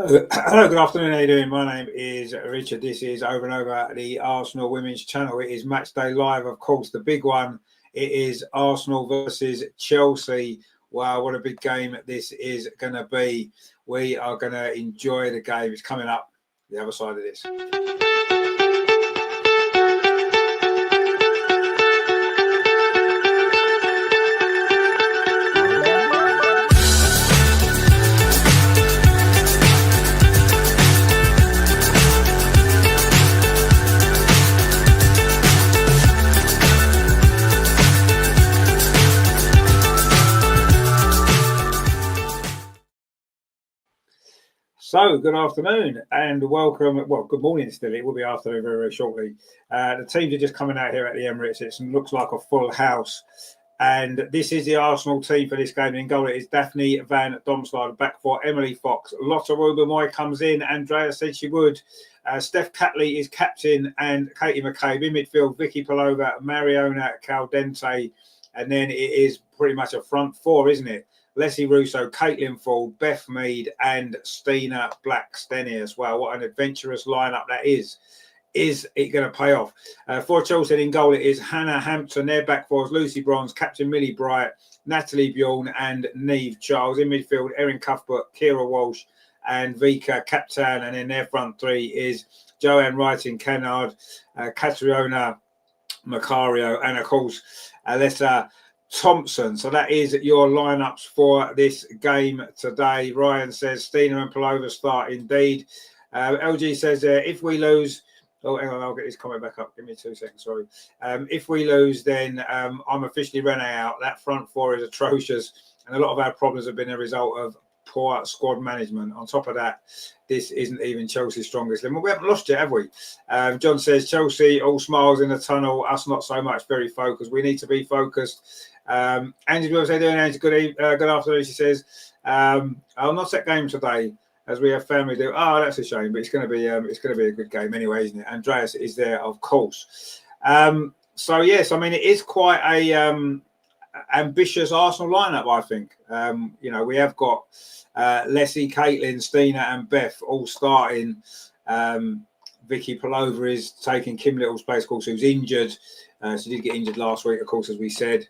Hello, good afternoon. How you doing? My name is Richard. This is Over and Over the Arsenal Women's Channel. It is Matchday Live, of course, the big one. It is Arsenal versus Chelsea. Wow, what a big game this is going to be. We are going to enjoy the game. It's coming up the other side of this. So, good afternoon and welcome. Well, good morning still. It will be afternoon very, very shortly. The teams are just coming out here at the Emirates. It looks like a full house. And this is the Arsenal team for this game. In goal, it is Daphne Van Domselaar, back for Emily Fox. Lotta Rubenmoy comes in. Andrea said she would. Steph Catley is captain and Katie McCabe. In midfield, Vicky Palova, Mariona Caldente. And then it is pretty much a front four, isn't it? Leslie Russo, Caitlin Ford, Beth Mead, and Stina Black-Stenier as well. What an adventurous lineup that is. Is it going to pay off? For Chelsea in goal, it is Hannah Hampton. Their back four is Lucy Bronze, Captain Millie Bright, Natalie Bjorn, and Neve Charles. In midfield, Erin Cuthbert, Kira Walsh, and Vika Kaptan. And then their front three is Joanne Wrighting, Kennard, Catriona Macario, and of course, Alessa Thompson. So that is your lineups for this game today. Ryan says Stina and Palova start indeed. LG says if we lose, oh, hang on, I'll get this comment back up. Give me 2 seconds, sorry. If we lose, then I'm officially running out. That front four is atrocious, and a lot of our problems have been a result of poor squad management. On top of that, this isn't even Chelsea's strongest limit. We haven't lost yet, have we? John says Chelsea all smiles in the tunnel, us not so much, very focused. We need to be focused. Angie, what was I doing? Angie, good afternoon. She says, I'll not set game today as we have family do. Oh, that's a shame, but it's going to be a good game anyway, isn't it? Andreas is there, of course. So yes, I mean it is quite a ambitious Arsenal lineup, I think. We have got Leslie, Caitlin, Stina, and Beth all starting. Vicky Palova is taking Kim Little's place, of course, who's injured. She did get injured last week, of course, as we said.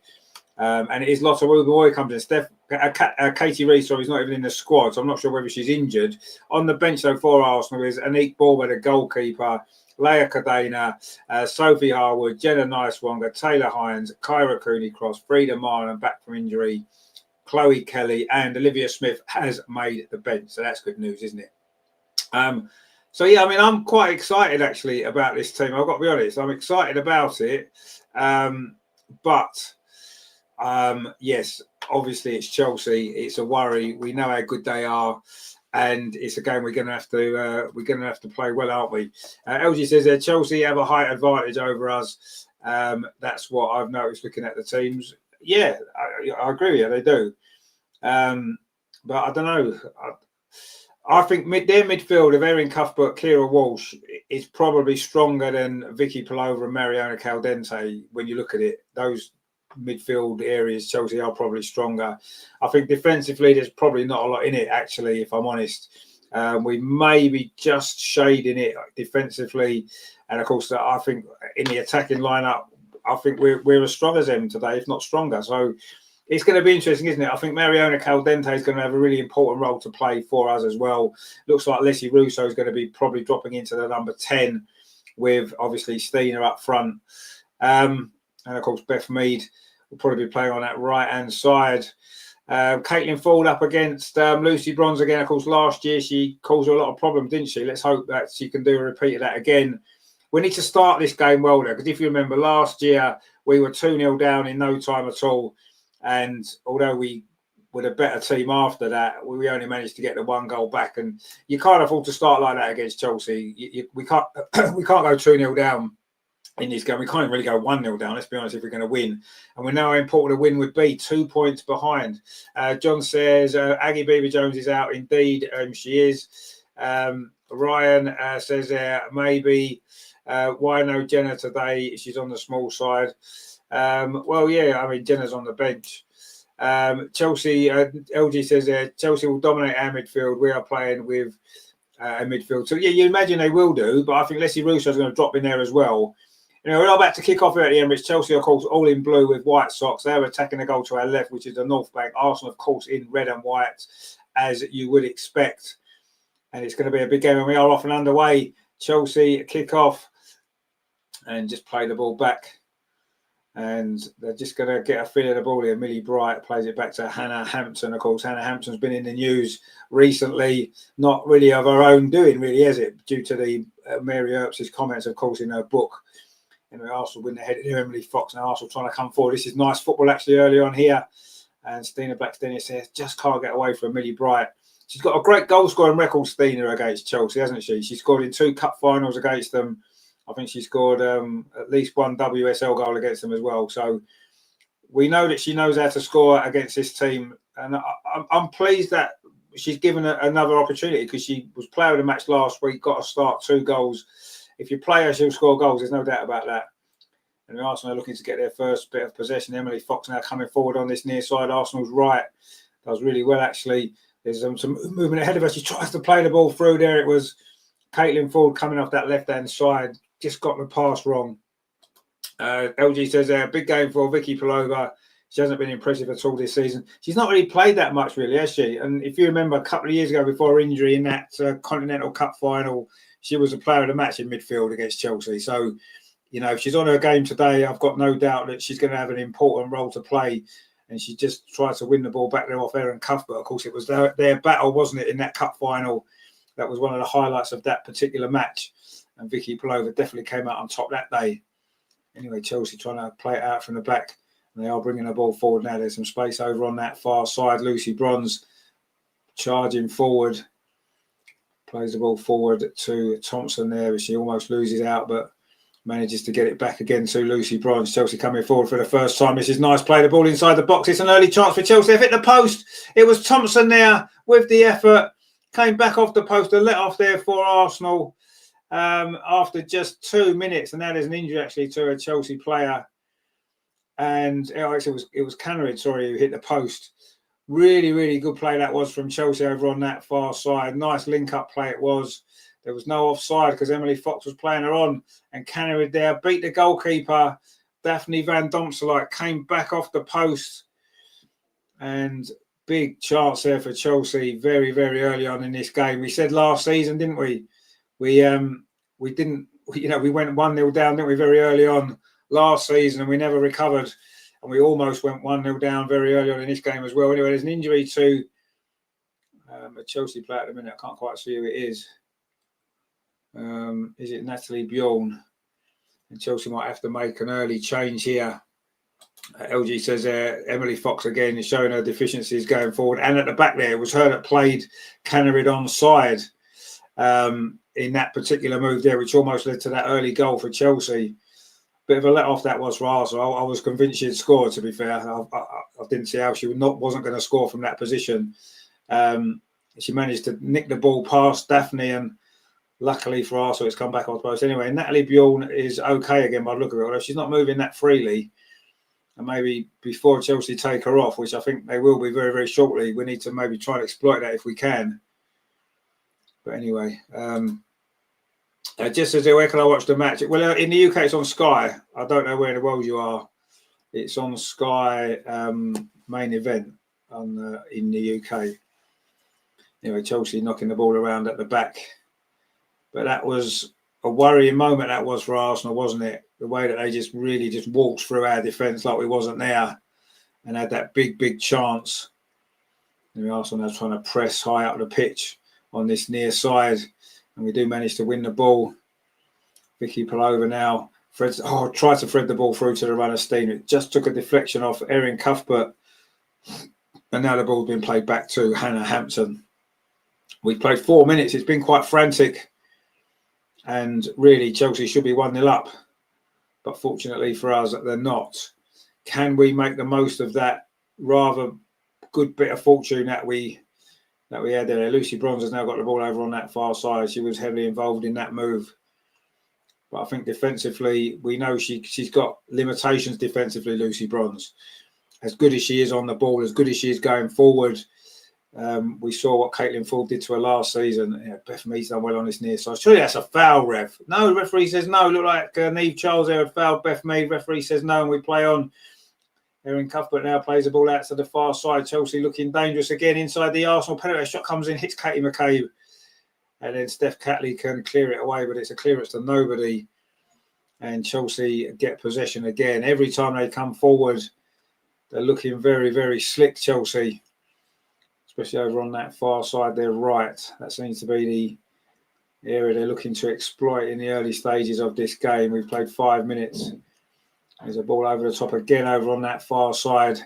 And it is Lotta Rubenmoy comes in. Katie Rees, sorry, is not even in the squad, so I'm not sure whether she's injured. On the bench, though, for Arsenal is Anik Borba, the goalkeeper, Leah Cadena, Sophie Harwood, Jenna Nicewonger, Taylor Hines, Kyra Cooney-Cross, Frida Marlin, back from injury, Chloe Kelly, and Olivia Smith has made the bench. So that's good news, isn't it? So, yeah, I mean, I'm quite excited, actually, about this team. I've got to be honest. I'm excited about it. Yes, obviously it's Chelsea. It's a worry. We know how good they are, and it's a game we're going to have to play well, aren't we? LG says Chelsea have a height advantage over us. That's what I've noticed looking at the teams. Yeah, I agree with you. They do, but I don't know. I think their midfield of Erin Cuthbert, Kira Walsh is probably stronger than Vicky Palova and Mariona Caldente. When you look at it, those midfield areas, Chelsea are probably stronger. I think defensively, there's probably not a lot in it, actually, if I'm honest. We may be just shading it defensively. And, of course, I think in the attacking lineup, I think we're as strong as them today, if not stronger. So it's going to be interesting, isn't it? I think Mariona Caldente is going to have a really important role to play for us as well. Looks like Leslie Russo is going to be probably dropping into the number 10 with, obviously, Stina up front. And, of course, Beth Mead will probably be playing on that right-hand side. Caitlin Ford up against Lucy Bronze again. Of course, last year she caused her a lot of problems, didn't she? Let's hope that she can do a repeat of that again. We need to start this game well, though, because if you remember last year, we were 2-0 down in no time at all. And although we were a better team after that, we only managed to get the 1 goal back. And you can't afford to start like that against Chelsea. We can't go 2-0 down in this game. We can't really go 1-0 down, let's be honest, if we're going to win. And we know how important a win would be, 2 points behind. John says Aggie Beaver-Jones is out. Indeed, she is. Ryan says maybe why no Jenna today? She's on the small side. Well, yeah, I mean, Jenna's on the bench. Chelsea, LG says Chelsea will dominate our midfield. We are playing with in midfield. So yeah, you imagine they will do, but I think Leslie Russo's going to drop in there as well. You know, we're about to kick off here at the Emirates. Chelsea, of course, all in blue with white socks. They're attacking the goal to our left, which is the North Bank. Arsenal, of course, in red and white, as you would expect. And it's going to be a big game, and we are off and underway. Chelsea kick off and just play the ball back. And they're just going to get a feel of the ball here. Millie Bright plays it back to Hannah Hampton. Of course, Hannah Hampton's been in the news recently, not really of her own doing, really, is it? Due to the Mary Earps' comments, of course, in her book. And Arsenal win the head here. Emily Fox and Arsenal trying to come forward. This is nice football actually early on here. And Stina Blackstenius says just can't get away from Millie Bright. She's got a great goal scoring record, Stina, against Chelsea, hasn't she? She scored in 2 cup finals against them. I think she scored at least 1 WSL goal against them as well. So we know that she knows how to score against this team. And I'm pleased that she's given another opportunity, because she was player of the match last week, got to start 2 goals. If you play her, she'll score goals. There's no doubt about that. And Arsenal are looking to get their first bit of possession. Emily Fox now coming forward on this near side. Arsenal's right. Does really well, actually. There's some movement ahead of her. She tries to play the ball through there. It was Caitlin Ford coming off that left-hand side. Just got the pass wrong. LG says a big game for Vicky Palova. She hasn't been impressive at all this season. She's not really played that much, really, has she? And if you remember a couple of years ago, before her injury in that Continental Cup final, she was a player of the match in midfield against Chelsea. So, you know, if she's on her game today, I've got no doubt that she's going to have an important role to play. And she just tried to win the ball back there off Erin Cuthbert. Of course, it was their battle, wasn't it, in that cup final? That was one of the highlights of that particular match. And Vicky Palova definitely came out on top that day. Anyway, Chelsea trying to play it out from the back. And they are bringing the ball forward now. There's some space over on that far side. Lucy Bronze charging forward. Plays the ball forward to Thompson there, as she almost loses out, but manages to get it back again to Lucy Bronze. Chelsea coming forward for the first time. This is nice. Play the ball inside the box. It's an early chance for Chelsea. They've hit the post. It was Thompson there with the effort. Came back off the post. A let off there for Arsenal after just 2 minutes. And now there's an injury actually to a Chelsea player. And it was Cannerid, sorry, who hit the post. Really, really good play that was from Chelsea over on that far side. Nice link-up play it was. There was no offside because Emily Fox was playing her on. And Cannerid there beat the goalkeeper. Daphne Van Domselike came back off the post. And big chance there for Chelsea very, very early on in this game. We said last season, didn't we? We went 1-0 down, didn't we, very early on last season, and we never recovered. And we almost went 1-0 down very early on in this game as well. Anyway, there's an injury to a Chelsea player at the minute. I can't quite see who it is. Is it Natalie Bjorn? And Chelsea might have to make an early change here. LG says Emily Fox again is showing her deficiencies going forward. And at the back there, it was her that played Cannerid onside in that particular move there, which almost led to that early goal for Chelsea. Bit of a let-off that was for Arsenal. I was convinced she'd score, to be fair. I didn't see how she wasn't going to score from that position. She managed to nick the ball past Daphne, and luckily for Arsenal, it's come back off the post. Anyway, Natalie Bjorn is okay again by the look of it. Although she's not moving that freely. And maybe before Chelsea take her off, which I think they will be very, very shortly, we need to maybe try and exploit that if we can. But anyway, just as where can I watch the match? Well, in the UK, it's on Sky. I don't know where in the world you are. It's on Sky main event in the UK. Anyway, Chelsea knocking the ball around at the back. But that was a worrying moment, that was for Arsenal, wasn't it? The way that they just really just walked through our defence like we wasn't there and had that big, big chance. And Arsenal now trying to press high up the pitch on this near side. And we do manage to win the ball. Vicky Palova now tried to thread the ball through to the runner Steen. It just took a deflection off Erin Cuthbert. And now the ball's been played back to Hannah Hampton. We played 4 minutes. It's been quite frantic. And really, Chelsea should be 1-0 up. But fortunately for us, they're not. Can we make the most of that rather good bit of fortune that we had there? Lucy Bronze has now got the ball over on that far side. She was heavily involved in that move. But I think defensively, we know she's got limitations defensively, Lucy Bronze. As good as she is on the ball, as good as she is going forward, We saw what Caitlin Ford did to her last season. Yeah, Beth Mead's done well on this near side. Surely that's a foul, ref. No, the referee says no. Look like Niamh Charles there had fouled Beth Mead. Referee says no, and we play on. Erin Cuthbert now plays the ball out to the far side. Chelsea looking dangerous again inside the Arsenal penalty. Shot comes in, hits Katie McCabe. And then Steph Catley can clear it away, but it's a clearance to nobody. And Chelsea get possession again. Every time they come forward, they're looking very, very slick, Chelsea. Especially over on that far side, they're right. That seems to be the area they're looking to exploit in the early stages of this game. We've played 5 minutes. There's a ball over the top again over on that far side.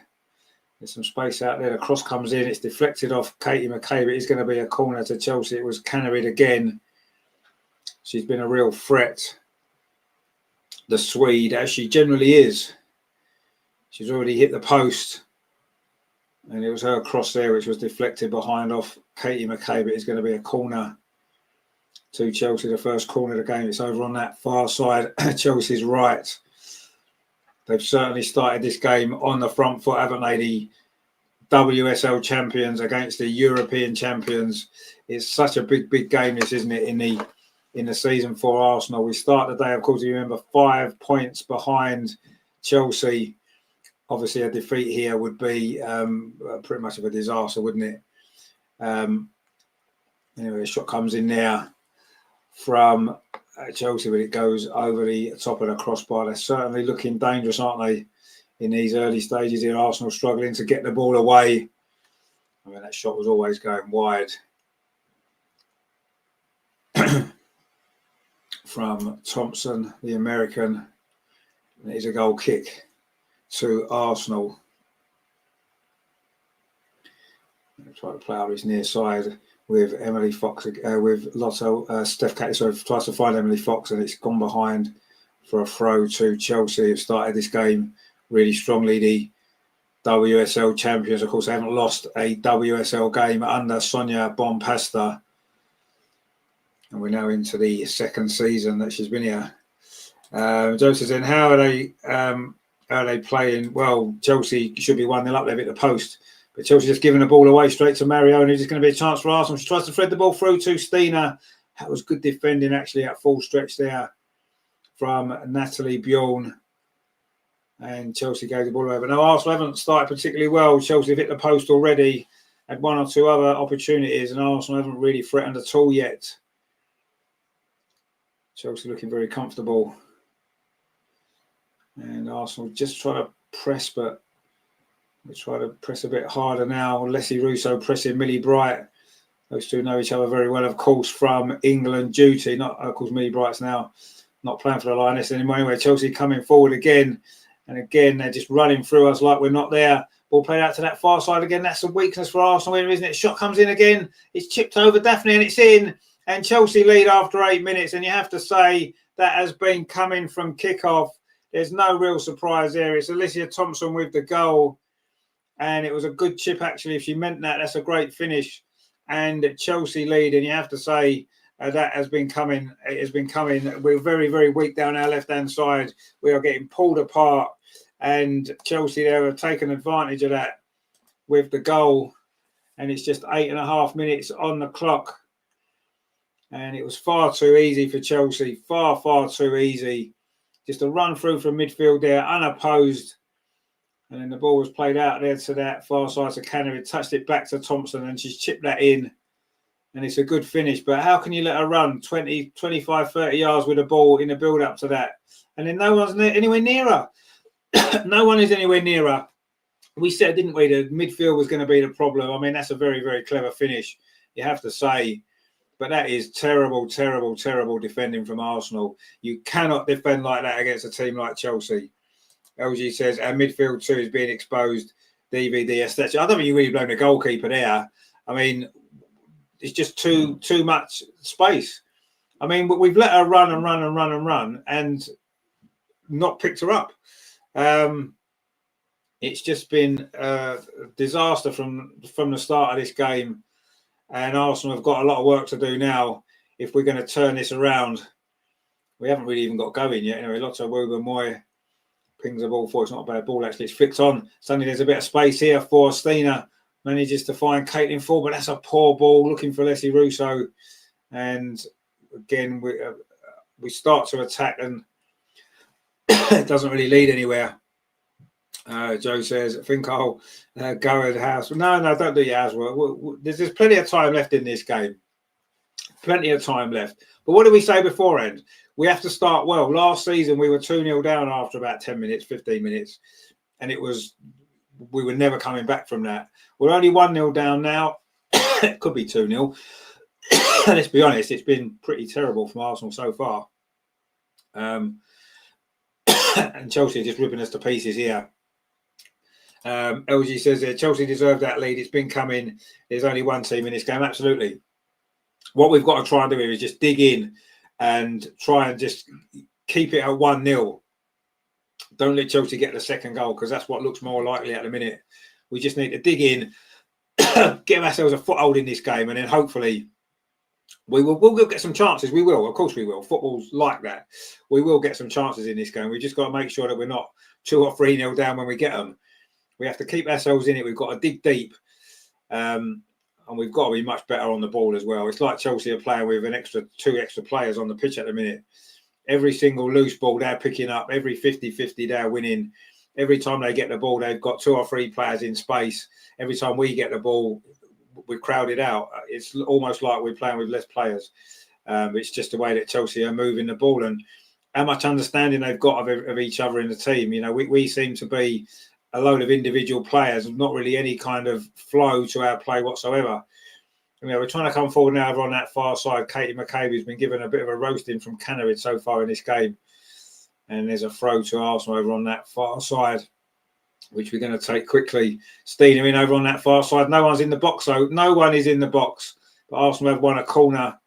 There's some space out there. The cross comes in. It's deflected off Katie McCabe. It is going to be a corner to Chelsea. It was Cannerid again. She's been a real threat, the Swede, as she generally is. She's already hit the post. And it was her cross there, which was deflected behind off Katie McCabe. It is going to be a corner to Chelsea. The first corner of the game. It's over on that far side. Chelsea's right. They've certainly started this game on the front foot, haven't they? The WSL champions against the European champions. It's such a big game, this, isn't it, in the season for Arsenal. We start the day, of course, you remember, 5 points behind Chelsea. Obviously, a defeat here would be pretty much of a disaster, wouldn't it? Anyway, a shot comes in there from Chelsea, but it goes over the top of the crossbar. They're certainly looking dangerous, aren't they, in these early stages here? Arsenal struggling to get the ball away. I mean, that shot was always going wide from Thompson, the American. And it is a goal kick to Arsenal. Try to play out his near side with Emily Fox, with Lotto. Steph Catley tries to find Emily Fox, and it's gone behind for a throw to Chelsea, who started this game really strongly. The WSL champions, of course, they haven't lost a WSL game under Sonia Bompasta. And we're now into the second season that she's been here. Joseph said, how are they playing? Well, Chelsea should be 1-0 up. They've hit the post. But Chelsea just giving the ball away straight to Mariona. It's going to be a chance for Arsenal. She tries to thread the ball through to Stina. That was good defending, actually, at full stretch there from Natalie Bjorn. And Chelsea gave the ball over. Now, Arsenal haven't started particularly well. Chelsea have hit the post already. Had 1 or 2 other opportunities, and Arsenal haven't really threatened at all yet. Chelsea looking very comfortable. And Arsenal just trying to press, but we try to press a bit harder now. Leslie Russo pressing Millie Bright. Those two know each other very well, of course, from England duty. Not, of course, Millie Bright's now not playing for the Lioness anymore. Anyway, Chelsea coming forward again. And again, they're just running through us like we're not there. Ball played out to that far side again. That's a weakness for Arsenal here, isn't it? Shot comes in again. It's chipped over Daphne and it's in. And Chelsea lead after 8 minutes. And you have to say that has been coming from kickoff. There's no real surprise there. It's Alicia Thompson with the goal. And it was a good chip, actually. If she meant that, that's a great finish. And Chelsea lead. And you have to say that has been coming. It has been coming. We're very, very weak down our left-hand side. We are getting pulled apart. And Chelsea there have taken advantage of that with the goal. And it's just 8.5 minutes on the clock. And it was far too easy for Chelsea. Far, far too easy. Just a run through from midfield there, unopposed. And then the ball was played out there to that far side to Canary, touched it back to Thompson, and she's chipped that in. And it's a good finish. But how can you let her run 20, 25, 30 yards with a ball in the build-up to that? And then no one's anywhere near her. No one is anywhere near her. We said, didn't we, the midfield was going to be the problem. I mean, that's a very, very clever finish, you have to say. But that is terrible, terrible, terrible defending from Arsenal. You cannot defend like that against a team like Chelsea. LG says, our midfield too is being exposed. DVD, etc. I don't think you really blame the goalkeeper there. I mean, it's just too much space. I mean, we've let her run and run and run and run and not picked her up. It's just been a disaster from the start of this game. And Arsenal have got a lot of work to do now if we're going to turn this around. We haven't really even got going yet. Anyway, lots of Ruben Moy pings the ball for. It's not a bad ball, actually. It's flicked on. Suddenly there's a bit of space here for Stina. manages to find Caitlin Ford, but that's a poor ball looking for Leslie Russo. And again, we start to attack and it doesn't really lead anywhere. Joe says, I think I'll go at the house. No, don't do your housework. There's plenty of time left in this game. Plenty of time left. But what did we say beforehand? We have to start well. Last season, we were 2-0 down after about 10 minutes, 15 minutes. And we were never coming back from that. We're only 1-0 down now. It could be 2-0. Let's be honest, it's been pretty terrible from Arsenal so far. And Chelsea are just ripping us to pieces here. LG says that Chelsea deserved that lead. It's been coming. There's only one team in this game. Absolutely. What we've got to try and do here is just dig in and try and just keep it at 1-0. Don't let Chelsea get the second goal because that's what looks more likely at the minute. We just need to dig in, get ourselves a foothold in this game, and then hopefully we'll get some chances. We will. Of course we will. Football's like that. We will get some chances in this game. We've just got to make sure that we're not 2 or 3-0 down when we get them. We have to keep ourselves in it. We've got to dig deep. And we've got to be much better on the ball as well. It's like Chelsea are playing with two extra players on the pitch at the minute. Every single loose ball they're picking up, every 50-50 they're winning. Every time they get the ball, they've got 2 or 3 players in space. Every time we get the ball, we're crowded out. It's almost like we're playing with less players. It's just the way that Chelsea are moving the ball and how much understanding they've got of each other in the team. You know, we seem to be a load of individual players, not really any kind of flow to our play whatsoever. You know, we're trying to come forward now over on that far side. Katie McCabe has been given a bit of a roasting from Canarid so far in this game. And there's a throw to Arsenal over on that far side, which we're going to take quickly. Steiner in over on that far side. No one's in the box, though. No one is in the box. But Arsenal have won a corner.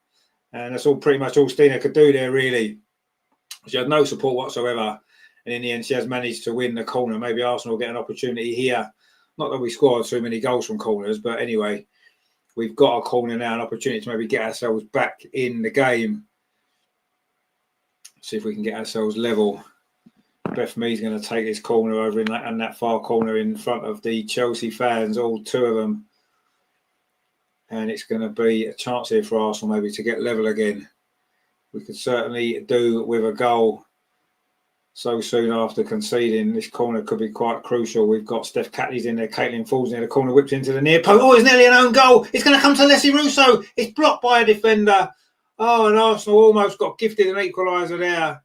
And that's all pretty much all Steiner could do there, really. She had no support whatsoever. And in the end, she has managed to win the corner. Maybe Arsenal will get an opportunity here. Not that we scored too many goals from corners, but anyway, we've got a corner now, an opportunity to maybe get ourselves back in the game. See if we can get ourselves level. Beth Mead's going to take this corner over in that far corner in front of the Chelsea fans, all 2 of them. And it's going to be a chance here for Arsenal maybe to get level again. We could certainly do with a goal so soon after conceding. This corner could be quite crucial. We've got Steph Catley's in there. Caitlin falls near the corner, whips into the near post. Oh, it's nearly an own goal. It's going to come to Leslie Russo. It's blocked by a defender. Oh, and Arsenal almost got gifted an equaliser there.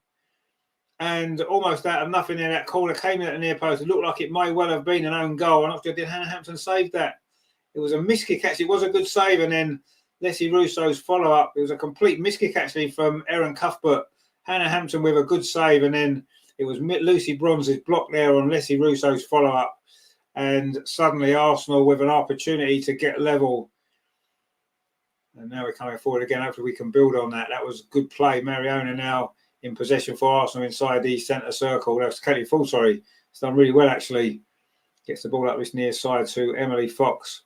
And almost out of nothing there, that corner came in at the near post. It looked like it may well have been an own goal. I'm not sure, did Hannah Hampton save that? It was a miskick, actually. It was a good save. And then Leslie Russo's follow-up. It was a complete miskick, actually, from Erin Cuthbert. Hannah Hampton with a good save. And then it was Lucy Bronze's block there on Leslie Russo's follow-up. And suddenly Arsenal with an opportunity to get level. And now we're coming forward again. Hopefully we can build on that. That was good play. Mariona now in possession for Arsenal inside the centre circle. That was Katie Full, sorry. It's done really well, actually. Gets the ball up this near side to Emily Fox.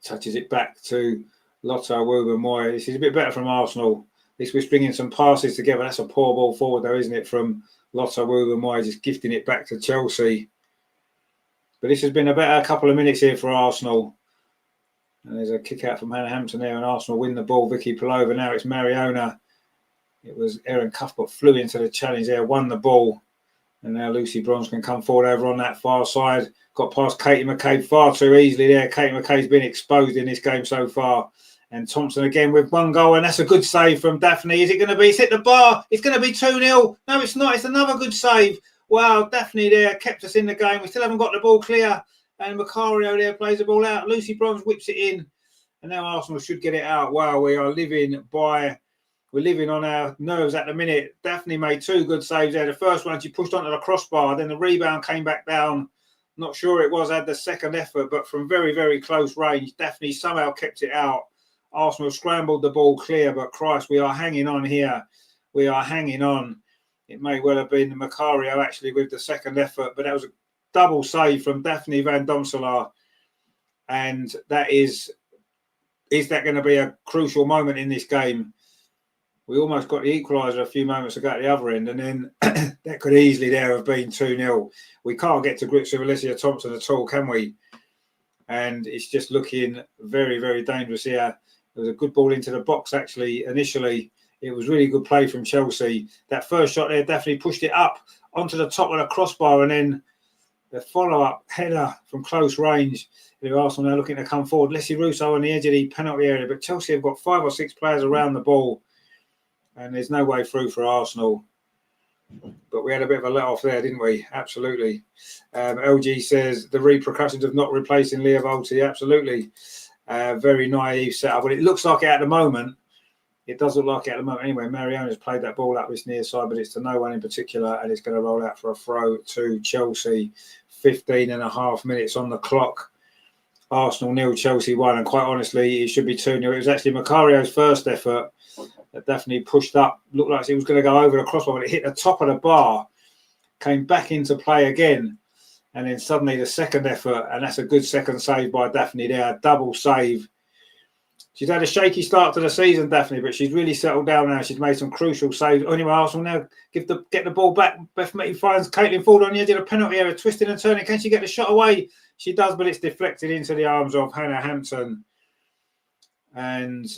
Touches it back to Lotta Woober-Moy. This is a bit better from Arsenal. At least we're stringing some passes together. That's a poor ball forward, though, isn't it, from Lotta Woober-Moy, just gifting it back to Chelsea. But this has been a better couple of minutes here for Arsenal. And there's a kick out from Hannah Hampton there, and Arsenal win the ball. Vicky Pelova. Now it's Mariona. It was Erin Cuthbert flew into the challenge there, won the ball. And now Lucy Bronze can come forward over on that far side. Got past Katie McCabe far too easily there. Katie McCabe's been exposed in this game so far. And Thompson again with 1 goal. And that's a good save from Daphne. Is it going to be? It's hit the bar. It's going to be 2-0. No, it's not. It's another good save. Wow, Daphne there kept us in the game. We still haven't got the ball clear. And Macario there plays the ball out. Lucy Bronze whips it in. And now Arsenal should get it out. Wow, we're living on our nerves at the minute. Daphne made 2 good saves there. The first one, she pushed onto the crossbar. Then the rebound came back down. Not sure it was, had the second effort, but from very, very close range, Daphne somehow kept it out. Arsenal scrambled the ball clear, but Christ, we are hanging on here. We are hanging on. It may well have been Macario actually with the second effort, but that was a double save from Daphne Van Domselaar. And that is that going to be a crucial moment in this game? We almost got the equaliser a few moments ago at the other end, and then that could easily there have been 2-0. We can't get to grips with Alicia Thompson at all, can we? and it's just looking very, very dangerous here. There was a good ball into the box, actually, initially. It was really good play from Chelsea. That first shot there definitely pushed it up onto the top of the crossbar, and then the follow-up header from close range. Arsenal now looking to come forward. Leslie Russo on the edge of the penalty area, but Chelsea have got 5 or 6 players around the ball, and there's no way through for Arsenal. But we had a bit of a let-off there, didn't we? Absolutely. LG says the repercussions of not replacing Leo Volti. Absolutely. Very naive setup. But it looks like it at the moment. It does look like it at the moment. Anyway, Mariona's played that ball up this near side, but it's to no one in particular, and it's going to roll out for a throw to Chelsea. 15 and a half minutes on the clock. Arsenal 0, Chelsea 1, and quite honestly, it should be 2-0. It was actually Macario's first effort that definitely pushed up. Looked like it was going to go over the crossbar, but it hit the top of the bar, came back into play again, and then suddenly the second effort, and that's a good second save by Daphne there, double save. She's had a shaky start to the season, Daphne, but she's really settled down now. She's made some crucial saves. Anyway, Arsenal now get the ball back. Beth Meaty finds Caitlin Ford on the edge of the penalty area, twisting and turning. Can she get the shot away? She does, but it's deflected into the arms of Hannah Hampton. And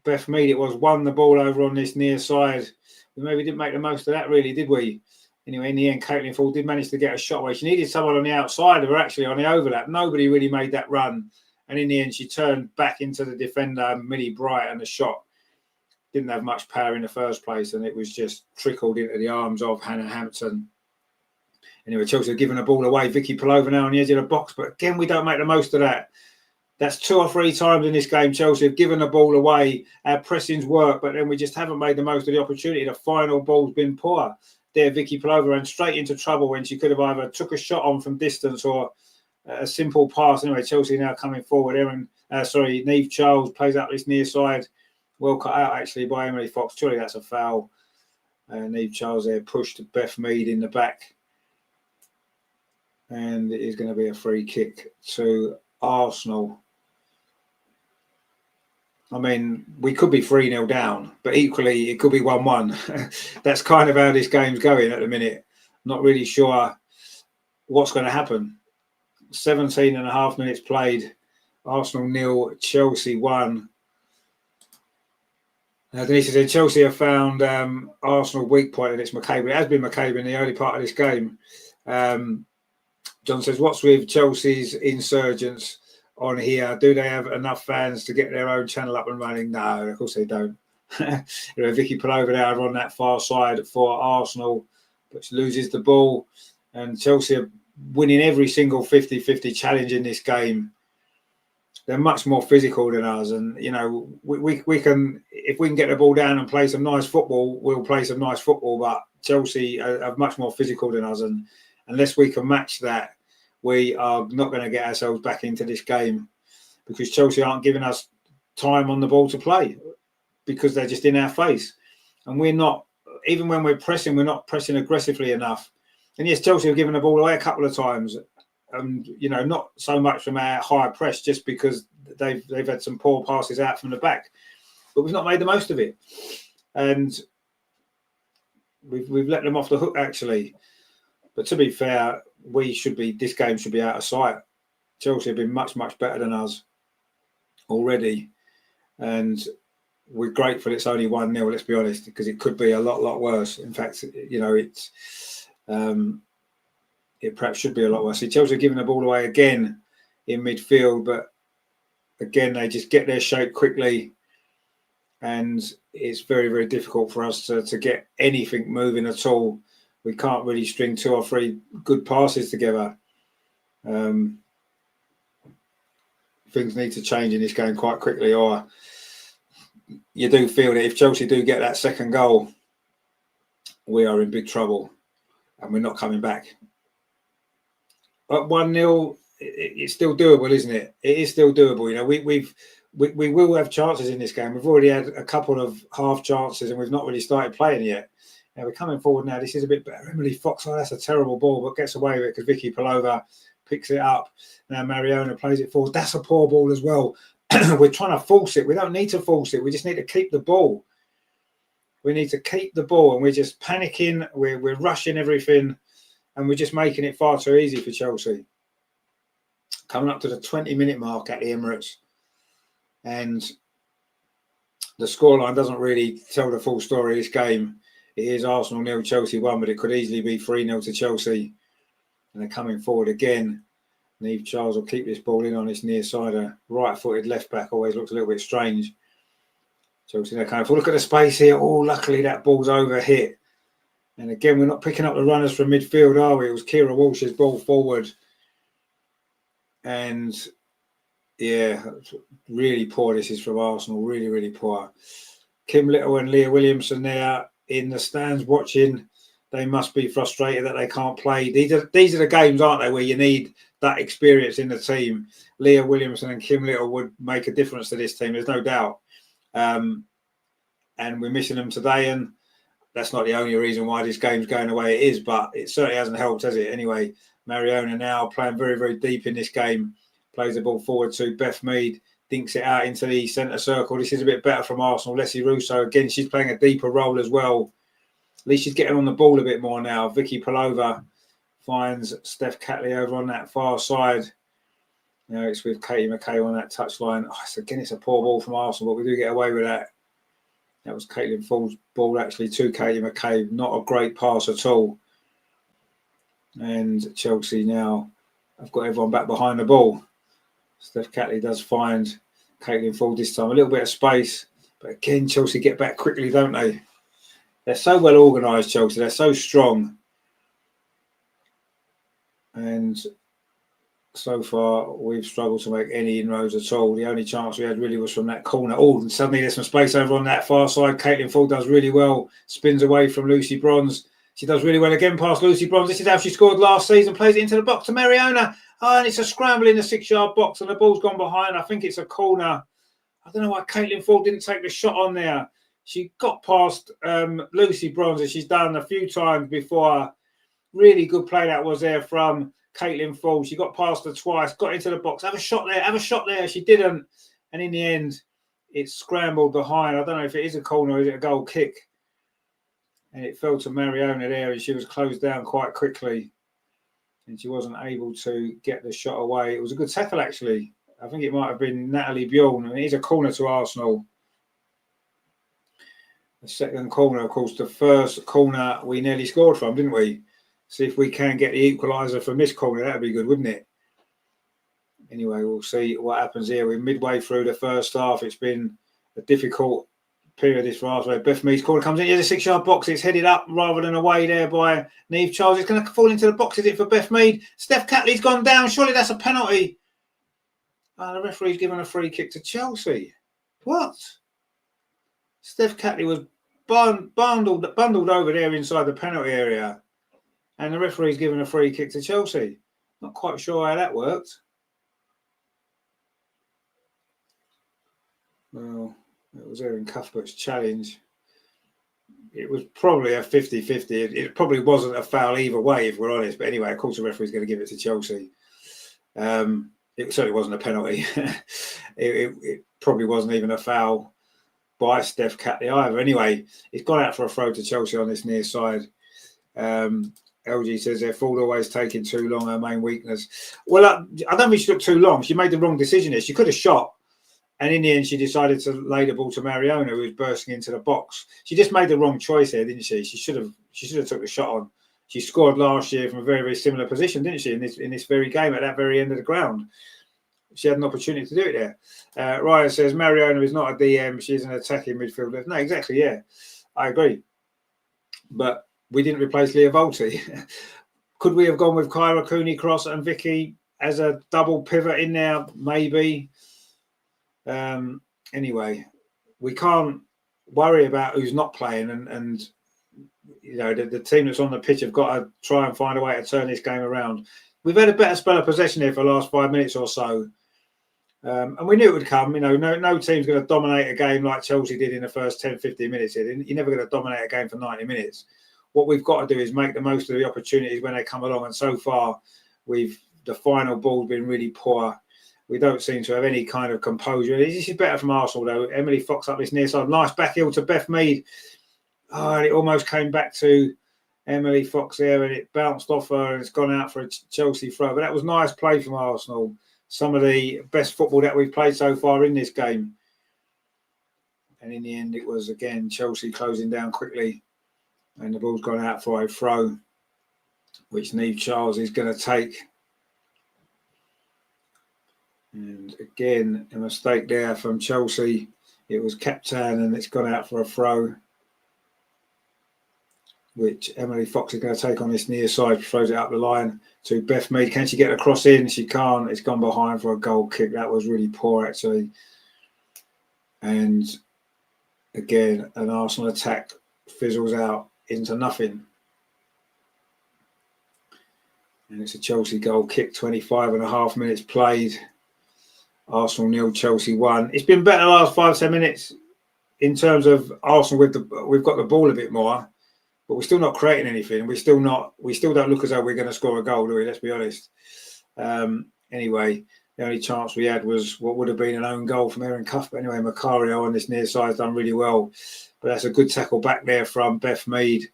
Beth Mead, it was, won the ball over on this near side. We maybe didn't make the most of that, really, did we? Anyway, in the end, Caitlin Ford did manage to get a shot away. She needed someone on the outside of her, actually, on the overlap. Nobody really made that run. And in the end, she turned back into the defender, Millie Bright, and the shot didn't have much power in the first place, and it was just trickled into the arms of Hannah Hampton. Anyway, Chelsea have given the ball away. Vicky Pulova now on the edge of the box, but again, we don't make the most of that. That's 2 or 3 times in this game. Chelsea have given the ball away. Our pressings work, but then we just haven't made the most of the opportunity. The final ball's been poor. There, Vicky Pulova ran straight into trouble when she could have either took a shot on from distance or a simple pass. Anyway, Chelsea now coming forward. Neve Charles plays out this near side. Well cut out, actually, by Emily Fox. Surely that's a foul. Neve Charles there pushed Beth Mead in the back. And it is going to be a free kick to Arsenal. I mean, we could be 3-0 down, but equally it could be 1-1. That's kind of how this game's going at the minute. Not really sure what's going to happen. 17 and a half minutes played. Arsenal 0, Chelsea 1. Denise said Chelsea have found Arsenal weak point, and it's McCabe. It has been McCabe in the early part of this game. John says, what's with Chelsea's insurgents on here? Do they have enough fans to get their own channel up and running? No, of course they don't. Vicky Pulova there on that far side for Arsenal, but she loses the ball, and Chelsea are winning every single 50-50 challenge in this game. They're much more physical than us, and we can, if we can get the ball down and play some nice football, we'll play some nice football. But Chelsea are much more physical than us, and unless we can match that, we are not going to get ourselves back into this game, because Chelsea aren't giving us time on the ball to play because they're just in our face, and we're not. Even when we're pressing, we're not pressing aggressively enough. And yes, Chelsea have given the ball away a couple of times. Not so much from our high press, just because they've had some poor passes out from the back, but we've not made the most of it, and we've let them off the hook, actually. But to be fair, this game should be out of sight. Chelsea have been much, much better than us already, and we're grateful it's only 1-0. Let's be honest, because it could be a lot worse. In fact, it perhaps should be a lot worse. See, Chelsea are giving the ball away again in midfield, but again, they just get their shape quickly, and it's very, very difficult for us to get anything moving at all. We can't really string 2 or 3 good passes together. Things need to change in this game quite quickly, or you do feel that if Chelsea do get that second goal, we are in big trouble, and we're not coming back. At 1-0, it's still doable, isn't it? It is still doable. We will have chances in this game. We've already had a couple of half chances, and we've not really started playing yet. Now we're coming forward now. This is a bit better. Emily Fox, that's a terrible ball, but gets away with it because Vicky Pulova picks it up. Now Mariona plays it forward. That's a poor ball as well. We're trying to force it. We don't need to force it. We just need to keep the ball. We need to keep the ball, and we're just panicking. We're rushing everything, and we're just making it far too easy for Chelsea. coming up to the 20-minute mark at the Emirates. And the scoreline doesn't really tell the full story of this game. It is Arsenal 0, Chelsea 1, but it could easily be 3-0 to Chelsea. And they're coming forward again. Niamh Charles will keep this ball in on this near side. A right-footed left-back always looks a little bit strange. Chelsea, they're coming forward. Look at the space here. Oh, luckily that ball's over-hit. And again, we're not picking up the runners from midfield, are we? It was Kira Walsh's ball forward. And, yeah, really poor this is from Arsenal. Really, really poor. Kim Little and Leah Williamson there in the stands watching. They must be frustrated that they can't play. These are the games, aren't they, where you need that experience in the team. Leah Williamson and Kim Little would make a difference to this team, there's no doubt. And we're missing them today, and that's not the only reason why this game's going the way it is, but it certainly hasn't helped, has it? Anyway, Mariona now playing very, very deep in this game. Plays the ball forward to Beth Mead, dinks it out into the centre circle. This is a bit better from Arsenal. Leslie Russo, again, she's playing a deeper role as well. At least she's getting on the ball a bit more now. Vicky Palova finds Steph Catley over on that far side. You know, it's with Katie McKay on that touchline. Again, it's a poor ball from Arsenal, but we do get away with that. That was Caitlin Ford's ball actually to Katie McKay. Not a great pass at all. And Chelsea now have got everyone back behind the ball. Steph Catley does find Caitlin Ford this time. A little bit of space. But again, Chelsea get back quickly, don't they? They're so well organised, Chelsea. They're so strong. And so far, we've struggled to make any inroads at all. The only chance we had really was from that corner. Oh, and suddenly there's some space over on that far side. Caitlin Ford does really well. Spins away from Lucy Bronze. She does really well again past Lucy Bronze. This is how she scored last season. Plays it into the box to Mariona. Oh, and it's a scramble in the 6-yard box, and the ball's gone behind. I think it's a corner. I don't know why Caitlin Ford didn't take the shot on there. She got past Lucy Bronze, as she's done a few times before. Really good play that was there from Caitlin Ford. She got past her twice, got into the box. Have a shot there, have a shot there. She didn't. And in the end, it scrambled behind. I don't know if it is a corner or is it a goal kick. And it fell to Mariona there, and she was closed down quite quickly. And she wasn't able to get the shot away. It was a good tackle, actually. I think it might have been Natalie Bjorn. And it is a corner to Arsenal. The second corner, of course, the first corner we nearly scored from, didn't we? See if we can get the equaliser from this corner. That would be good, wouldn't it? Anyway, we'll see what happens here. We're midway through the first half. It's been a difficult period this for Arsenal. Beth Mead's corner comes in. Here's a 6-yard box. It's headed up rather than away there by Niamh Charles. It's going to fall into the box, is it, for Beth Mead? Steph Catley's gone down. Surely that's a penalty. The referee's given a free kick to Chelsea. What? Steph Catley was bundled over there inside the penalty area. And the referee's given a free kick to Chelsea. Not quite sure how that worked. Well, it was Erin Cuthbert's challenge. It was probably a 50-50. It probably wasn't a foul either way, if we're honest. But anyway, of course, the referee's going to give it to Chelsea. It certainly wasn't a penalty. it probably wasn't even a foul by Steph Catley either. Anyway, it's gone out for a throw to Chelsea on this near side. LG says their forward always taking too long, her main weakness. Well, I don't think she took too long. She made the wrong decision here. She could have shot. And in the end, she decided to lay the ball to Mariona, who was bursting into the box. She just made the wrong choice here, didn't she? She should have took the shot on. She scored last year from a very, very similar position, didn't she? In this very game at that very end of the ground. She had an opportunity to do it there. Ryan says Mariona is not a DM. She's an attacking midfielder. No, exactly. Yeah, I agree. But we didn't replace Leah Volti. Could we have gone with Kyra Cooney-Cross and Vicky as a double pivot in there? Maybe. Anyway, we can't worry about who's not playing, and you know the team that's on the pitch have got to try and find a way to turn this game around. We've had a better spell of possession here for the last 5 minutes or so, and we knew it would come. You know, no team's going to dominate a game like Chelsea did in the first 10-15 minutes. You're never going to dominate a game for 90 minutes. What we've got to do is make the most of the opportunities when they come along, and so far the final ball's been really poor. We don't seem to have any kind of composure. This is better from Arsenal, though. Emily Fox up this near side. Nice back heel to Beth Mead. Oh, and it almost came back to Emily Fox there, and it bounced off her, and it's gone out for a Chelsea throw. But that was nice play from Arsenal. some of the best football that we've played so far in this game. And in the end, it was, again, Chelsea closing down quickly. And the ball's gone out for a throw, which Niamh Charles is going to take. And again, a mistake there from Chelsea. It was Captain, and it's gone out for a throw, which Emily Fox is going to take on this near side. Throws it up the line to Beth Mead. Can she get a cross in? She can't. It's gone behind for a goal kick. That was really poor, actually. And again, an Arsenal attack fizzles out into nothing. And it's a Chelsea goal kick, 25.5 minutes played. Arsenal 0, Chelsea 1. It's been better the last 5-10 minutes in terms of Arsenal. We've got the ball a bit more, but we're still not creating anything. We still don't look as though we're going to score a goal, do we? Let's be honest. Anyway, the only chance we had was what would have been an own goal from Erin Cuff. But anyway, Macario on this near side has done really well. But that's a good tackle back there from Beth Mead.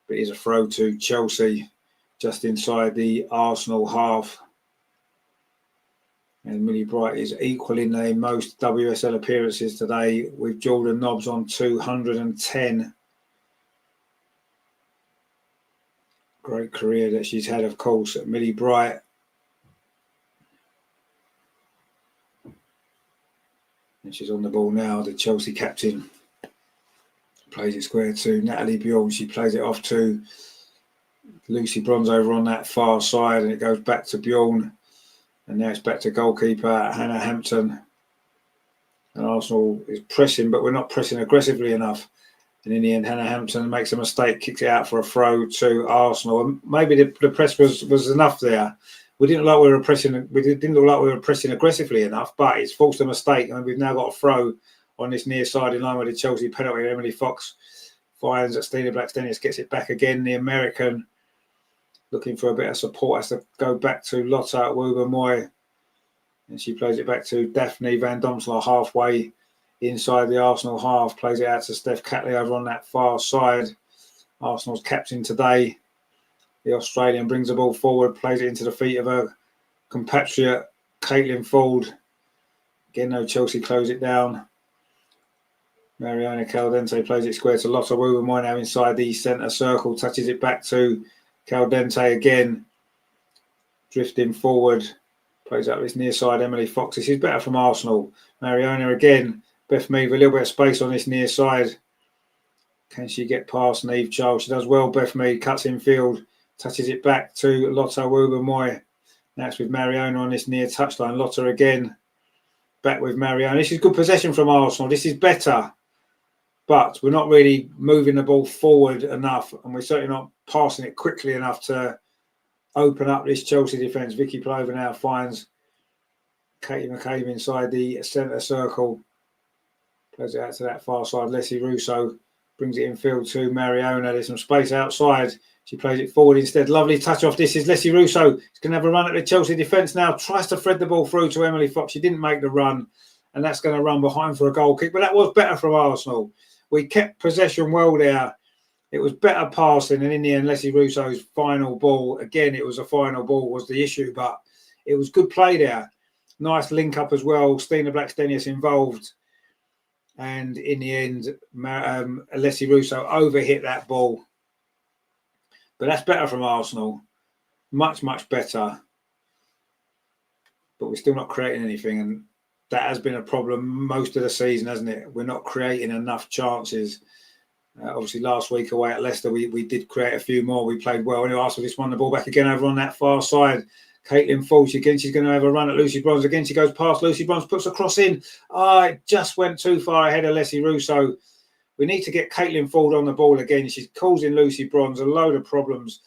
But it's a throw to Chelsea just inside the Arsenal half. And Millie Bright is equaling the most WSL appearances today with Jordan Nobbs on 210. Great career that she's had, of course, at Millie Bright. And she's on the ball now, the Chelsea captain. Plays it square to Natalie Bjorn. She plays it off to Lucy Bronze over on that far side, and it goes back to Bjorn. And now it's back to goalkeeper Hannah Hampton. And Arsenal is pressing, but we're not pressing aggressively enough. And in the end, Hannah Hampton makes a mistake, kicks it out for a throw to Arsenal. And maybe the press was enough there. We didn't look like we were pressing. We didn't look like we were pressing aggressively enough, but it's forced a mistake, and we've now got a throw on this near side in line with the Chelsea penalty. Emily Fox finds that Stina Blackstenius gets it back again. The American, looking for a bit of support, has to go back to Lotta Wubben-Moy. And she plays it back to Daphne Van Domselaar halfway inside the Arsenal half. Plays it out to Steph Catley over on that far side. Arsenal's captain today. The Australian brings the ball forward, plays it into the feet of her compatriot, Caitlin Ford. Again, no, Chelsea close it down. Mariona Caldente plays it square to Lotta Wubben-Moy now inside the centre circle. Touches it back to Caldente again. Drifting forward. Plays up this near side, Emily Fox. This is better from Arsenal. Mariona again. Beth Mead with a little bit of space on this near side. Can she get past Niamh Charles? She does well. Beth Mead cuts in field. Touches it back to Lotta Wubben-Moy. Now it's with Mariona on this near touchline. Lotta again. Back with Mariona. This is good possession from Arsenal. This is better. But we're not really moving the ball forward enough. And we're certainly not passing it quickly enough to open up this Chelsea defence. Vicky Plover now finds Katie McCabe inside the centre circle. Plays it out to that far side. Leslie Russo brings it in field to Mariona. There's some space outside. She plays it forward instead. Lovely touch off. This is Leslie Russo. She's going to have a run at the Chelsea defence now. Tries to thread the ball through to Emily Fox. She didn't make the run. And that's going to run behind for a goal kick. But that was better from Arsenal. We kept possession well there. It was better passing. And in the end, Leslie Russo's final ball. Again, it was a final ball was the issue. But it was good play there. Nice link up as well. Stina Blackstenius involved. And in the end, Leslie Russo overhit that ball. But that's better from Arsenal. Much, much better. But we're still not creating anything. And that has been a problem most of the season, hasn't it? We're not creating enough chances. Obviously, last week away at Leicester, we did create a few more. We played well. And Arsenal just won the ball back again over on that far side. Caitlin Ford, again, she's going to have a run at Lucy Bronze. Again, she goes past Lucy Bronze, puts a cross in. It just went too far ahead of Leslie Russo. We need to get Caitlin Ford on the ball again. She's causing Lucy Bronze a load of problems,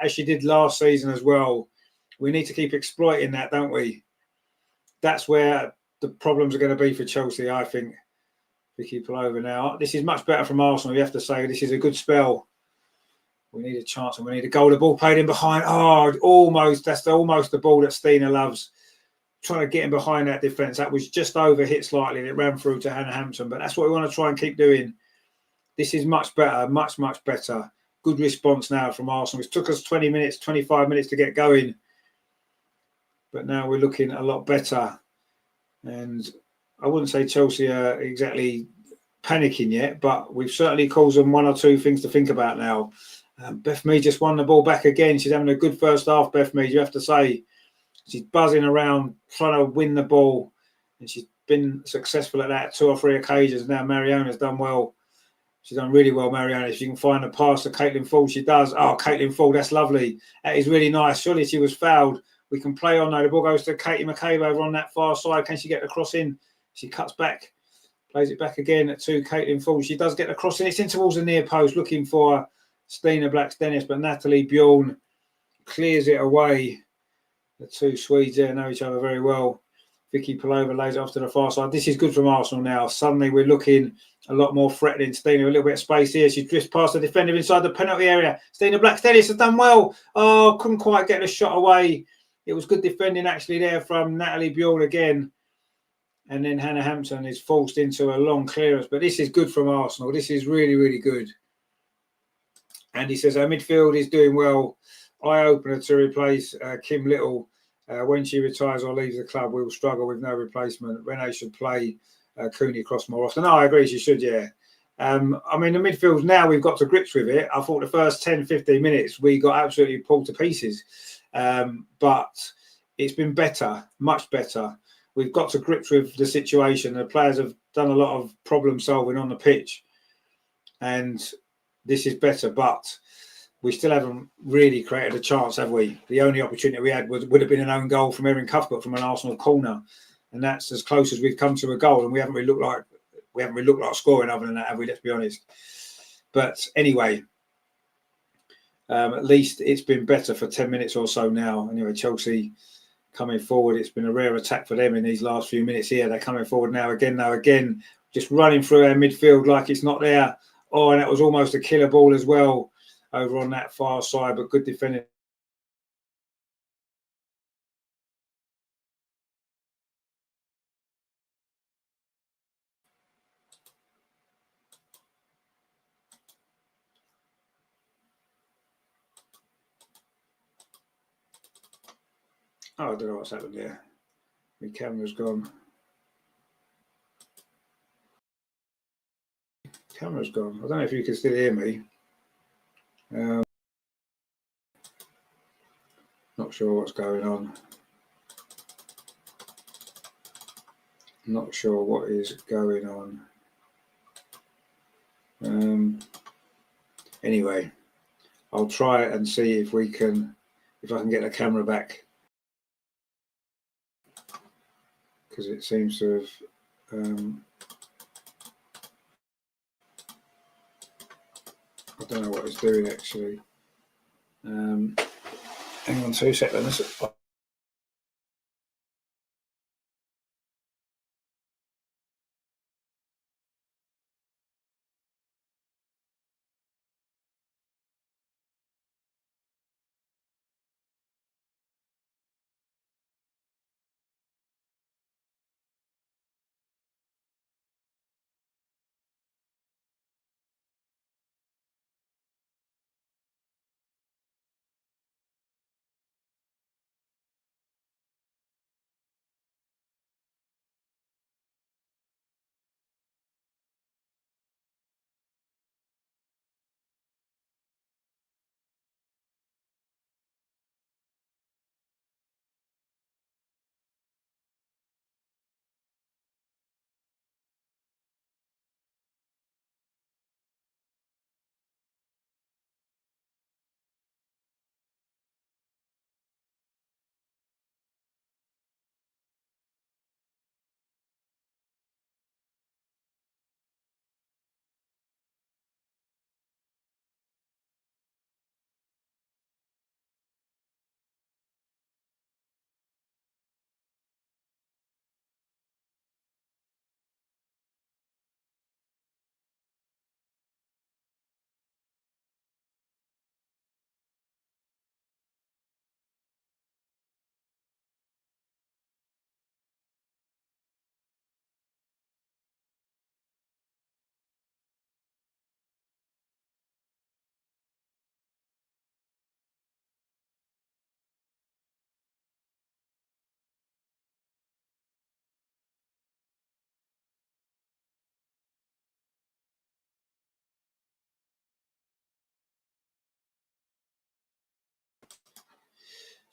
as she did last season as well. We need to keep exploiting that, don't we? That's where the problems are going to be for Chelsea, I think. Vicky Plover now. This is much better from Arsenal, you have to say. This is a good spell. We need a chance and we need a goal. The ball played in behind. Almost. That's almost the ball that Stina loves. Trying to get in behind that defence. That was just overhit slightly and it ran through to Hannah Hampton. But that's what we want to try and keep doing. This is much better. Much, much better. Good response now from Arsenal. It took us 20 minutes, 25 minutes to get going. but now we're looking a lot better. And I wouldn't say Chelsea are exactly panicking yet, but we've certainly caused them one or two things to think about now. Beth Mead just won the ball back again. She's having a good first half, Beth Mead, you have to say. She's buzzing around, trying to win the ball, and she's been successful at that 2 or 3 occasions. Now Mariona's done well. She's done really well, Mariona. If she can find a pass to Caitlin Ford, she does. Oh, Caitlin Ford, that's lovely. That is really nice. Surely she was fouled. We can play on now. The ball goes to Katie McCabe over on that far side. Can she get the cross in? She cuts back, plays it back again to Caitlin Ford. She does get the cross in. It's in towards the near post, looking for Stina Black's-Dennis, but Natalie Bjorn clears it away. The two Swedes there know each other very well. Vicky Palova lays it off to the far side. This is good from Arsenal now. Suddenly we're looking a lot more threatening. Stina, a little bit of space here. She drifts past the defender inside the penalty area. Stina Black-Dennis has done well. Oh, couldn't quite get the shot away. It was good defending actually there from Natalie Bjorn again. And then Hannah Hampton is forced into a long clearance. But this is good from Arsenal. This is really, really good. And he says our midfield is doing well. Eye-opener to replace Kim Little. When she retires or leaves the club, we will struggle with no replacement. Renee should play Cooney Cross more often. No, I agree, she should, yeah. I mean, the midfield now, we've got to grips with it. I thought the first 10, 15 minutes, we got absolutely pulled to pieces. But it's been better, much better. We've got to grips with the situation. The players have done a lot of problem solving on the pitch. And this is better, but we still haven't really created a chance, have we? The only opportunity we had would have been an own goal from Erin Cuthbert from an Arsenal corner, and that's as close as we've come to a goal. And we haven't really looked like scoring other than that, have we? Let's be honest. But anyway, at least it's been better for 10 minutes or so now. Anyway, Chelsea coming forward. It's been a rare attack for them in these last few minutes here. They're coming forward now again, just running through our midfield like it's not there. Oh, and that was almost a killer ball as well over on that far side, but good defending. Oh, I don't know what's happened there. My camera's gone. Camera's gone. I don't know if you can still hear me. Not sure what's going on. Not sure what is going on. Anyway, I'll try and see if I can get the camera back, because it seems to have I don't know what it's doing actually. Hang on 2 seconds.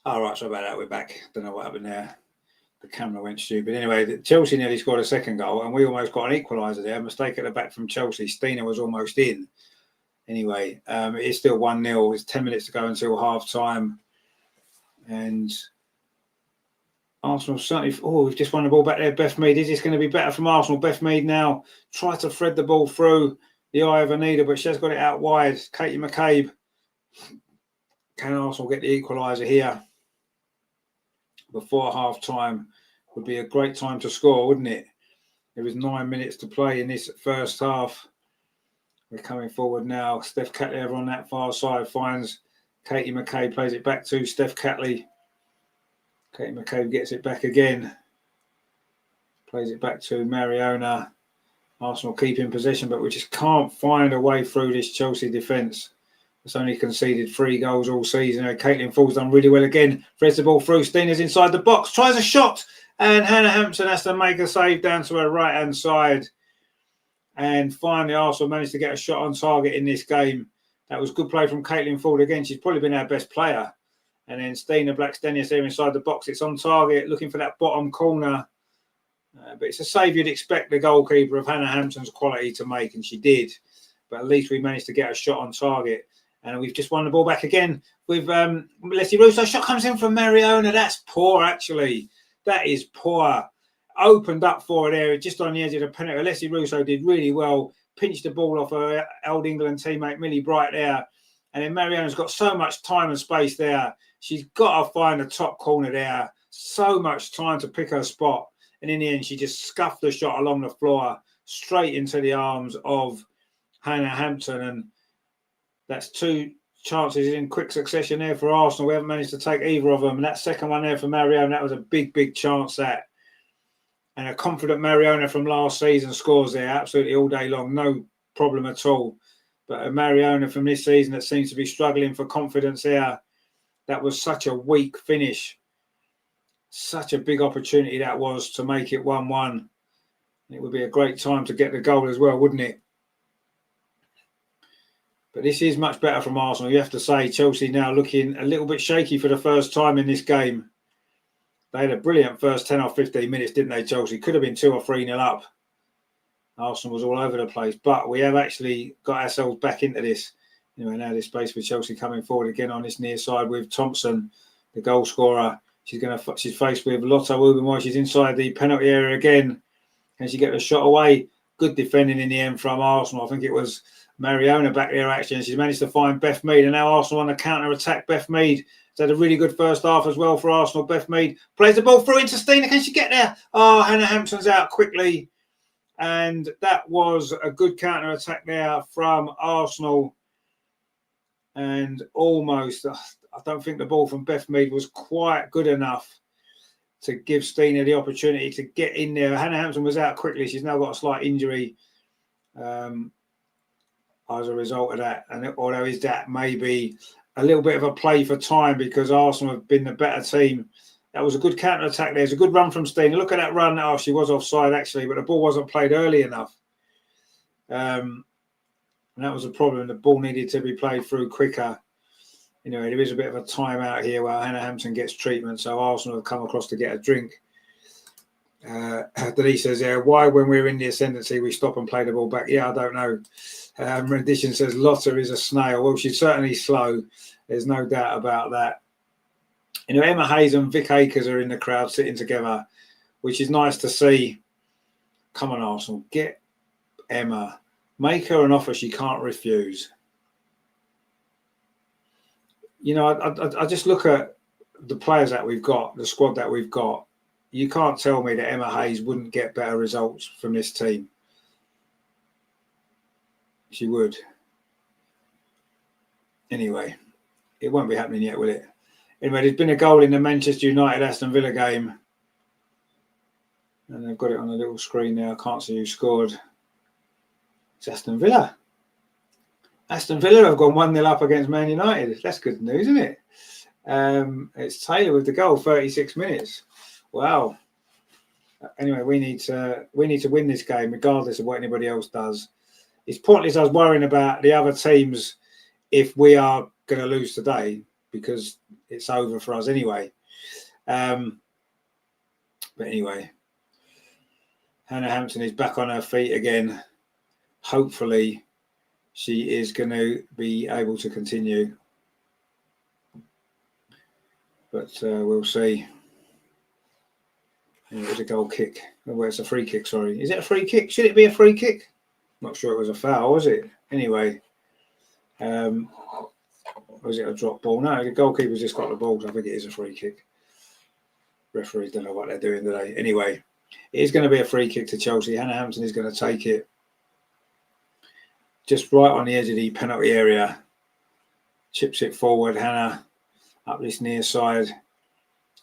All right, so about that, we're back. Don't know what happened there. The camera went stupid. Anyway, Chelsea nearly scored a second goal, and we almost got an equaliser there. A mistake at the back from Chelsea. Stina was almost in. Anyway, it is still 1-0. It's 10 minutes to go until half time. And Arsenal certainly. Oh, we've just won the ball back there. Beth Mead. Is this going to be better from Arsenal? Beth Mead now tries to thread the ball through the eye of Anita, but she has got it out wide. Katie McCabe. Can Arsenal get the equaliser here before half time? Would be a great time to score, wouldn't it? There was 9 minutes to play in this first half. We're coming forward now. Steph Catley over on that far side finds Katie McCabe, plays it back to Steph Catley. Katie McCabe gets it back again. Plays it back to Mariona. Arsenal keeping possession, but we just can't find a way through this Chelsea defence. It's only conceded 3 goals all season. Caitlin Ford's done really well again. Threads the ball through. Stina's inside the box. Tries a shot. And Hannah Hampson has to make a save down to her right-hand side. And finally, Arsenal managed to get a shot on target in this game. That was good play from Caitlin Ford again. She's probably been our best player. And then Stina Blackstenius there inside the box. It's on target, looking for that bottom corner. But it's a save you'd expect the goalkeeper of Hannah Hampton's quality to make, and she did. But at least we managed to get a shot on target. And we've just won the ball back again with Leslie Russo. Shot comes in from Mariona. That's poor, actually. That is poor. Opened up for her there, just on the edge of the penalty. Leslie Russo did really well. Pinched the ball off her old England teammate, Millie Bright, there. And then Mariona's got so much time and space there. She's got to find the top corner there. So much time to pick her spot. And in the end, she just scuffed the shot along the floor, straight into the arms of Hannah Hampton. And that's 2 chances in quick succession there for Arsenal. We haven't managed to take either of them. And that second one there for Mariona, that was a big, big chance, that. And a confident Mariona from last season scores there absolutely all day long. No problem at all. But a Mariona from this season that seems to be struggling for confidence there. That was such a weak finish. Such a big opportunity that was to make it 1-1. It would be a great time to get the goal as well, wouldn't it? But this is much better from Arsenal. You have to say Chelsea now looking a little bit shaky for the first time in this game. They had a brilliant first 10 or 15 minutes, didn't they, Chelsea? Could have been 2 or 3-0 up. Arsenal was all over the place. But we have actually got ourselves back into this. Anyway, now there's space for Chelsea coming forward again on this near side with Thompson, the goal scorer. She's faced with Lotta Wubin while she's inside the penalty area again. Can she get the shot away? Good defending in the end from Arsenal. I think it was Mariona back there actually, and she's managed to find Beth Mead. And now Arsenal on the counter-attack. Beth Mead has had a really good first half as well for Arsenal. Beth Mead plays the ball through into Stina. Can she get there? Oh, Hannah Hampton's out quickly. And that was a good counter-attack there from Arsenal. And almost, I don't think the ball from Beth Mead was quite good enough to give Stina the opportunity to get in there. Hannah Hampton was out quickly. She's now got a slight injury as a result of that. And although is that maybe a little bit of a play for time because Arsenal have been the better team. That was a good counter-attack. There's a good run from Stina. Look at that run. Oh, she was offside actually, but the ball wasn't played early enough. And that was a problem. The ball needed to be played through quicker. Anyway, there is a bit of a timeout here where Hannah Hampton gets treatment. So Arsenal have come across to get a drink. Denise says there, why when we're in the ascendancy we stop and play the ball back? Yeah, I don't know. Rendition says Lotta is a snail. Well, she's certainly slow. There's no doubt about that. You know, Emma Hayes and Vic Akers are in the crowd sitting together, which is nice to see. Come on, Arsenal, get Emma. Make her an offer she can't refuse. You know, I just look at the players that we've got, the squad that we've got. You can't tell me that Emma Hayes wouldn't get better results from this team. She would. Anyway, it won't be happening yet, will it? Anyway, there's been a goal in the Manchester United-Aston Villa game. And they've got it on the little screen now. I can't see who scored. It's Aston Villa. Aston Villa have gone 1-0 up against Man United. That's good news, isn't it? It's Taylor with the goal, 36 minutes. Wow. Anyway, we need to win this game, regardless of what anybody else does. It's pointless us worrying about the other teams if we are going to lose today, because it's over for us anyway. But anyway, Hannah Hampton is back on her feet again. Hopefully, she is going to be able to continue. But we'll see. And it was a goal kick. Oh, it's a free kick, sorry. Is it a free kick? Should it be a free kick? Not sure it was a foul, was it? Anyway. Was it a drop ball? No, the goalkeeper's just got the ball, so I think it is a free kick. Referees don't know what they're doing today. Anyway, it is going to be a free kick to Chelsea. Hannah Hampton is going to take it. Just right on the edge of the penalty area. Chips it forward. Hannah up this near side.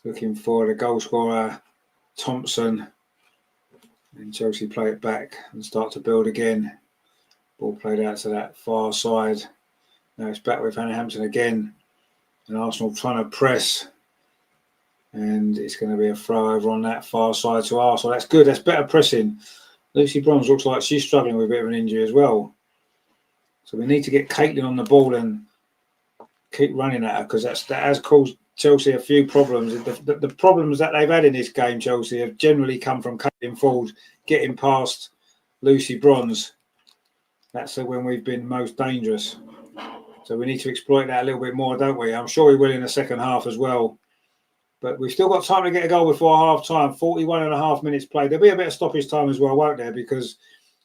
Looking for the goal scorer, Thompson. And Chelsea play it back and start to build again. Ball played out to that far side. Now it's back with Hannah Hampton again. And Arsenal trying to press. And it's going to be a throw over on that far side to Arsenal. That's good. That's better pressing. Lucy Bronze looks like she's struggling with a bit of an injury as well. So we need to get Caitlin on the ball and keep running at her, because that has caused Chelsea a few problems. The problems that they've had in this game, Chelsea, have generally come from Caitlin Ford getting past Lucy Bronze. That's when we've been most dangerous. So we need to exploit that a little bit more, don't we? I'm sure we will in the second half as well. But we've still got time to get a goal before half-time. 41 and a half minutes played. There'll be a bit of stoppage time as well, won't there? Because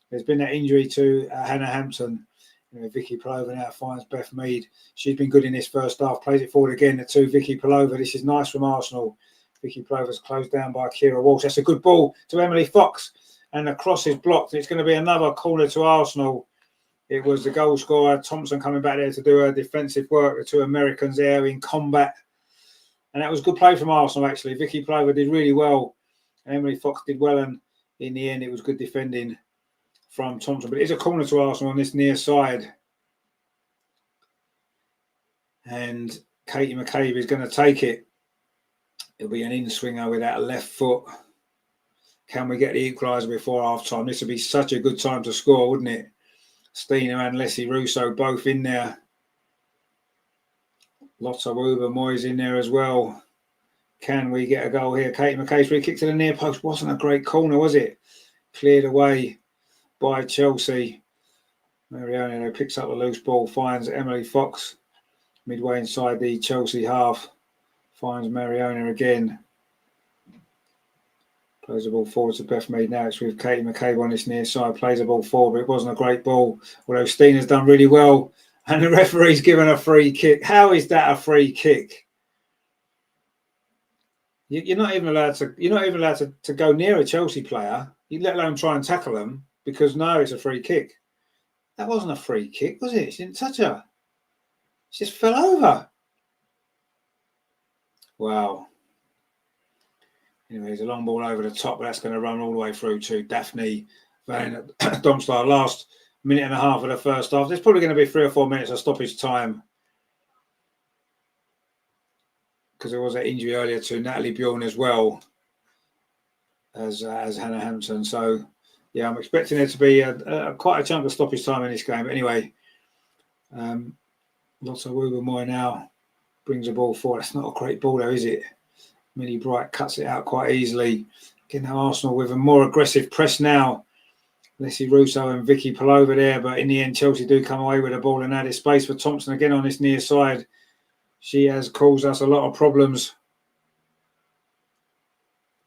there's been that injury to Hannah Hampton. Vicky Palova now finds Beth Mead. She's been good in this first half. Plays it forward again to Vicky Palova. This is nice from Arsenal. Vicky Palova's closed down by Kira Walsh. That's a good ball to Emily Fox. And the cross is blocked. It's going to be another corner to Arsenal. It was the goal scorer, Thompson, coming back there to do her defensive work. The two Americans there in combat. And that was good play from Arsenal, actually. Vicky Palova did really well. And Emily Fox did well. And in the end, it was good defending from Thompson. But it is a corner to Arsenal on this near side. And Katie McCabe is going to take it. It'll be an in-swinger with that left foot. Can we get the equaliser before half-time? This would be such a good time to score, wouldn't it? Stina and Leslie Russo both in there. Lotta Wouber-Moyes in there as well. Can we get a goal here? Katie McCabe's free kick to the near post. Wasn't a great corner, was it? Cleared away by Chelsea. Mariona picks up the loose ball, finds Emily Fox midway inside the Chelsea half. Finds Mariona again. Plays the ball forward to Beth Mead. Now it's with Katie McCabe on this near side. Plays the ball forward, but it wasn't a great ball. Although Stina's done really well. And the referee's given a free kick. How is that a free kick? You're not even allowed to go near a Chelsea player, let alone try and tackle them, because no, it's a free kick. That wasn't a free kick, was it? She didn't touch her. She just fell over. Wow. Anyway, there's a long ball over the top, but that's going to run all the way through to Daphne Van Domstar. Last minute and a half of the first half. There's probably going to be 3 or 4 minutes of stoppage time, because there was an injury earlier to Natalie Bjorn as well as Hannah Hampton. So, yeah, I'm expecting there to be quite a chunk of stoppage time in this game. But anyway, Lotta Wouber-Moyes now brings the ball forward. It's not a great ball, though, is it? Millie Bright cuts it out quite easily. Again, now Arsenal with a more aggressive press now. Leslie Russo and Vicky Palova there, but in the end, Chelsea do come away with the ball, and now there's space for Thompson again on this near side. She has caused us a lot of problems.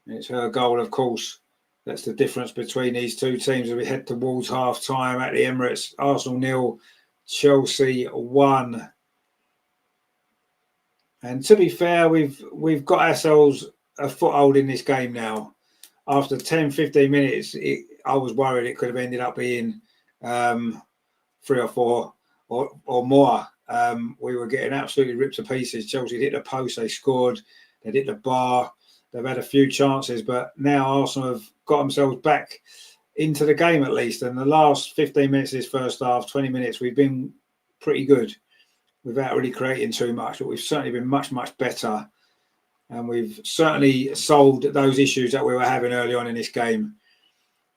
It's her goal, of course. That's the difference between these two teams as we head towards half-time at the Emirates. Arsenal 0, Chelsea 1. And to be fair, we've got ourselves a foothold in this game now. After 10, 15 minutes, I was worried it could have ended up being 3 or 4 or more. We were getting absolutely ripped to pieces. Chelsea hit the post, they scored, they hit the bar, they've had a few chances, but now Arsenal have got themselves back into the game at least. And the last 15 minutes of this first half, 20 minutes, we've been pretty good without really creating too much, but we've certainly been much, much better. And we've certainly solved those issues that we were having early on in this game.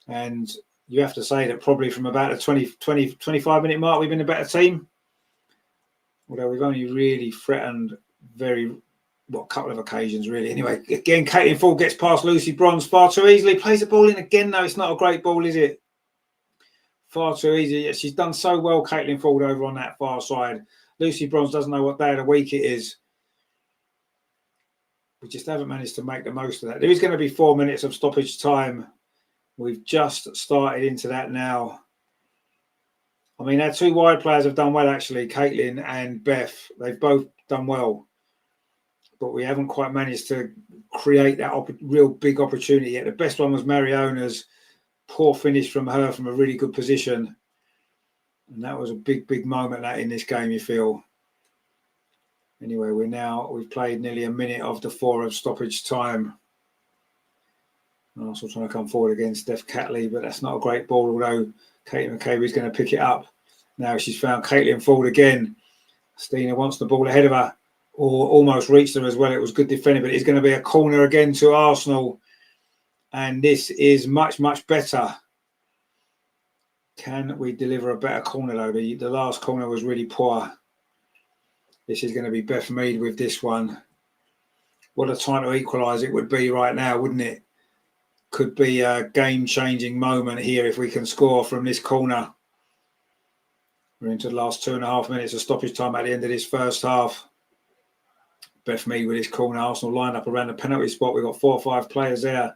And you have to say that probably from about the 25 minute mark, we've been a better team. Although we've only really threatened couple of occasions really. Anyway, again, Caitlin Ford gets past Lucy Bronze far too easily. Plays the ball in again, though. It's not a great ball, is it? Far too easy. Yeah, she's done so well, Caitlin Ford, over on that far side. Lucy Bronze doesn't know what day of the week it is. We just haven't managed to make the most of that. There is going to be 4 minutes of stoppage time. We've just started into that now. I mean, our two wide players have done well, actually, Caitlin and Beth. They've both done well. But we haven't quite managed to create that real big opportunity yet. The best one was Mariona's poor finish from her from a really good position. And that was a big, big moment that in this game, you feel. Anyway, we've played nearly a minute of the 4 of stoppage time. Arsenal trying to come forward against Steph Catley, but that's not a great ball, although Caitlin McCabe is going to pick it up. Now she's found Caitlin Ford again. Stina wants the ball ahead of her, or almost reached her as well. It was good defending, but it's going to be a corner again to Arsenal. And this is much, much better. Can we deliver a better corner, though? The last corner was really poor. This is going to be Beth Mead with this one. What a time to equalise it would be right now, wouldn't it? Could be a game-changing moment here if we can score from this corner. We're into the last 2.5 minutes of stoppage time at the end of this first half. Beth Mead with this corner. Arsenal lined up around the penalty spot. We've got 4 or 5 players there.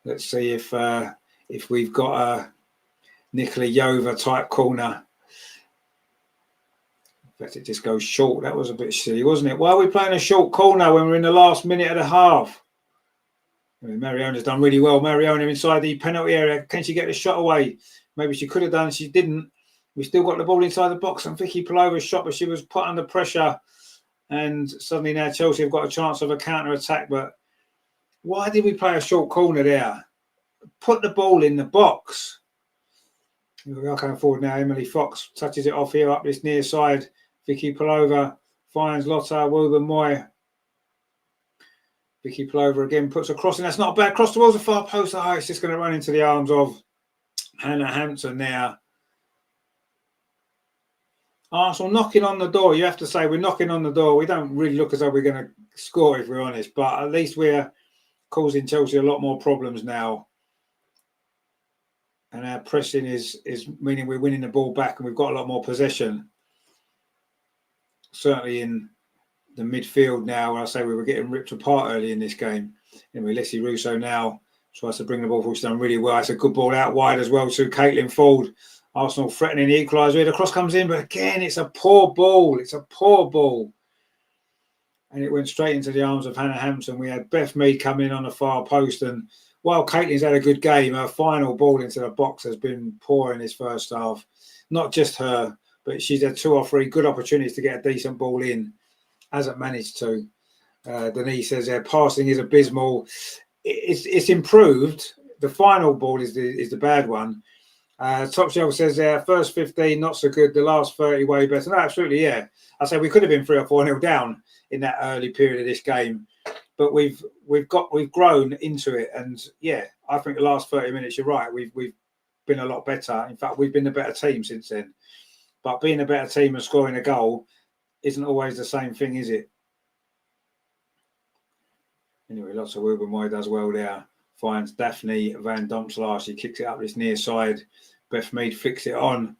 Let's see if we've got a Nicola Yova type corner. In fact, it just goes short. That was a bit silly, wasn't it? Why are we playing a short corner when we're in the last minute of the half? I mean, Mariona's done really well. Mariona inside the penalty area. Can she get the shot away? Maybe she could have done. She didn't. We still got the ball inside the box. And Vicky Palova's shot, but she was put under pressure. And suddenly now Chelsea have got a chance of a counter-attack. But why did we play a short corner there? Put the ball in the box. We are coming forward now. Emily Fox touches it off here up this near side. Vicky Palova finds Lotta Wilburn-Moy. Vicky Palova again puts a cross in. That's not a bad cross towards the far post. Oh, it's just going to run into the arms of Hannah Hampton there. Arsenal knocking on the door. You have to say we're knocking on the door. We don't really look as though we're going to score, if we're honest. But at least we're causing Chelsea a lot more problems now. And our pressing is meaning we're winning the ball back and we've got a lot more possession. Certainly in the midfield now, I say we were getting ripped apart early in this game. Anyway, Leslie Russo now tries to bring the ball forward. She's done really well. It's a good ball out wide as well to Caitlin Ford. Arsenal threatening the equaliser. The cross comes in, but again, it's a poor ball. It's a poor ball. And it went straight into the arms of Hannah Hampton. We had Beth Mead coming in on the far post. And while Caitlin's had a good game, her final ball into the box has been poor in this first half. Not just her, but she's had 2 or 3 good opportunities to get a decent ball in. Hasn't managed to. Denise says their passing is abysmal. It's improved. The final ball is the bad one. Top Shelf says their first 15 not so good. The last 30 way better. No, absolutely, yeah. I say we could have been 3 or 4-0 down in that early period of this game, but we've grown into it. And yeah, I think the last 30 minutes, you're right. We've been a lot better. In fact, we've been the better team since then. But being a better team and scoring a goal isn't always the same thing, is it? Anyway, lots of Wilburn-Moy does well there. Finds Daphne Van Domslaar. She kicks it up this near side. Beth Mead flicks it on.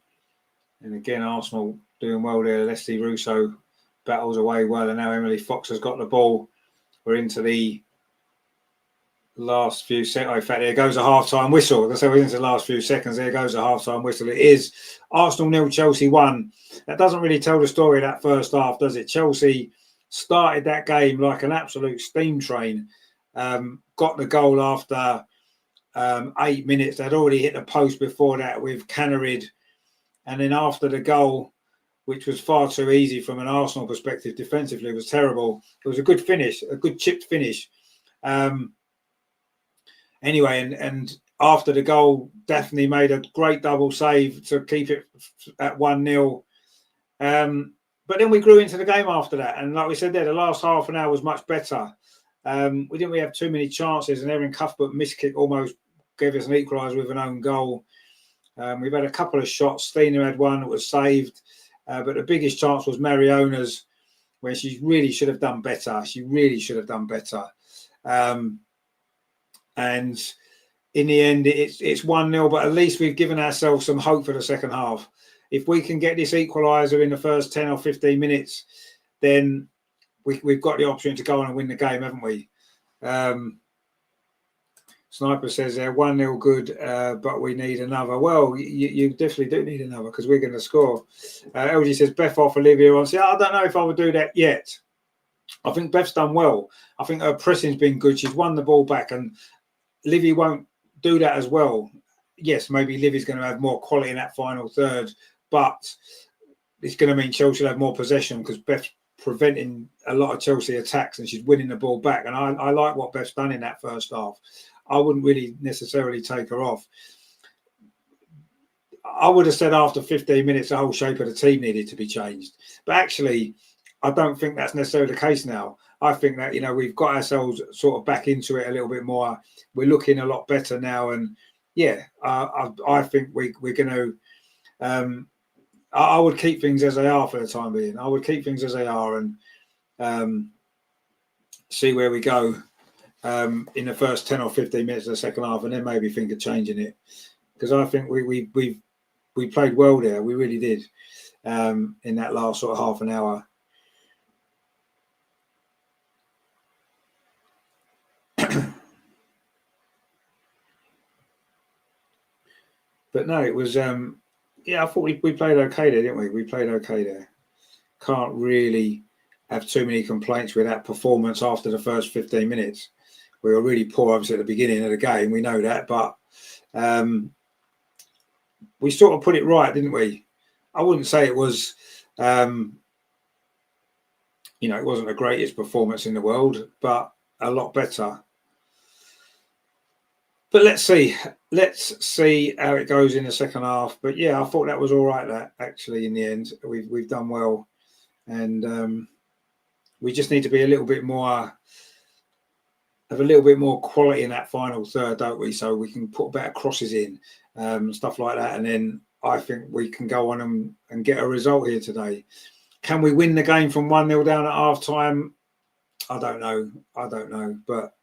And again, Arsenal doing well there. Leslie Russo battles away well. And now Emily Fox has got the ball. We're into the last few seconds. In fact, there goes a half-time whistle. That's how we're into the last few seconds. There goes a half-time whistle. It is Arsenal 0, Chelsea 1. That doesn't really tell the story of that first half, does it? Chelsea started that game like an absolute steam train. Got the goal after 8 minutes. They'd already hit the post before that with Cannerid. And then after the goal, which was far too easy from an Arsenal perspective defensively, it was terrible. It was a good finish, a good chipped finish. Anyway, and after the goal, Daphne made a great double save to keep it at 1-0. But then we grew into the game after that. And like we said there, the last half an hour was much better. We didn't really have too many chances, and Erin Cuthbert missed kick almost gave us an equaliser with an own goal. We've had a couple of shots. Stina had one that was saved. But the biggest chance was Mariona's, when she really should have done better. She really should have done better. And in the end, it's 1-0, but at least we've given ourselves some hope for the second half. If we can get this equaliser in the first 10 or 15 minutes, then we've got the option to go on and win the game, haven't we? Sniper says they're 1-0 good, but we need another. Well, you definitely do need another because we're going to score. LG says Beth off Olivia on. I don't know if I would do that yet. I think Beth's done well. I think her pressing's been good. She's won the ball back, and Livy won't do that as well. Yes, maybe Livy's going to have more quality in that final third, but it's going to mean Chelsea will have more possession because Beth's preventing a lot of Chelsea attacks and she's winning the ball back. And I like what Beth's done in that first half. I wouldn't really necessarily take her off. I would have said after 15 minutes, the whole shape of the team needed to be changed. But actually, I don't think that's necessarily the case now. I think that, we've got ourselves sort of back into it a little bit more. We're looking a lot better now. And yeah, I think we're going to, I would keep things as they are for the time being. I would keep things as they are and see where we go in the first 10 or 15 minutes of the second half, and then maybe think of changing it. Because I think we played well there. We really did in that last sort of half an hour. But no, it was, I thought we played okay there, didn't we? We played okay there. Can't really have too many complaints with that performance after the first 15 minutes. We were really poor, obviously, at the beginning of the game. We know that, but we sort of put it right, didn't we? I wouldn't say it was, it wasn't the greatest performance in the world, but a lot better. But let's see how it goes in the second half. But yeah, I thought that was all right. That actually, in the end, we've done well, and we just need to be a little bit more quality in that final third, don't we? So we can put better crosses in, stuff like that, and then I think we can go on and get a result here today. Can we win the game from 1-0 down at half time? I don't know, but.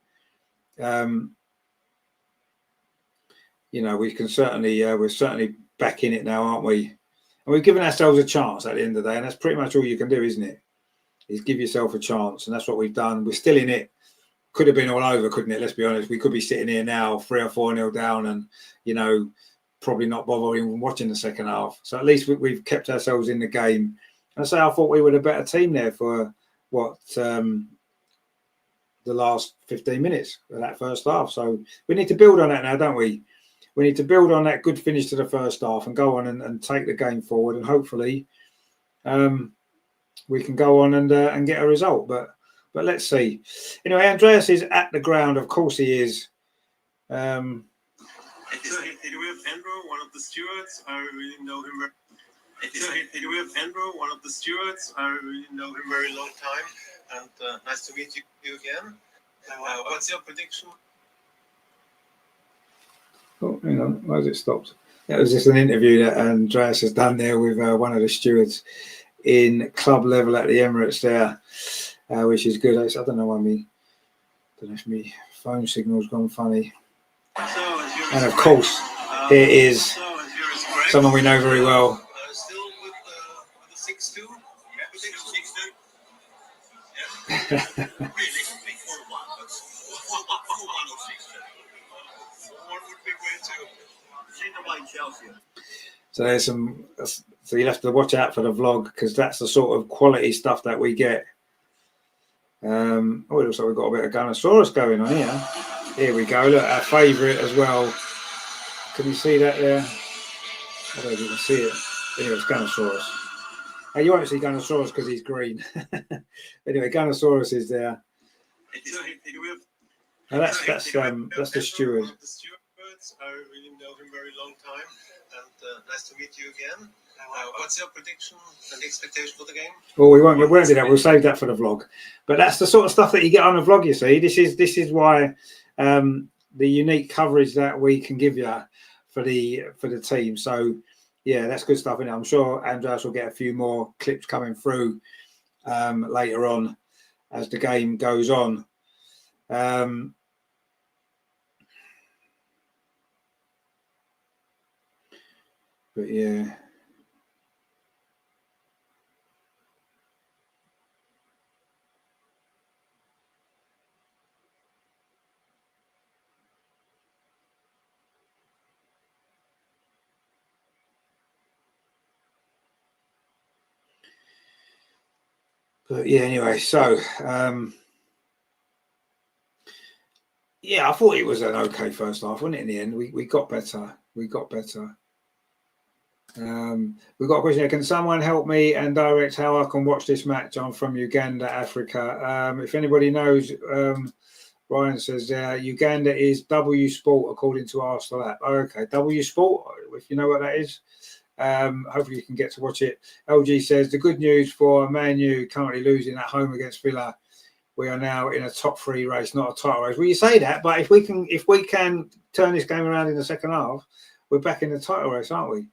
We can certainly, we're certainly back in it now, aren't we? And we've given ourselves a chance at the end of the day, and that's pretty much all you can do, isn't it? Is give yourself a chance, and that's what we've done. We're still in it. Could have been all over, couldn't it? Let's be honest. We could be sitting here now, 3 or 4-0 down, and probably not bothering watching the second half. So at least we've kept ourselves in the game. And I thought we were the better team there for the last 15 minutes of that first half. So we need to build on that now, don't we? We need to build on that good finish to the first half and go on and take the game forward, and hopefully we can go on and get a result. But let's see. Anyway, Andreas is at the ground. Of course he is. We have Andrew, one of the stewards. I really know him very. We have Andrew, one of the stewards. I really know him very long time, and nice to meet you again. What's your prediction? Oh, hang on. Why has it stopped? That was just an interview that Andreas has done there with one of the stewards in club level at the Emirates there, which is good. I don't know if my phone signal's gone funny. And of course, here is someone we know very well. Still with the 6-2? Yeah. Really? So there's so you'll have to watch out for the vlog, because that's the sort of quality stuff that we get. It looks like we've got a bit of Gunnosaurus going on here. Here we go. Look, our favourite as well. Can you see that there? I don't know if you can see it. Anyway, it's Gunnosaurus. Hey, you won't see Gunnosaurus because he's green. Anyway, Gunnosaurus is there. Now that's the steward. I really know him very long time, and nice to meet you again. What's your prediction and expectation for the game? Well, we won't do that. We'll save that for the vlog. But that's the sort of stuff that you get on the vlog. You see, this is why the unique coverage that we can give you for the team. So yeah, that's good stuff. And I'm sure Andreas will get a few more clips coming through later on as the game goes on. But yeah. But yeah, anyway, so yeah, I thought it was an okay first half, wasn't it? In the end, we got better. We got better. We've got a question here. Can someone help me and direct how I can watch this match? I'm from Uganda, Africa. If anybody knows, Ryan says Uganda is W Sport according to Arsenal app. Okay, W Sport. If you know what that is. Hopefully you can get to watch it. LG says the good news for Man U currently losing at home against Villa. We are now in a top 3 race, not a title race. Well, you say that, but if we can turn this game around in the second half, we're back in the title race, aren't we?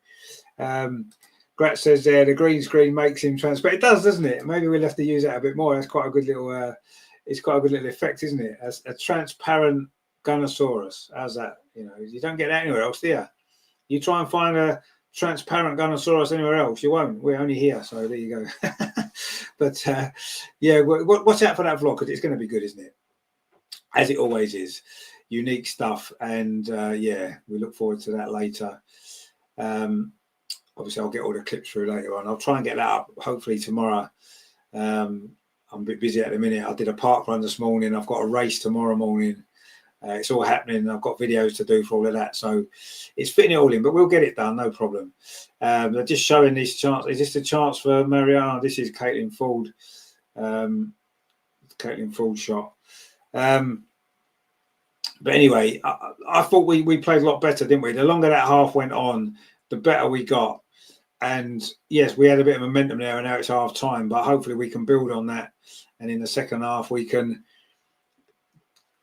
Grat says there the green screen makes him transparent. It does, doesn't it? Maybe we'll have to use that a bit more. That's quite a good little. It's quite a good little effect, isn't it? A transparent Gunnosaurus. How's that? You don't get that anywhere else, do you? You try and find a transparent Gunnosaurus anywhere else, you won't. We're only here, so there you go. But yeah, watch out for that vlog because it's going to be good, isn't it? As it always is. Unique stuff, and yeah, we look forward to that later. Obviously, I'll get all the clips through later on. I'll try and get that up hopefully tomorrow. I'm a bit busy at the minute. I did a park run this morning. I've got a race tomorrow morning. It's all happening. I've got videos to do for all of that. So it's fitting it all in, but we'll get it done. No problem. They're just showing this chance. Is this a chance for Mariana? This is Caitlin Ford. Caitlin Ford shot. But anyway, I thought we played a lot better, didn't we? The longer that half went on, the better we got. And yes, we had a bit of momentum there, and now it's half time. But hopefully we can build on that. And in the second half, we can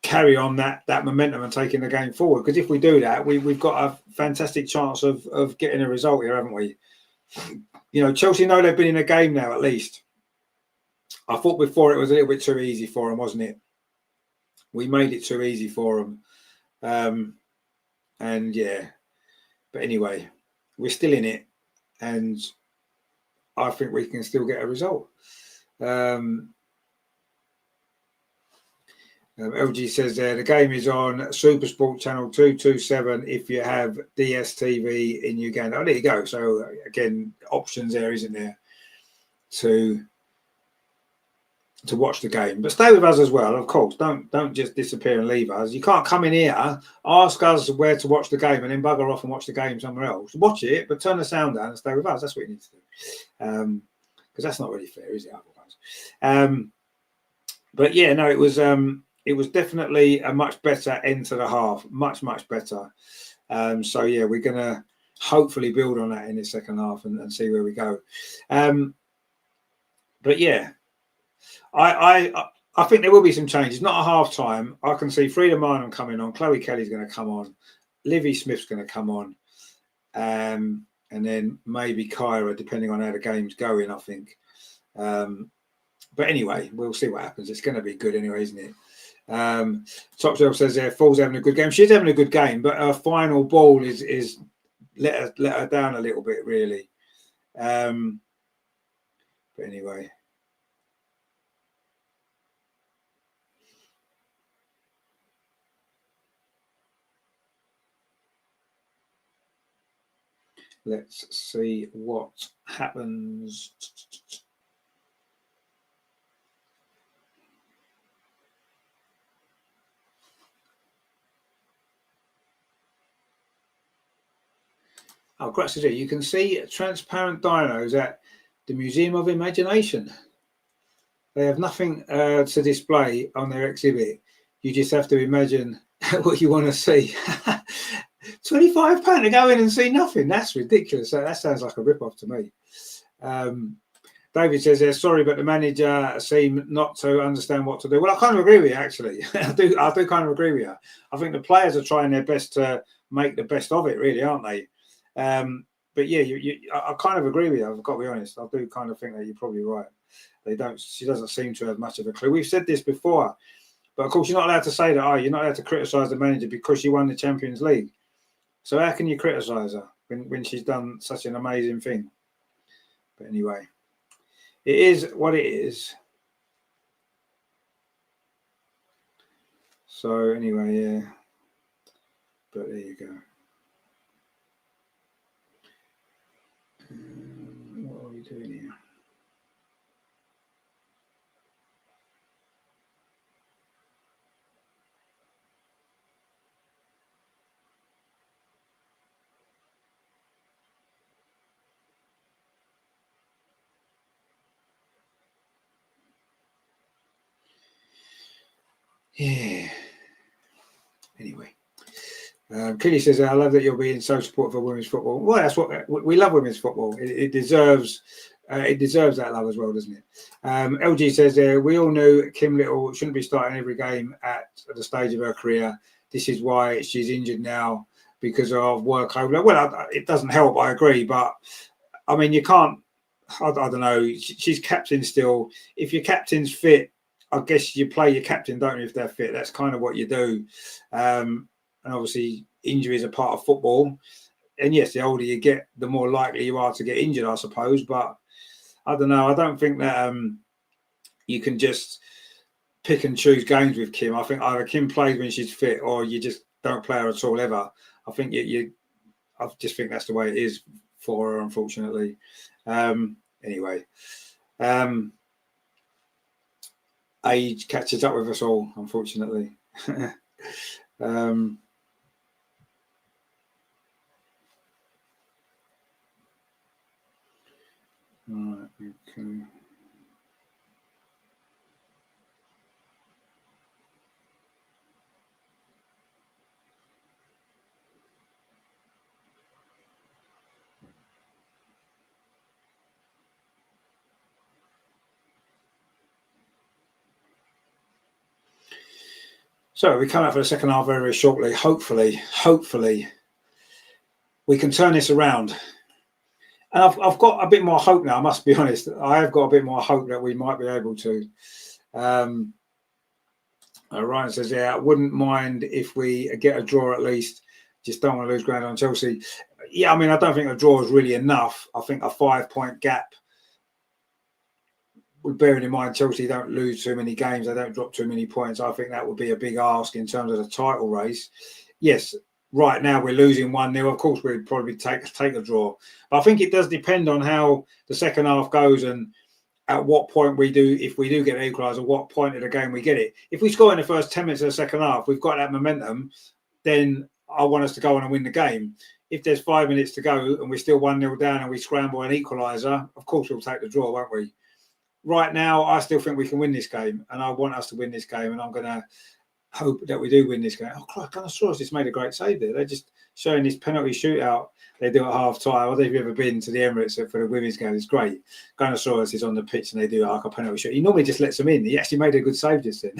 carry on that momentum and taking the game forward. Because if we do that, we've got a fantastic chance of getting a result here, haven't we? Chelsea know they've been in a game now at least. I thought before it was a little bit too easy for them, wasn't it? We made it too easy for them. And yeah, but anyway, we're still in it, and I think we can still get a result. LG says there, the game is on Supersport channel 227 if you have DSTV in Uganda. Oh, there you go. So again, options there, isn't there, to watch the game. But stay with us as well, of course. Don't just disappear and leave us. You can't come in here, ask us where to watch the game, and then bugger off and watch the game somewhere else. Watch it, but turn the sound down and stay with us. That's what you need to do. Because that's not really fair, is it, otherwise? But yeah, no, it was definitely a much better end to the half. Much, much better. So yeah, we're going to hopefully build on that in the second half and see where we go. But yeah, I think there will be some changes. Not at half time. I can see Frida Marnham coming on. Chloe Kelly's going to come on. Livy Smith's going to come on. And then maybe Kyra, depending on how the game's going, I think. But anyway, we'll see what happens. It's going to be good anyway, isn't it? Top Shelf says there, Fall's having a good game. She's having a good game, but her final ball is let her down a little bit, really. But anyway. Let's see what happens. Oh, great to see. You can see transparent dinos at the Museum of Imagination. They have nothing to display on their exhibit. You just have to imagine what you want to see. £25 to go in and see nothing. That's ridiculous. That sounds like a rip-off to me. David says there, sorry, but the manager seemed not to understand what to do. Well, I kind of agree with you, actually. I do kind of agree with you. I think the players are trying their best to make the best of it, really, aren't they? But yeah, I kind of agree with you. I've got to be honest. I do kind of think that you're probably right. She doesn't seem to have much of a clue. We've said this before, but of course you're not allowed to say that. You're not allowed to criticise the manager because she won the Champions League. So how can you criticise her when she's done such an amazing thing? But anyway, it is what it is. So anyway, yeah. But there you go. What are we doing here? Yeah. Anyway. Kelly says, I love that you're being so supportive of women's football. Well, that's what we love women's football. It deserves that love as well, doesn't it? LG says, we all knew Kim Little shouldn't be starting every game at the stage of her career. This is why she's injured now because of workload. Well, it doesn't help, I agree. But, I mean, you can't, I don't know, she's captain still. If your captain's fit, I guess you play your captain, don't you, if they're fit. That's kind of what you do. And obviously, injuries are part of football. And yes, the older you get, the more likely you are to get injured, I suppose. But I don't know. I don't think that you can just pick and choose games with Kim. I think either Kim plays when she's fit or you just don't play her at all ever. I think I just think that's the way it is for her, unfortunately. Anyway. Age catches up with us all, unfortunately. Right, okay. So we come out for the second half very, very shortly. Hopefully, we can turn this around. And I've got a bit more hope now, I must be honest. I have got a bit more hope that we might be able to. Ryan says, yeah, I wouldn't mind if we get a draw at least. Just don't want to lose ground on Chelsea. Yeah, I mean, I don't think a draw is really enough. I think a 5-point gap, bearing in mind Chelsea don't lose too many games, they don't drop too many points. I think that would be a big ask in terms of the title race. Yes, right now we're losing 1-0. Of course, we'd probably take a draw. But I think it does depend on how the second half goes and at what point if we do get an equaliser, what point of the game we get it. If we score in the first 10 minutes of the second half, we've got that momentum, then I want us to go on and win the game. If there's 5 minutes to go and we're still 1-0 down and we scramble an equaliser, of course we'll take the draw, won't we? Right now, I still think we can win this game, and I want us to win this game, and I'm going to hope that we do win this game. Oh, Christ, Gunnersaurus just made a great save there. They're just showing this penalty shootout they do at half-time. I don't know if you've ever been to the Emirates for the women's game. It's great. Gunnersaurus is on the pitch, and they do like a penalty shoot. He normally just lets them in. He actually made a good save just then.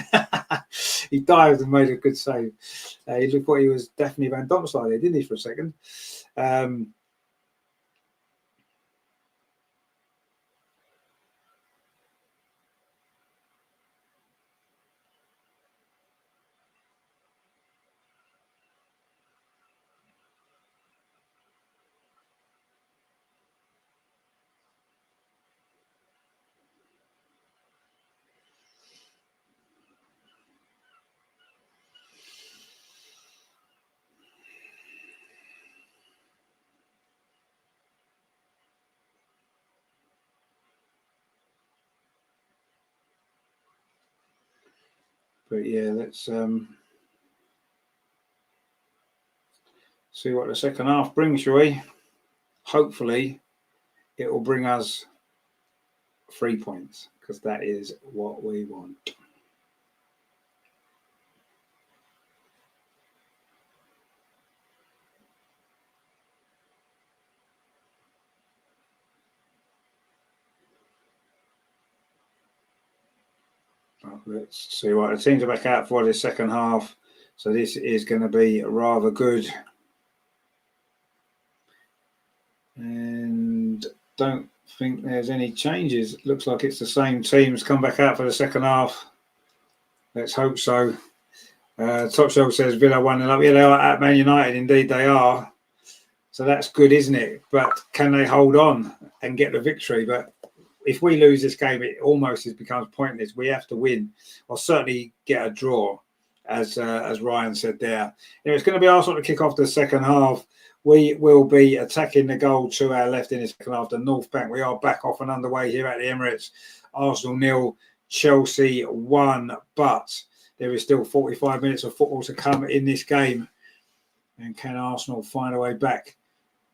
He dived and made a good save. He looked like he was definitely Van Domside there, didn't he, for a second? But yeah, let's see what the second half brings, shall we? Hopefully, it will bring us 3 points because that is what we want. Let's see what the teams are back out for the second half. So this is going to be rather good. And don't think there's any changes. Looks like it's the same teams come back out for the second half. Let's hope so. Top Shelf says Villa 1-0. Yeah, they are at Man United. Indeed, they are. So that's good, isn't it? But can they hold on and get the victory? But if we lose this game, it almost becomes pointless. We have to win, or certainly get a draw, as Ryan said there. It's going to be Arsenal to kick off the second half. We will be attacking the goal to our left in the second half, the North Bank. We are back off and underway here at the Emirates. Arsenal 0, Chelsea 1, but there is still 45 minutes of football to come in this game. And can Arsenal find a way back?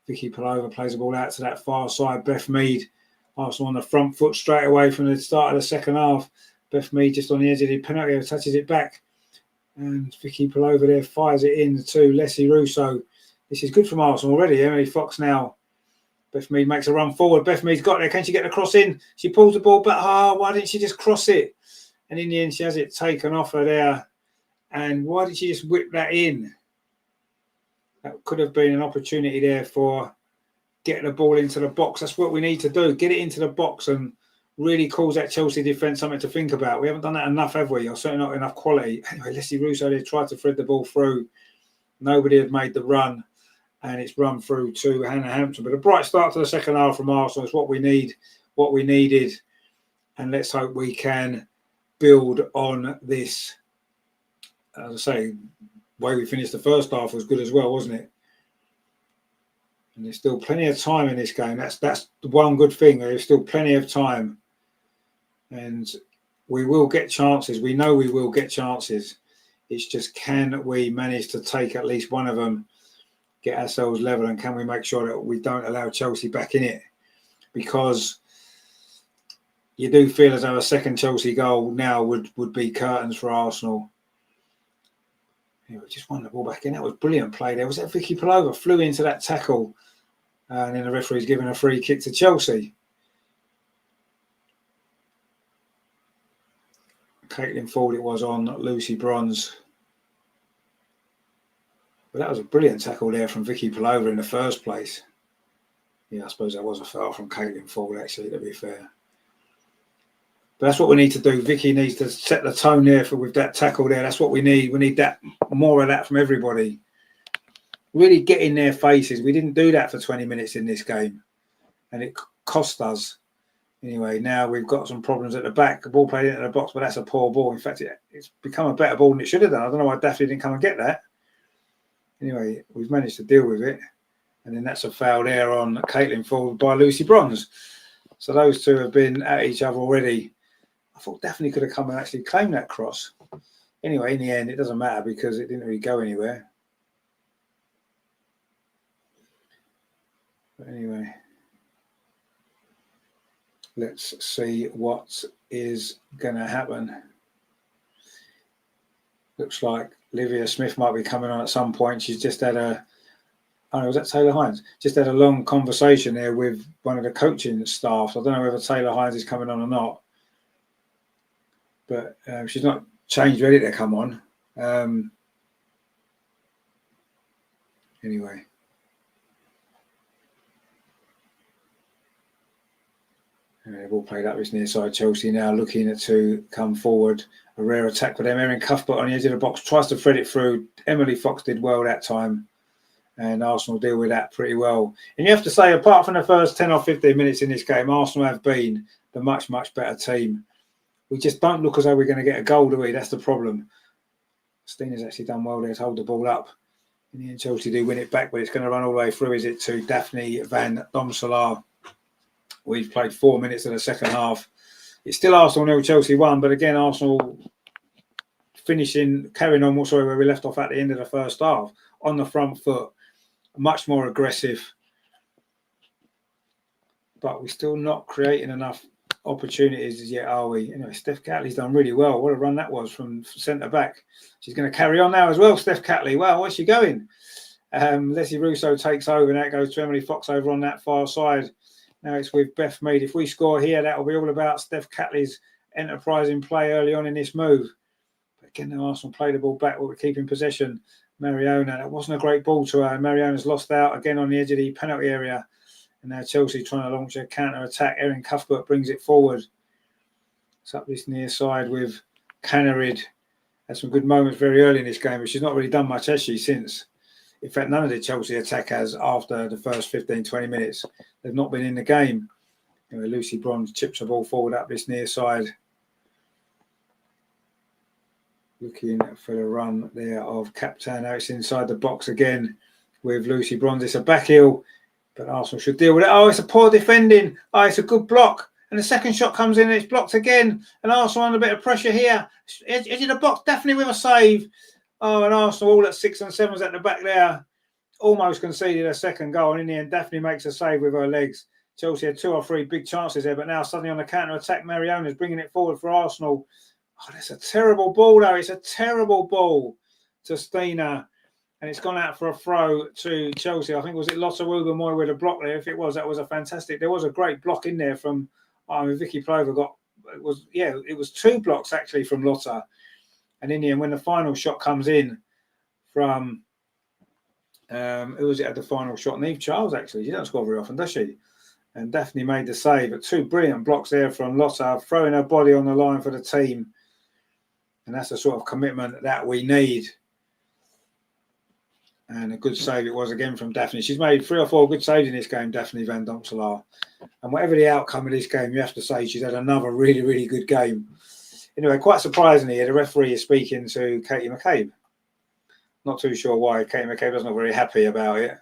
Vicky Palova plays the ball out to that far side. Beth Mead, Arsenal on the front foot straight away from the start of the second half. Beth Mead just on the edge of the penalty area, touches it back. And Vicky Palova there fires it in to Leslie Russo. This is good from Arsenal already. Emily Fox now. Beth Mead makes a run forward. Beth Mead's got there. Can she get the cross in? She pulls the ball back. Why didn't she just cross it? And in the end, she has it taken off her there. And why did she just whip that in? That could have been an opportunity there for getting the ball into the box. That's what we need to do. Get it into the box and really cause that Chelsea defence something to think about. We haven't done that enough, have we? Or certainly not enough quality. Anyway, Leslie Russo there tried to thread the ball through. Nobody had made the run. And it's run through to Hannah Hampton. But a bright start to the second half from Arsenal is what we need, what we needed. And let's hope we can build on this. As I say, the way we finished the first half was good as well, wasn't it? And there's still plenty of time in this game. That's the one good thing. There's still plenty of time. And we will get chances. We know we will get chances. It's just, can we manage to take at least one of them, get ourselves level, and can we make sure that we don't allow Chelsea back in it? Because you do feel as though a second Chelsea goal now would be curtains for Arsenal. We just won the ball back in. That was brilliant play there. Was that Vicky Palova flew into that tackle, and then the referee's given a free kick to Chelsea. Caitlin Ford it was on Lucy Bronze. But that was a brilliant tackle there from Vicky Palova in the first place. Yeah, I suppose that was a foul from Caitlin Ford, actually, to be fair. But that's what we need to do. Vicky needs to set the tone there with that tackle there. That's what we need. We need that, more of that from everybody. Really get in their faces. We didn't do that for 20 minutes in this game. And it cost us. Anyway, now we've got some problems at the back. The ball played into the box, but that's a poor ball. In fact, it's become a better ball than it should have done. I don't know why Daphne didn't come and get that. Anyway, we've managed to deal with it. And then that's a foul there on Caitlin Ford by Lucy Bronze. So those two have been at each other already. I thought Daphne could have come and actually claimed that cross. Anyway, in the end, it doesn't matter because it didn't really go anywhere. But anyway, let's see what is going to happen. Looks like Livia Smith might be coming on at some point. She's just had was that Taylor Hines? Just had a long conversation there with one of the coaching staff. I don't know whether Taylor Hines is coming on or not. But she's not changed, ready to come on. Anyway. They've all played up this near side. Chelsea now looking to come forward. A rare attack for them. Erin Cuthbert on the edge of the box tries to thread it through. Emily Fox did well that time. And Arsenal deal with that pretty well. And you have to say, apart from the first 10 or 15 minutes in this game, Arsenal have been the much, much better team. We just don't look as though we're going to get a goal, do we? That's the problem. Stina's actually done well there to hold the ball up. In the end, Chelsea do win it back, but it's going to run all the way through, is it, to Daphne Van Domselaar. We've played 4 minutes of the second half. It's still Arsenal 0, Chelsea 1, but again, Arsenal carrying on where we left off at the end of the first half, on the front foot, much more aggressive. But we're still not creating enough opportunities as yet, are we? Anyway, Steph Catley's done really well. What a run that was from centre back. She's going to carry on now as well, Steph Catley. Wow, where's she going? Leslie Russo takes over, and that goes to Emily Fox over on that far side. Now it's with Beth Mead. If we score here, that will be all about Steph Catley's enterprising play early on in this move. But again, the Arsenal play the ball back, but we're keeping possession. Mariona, that wasn't a great ball to her. Mariona's lost out again on the edge of the penalty area. And now Chelsea trying to launch a counter-attack. Erin Cuthbert brings it forward. It's up this near side with Canarid. Had some good moments very early in this game, but she's not really done much, has she, since? In fact, none of the Chelsea attack has after the first 15, 20 minutes. They've not been in the game. Anyway, Lucy Bronze chips the ball forward up this near side. Looking for the run there of Captain. Now it's inside the box again with Lucy Bronze. It's a back heel, but Arsenal should deal with it. Oh, it's a poor defending. Oh, it's a good block. And the second shot comes in and it's blocked again. And Arsenal under a bit of pressure here. Edge of the box, definitely with a save. Oh, and Arsenal all at 6 and 7s at the back there. Almost conceded a second goal. And in the end, definitely makes a save with her legs. Chelsea had 2 or 3 big chances there. But now suddenly on the counter-attack, Mariona's bringing it forward for Arsenal. Oh, that's a terrible ball, though. It's a terrible ball to Stina. And it's gone out for a throw to Chelsea. I think, was it Lotta Rubenmoy with a block there? If it was, that was a fantastic. There was a great block in there from Vicky Plover got. It was 2 blocks actually from Lotta. And in the end, when the final shot comes in from who was it at the final shot? Neve Charles, actually. She doesn't score very often, does she? And Daphne made the save. But 2 brilliant blocks there from Lotta, throwing her body on the line for the team. And that's the sort of commitment that we need. And a good save it was again from Daphne. She's made 3 or 4 good saves in this game, Daphne Van Donkselaar. And whatever the outcome of this game, you have to say she's had another really, really good game. Anyway, quite surprisingly, the referee is speaking to Katie McCabe. Not too sure why. Katie McCabe was not very happy about it.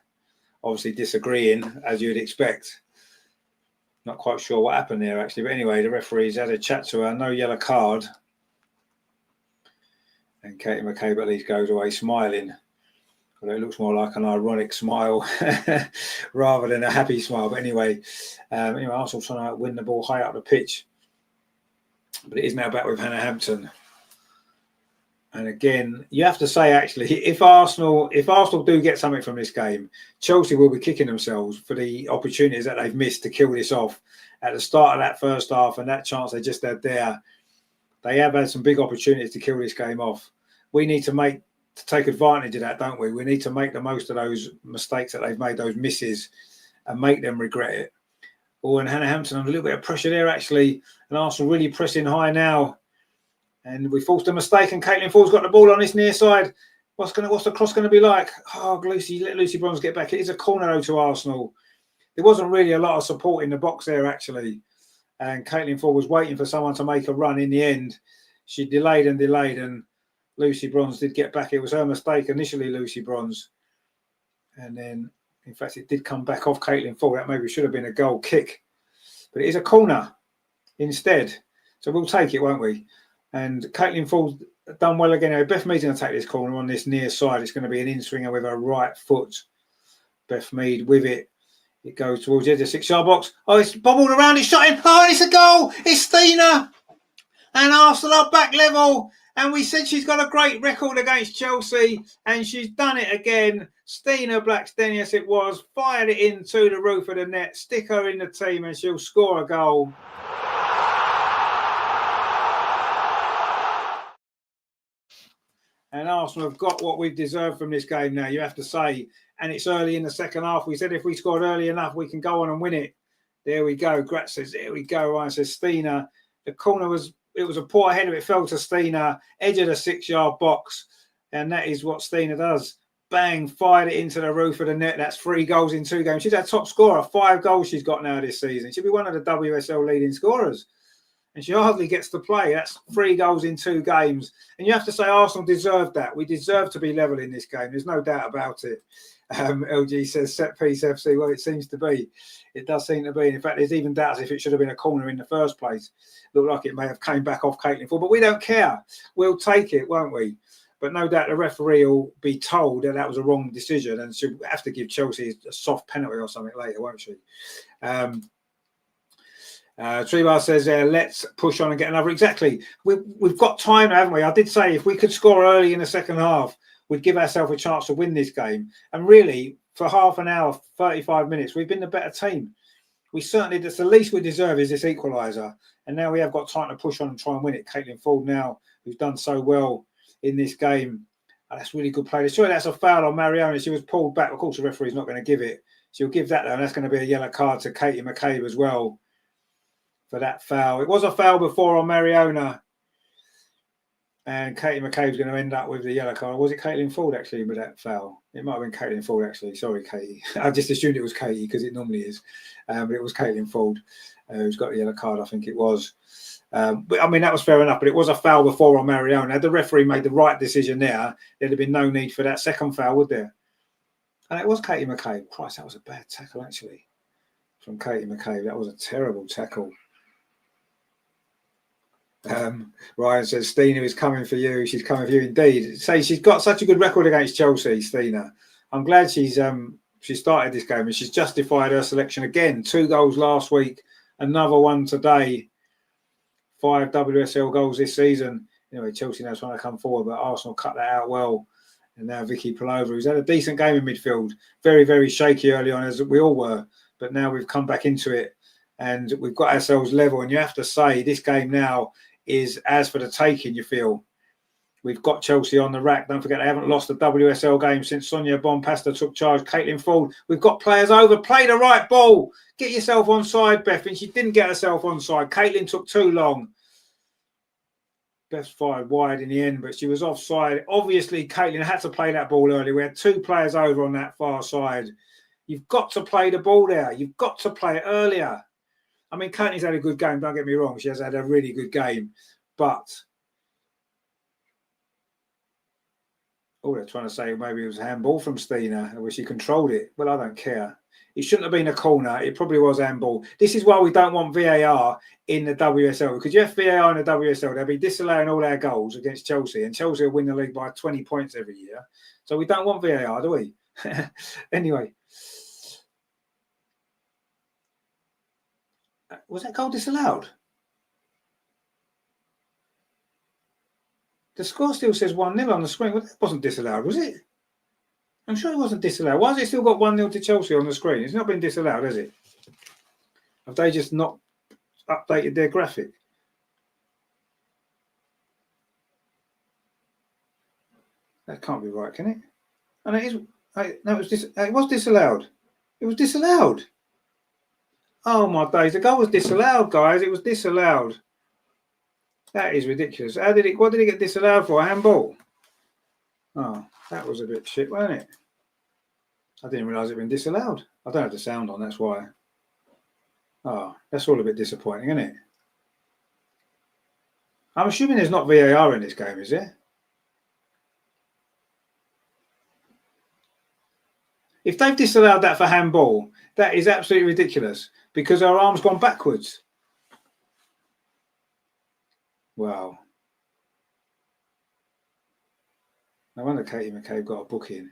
Obviously disagreeing, as you'd expect. Not quite sure what happened there, actually. But anyway, the referee's had a chat to her. No yellow card. And Katie McCabe at least goes away smiling. Although it looks more like an ironic smile rather than a happy smile. But anyway, Arsenal trying to win the ball high up the pitch. But it is now back with Hannah Hampton. And again, you have to say, actually, if Arsenal do get something from this game, Chelsea will be kicking themselves for the opportunities that they've missed to kill this off at the start of that first half and that chance they just had there. They have had some big opportunities to kill this game off. We need to take advantage of that, don't we? We need to make the most of those mistakes that they've made, those misses, and make them regret it. Oh, and Hannah Hampton under a little bit of pressure there, actually. And Arsenal really pressing high now. And we forced a mistake, and Caitlin Ford's got the ball on this near side. What's the cross going to be like? Oh, let Lucy Bronze get back. It is a corner, though, to Arsenal. There wasn't really a lot of support in the box there, actually. And Caitlin Ford was waiting for someone to make a run. In the end, she delayed, and Lucy Bronze did get back. It was her mistake initially, Lucy Bronze. And then, in fact, it did come back off Caitlin Ford. That maybe should have been a goal kick. But it is a corner instead. So we'll take it, won't we? And Caitlin Ford's done well again. Beth Mead's going to take this corner on this near side. It's going to be an in-swinger with her right foot. Beth Mead with it. It goes towards the edge of the 6-yard box. Oh, it's bobbled around. It's shot in. Oh, and it's a goal. It's Stina. And Arsenal are back level. And we said she's got a great record against Chelsea. And she's done it again. Stina Blackstenius it was. Fired it into the roof of the net. Stick her in the team and she'll score a goal. And Arsenal have got what we've deserved from this game now, you have to say. And it's early in the second half. We said if we scored early enough, we can go on and win it. There we go. Gratz says, there we go. Ryan says, Stina. The corner was a poor header. It fell to Stina. Edge of the 6-yard box. And that is what Stina does. Bang, fired it into the roof of the net. That's 3 goals in 2 games. She's our top scorer. 5 goals she's got now this season. She'll be one of the WSL leading scorers. And she hardly gets to play. That's 3 goals in 2 games. And you have to say Arsenal deserved that. We deserve to be level in this game. There's no doubt about it. LG says set piece FC. Well, it seems to be. It does seem to be. In fact, there's even doubts if it should have been a corner in the first place. Looked like it may have came back off Caitlin Ford. But we don't care. We'll take it, won't we? But no doubt the referee will be told that was a wrong decision. And she'll have to give Chelsea a soft penalty or something later, won't she? Tribar says, let's push on and get another. Exactly. We've got time, haven't we? I did say if we could score early in the second half, we'd give ourselves a chance to win this game. And really, for half an hour, 35 minutes, we've been the better team. We certainly, that's the least we deserve is this equaliser. And now we have got time to push on and try and win it. Caitlin Ford now, who's done so well in this game. That's really good play. Surely that's a foul on Mariona. She was pulled back. Of course, the referee's not going to give it. She'll give that, and that's going to be a yellow card to Katie McCabe as well for that foul. It was a foul before on Mariona, and Katie McCabe's going to end up with the yellow card. Was it Caitlin Ford actually with that foul? It might have been Caitlin Ford actually. Sorry, Katie. I just assumed it was Katie because it normally is, but it was Caitlin Ford who's got the yellow card. I think it was. But I mean, that was fair enough, but it was a foul before on Mariona. Had the referee made the right decision there, there'd have been no need for that second foul, would there? And it was Katie McCabe. Christ, that was a bad tackle, actually, from Katie McCabe. That was a terrible tackle. Ryan says, Stina is coming for you. She's coming for you indeed. Say she's got such a good record against Chelsea, Stina. I'm glad she started this game and she's justified her selection again. 2 goals last week, another one today. 5 WSL goals this season. Anyway, Chelsea now trying to come forward, but Arsenal cut that out well. And now Vicky Pulova, who's had a decent game in midfield. Very, very shaky early on, as we all were. But now we've come back into it and we've got ourselves level. And you have to say this game now is as for the taking, you feel. We've got Chelsea on the rack. Don't forget, they haven't lost a WSL game since Sonia Bonpasta took charge. Caitlin Ford, we've got players over. Play the right ball. Get yourself onside, Beth. And she didn't get herself onside. Caitlin took too long. Beth fired wide in the end, but she was offside. Obviously, Caitlin had to play that ball early. We had 2 players over on that far side. You've got to play the ball there. You've got to play it earlier. I mean, Caitlin's had a good game. Don't get me wrong. She has had a really good game. But they're trying to say maybe it was a handball from Stina, where she controlled it. Well, I don't care. It shouldn't have been a corner. It probably was handball. This is why we don't want VAR in the WSL. Because you have VAR in the WSL, they'll be disallowing all our goals against Chelsea. And Chelsea will win the league by 20 points every year. So we don't want VAR, do we? Anyway. Was that goal disallowed? The score still says 1-0 on the screen. Well, that wasn't disallowed, was it? I'm sure it wasn't disallowed. Why has it still got 1-0 to Chelsea on the screen? It's not been disallowed, has it? Have they just not updated their graphic? That can't be right, can it? And it is. No, it was disallowed. It was disallowed. Oh my days! The goal was disallowed, guys. It was disallowed. That is ridiculous. What did it get disallowed for? A handball? Oh, that was a bit shit, wasn't it? I didn't realise it had been disallowed. I don't have the sound on, that's why. Oh, that's all a bit disappointing, isn't it? I'm assuming there's not VAR in this game, is there? If they've disallowed that for handball, that is absolutely ridiculous because our arm's gone backwards. Wow. No wonder Katie McCabe got a booking.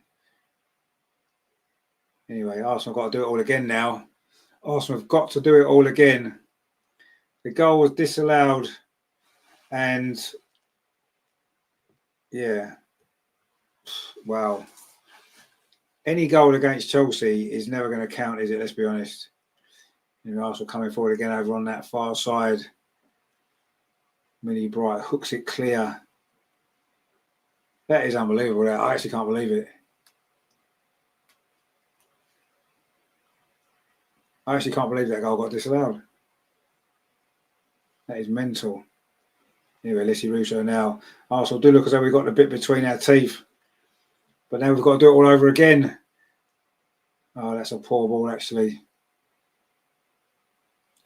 Anyway, Arsenal got to do it all again now. Arsenal have got to do it all again. The goal was disallowed. And, yeah. Wow. Any goal against Chelsea is never going to count, is it? Let's be honest. Arsenal coming forward again over on that far side. Millie Bright hooks it clear. That is unbelievable. I actually can't believe it. I actually can't believe that goal got disallowed. That is mental. Anyway, Lissy Russo now. Arsenal do look as though we've got the bit between our teeth. But now we've got to do it all over again. Oh, that's a poor ball, actually.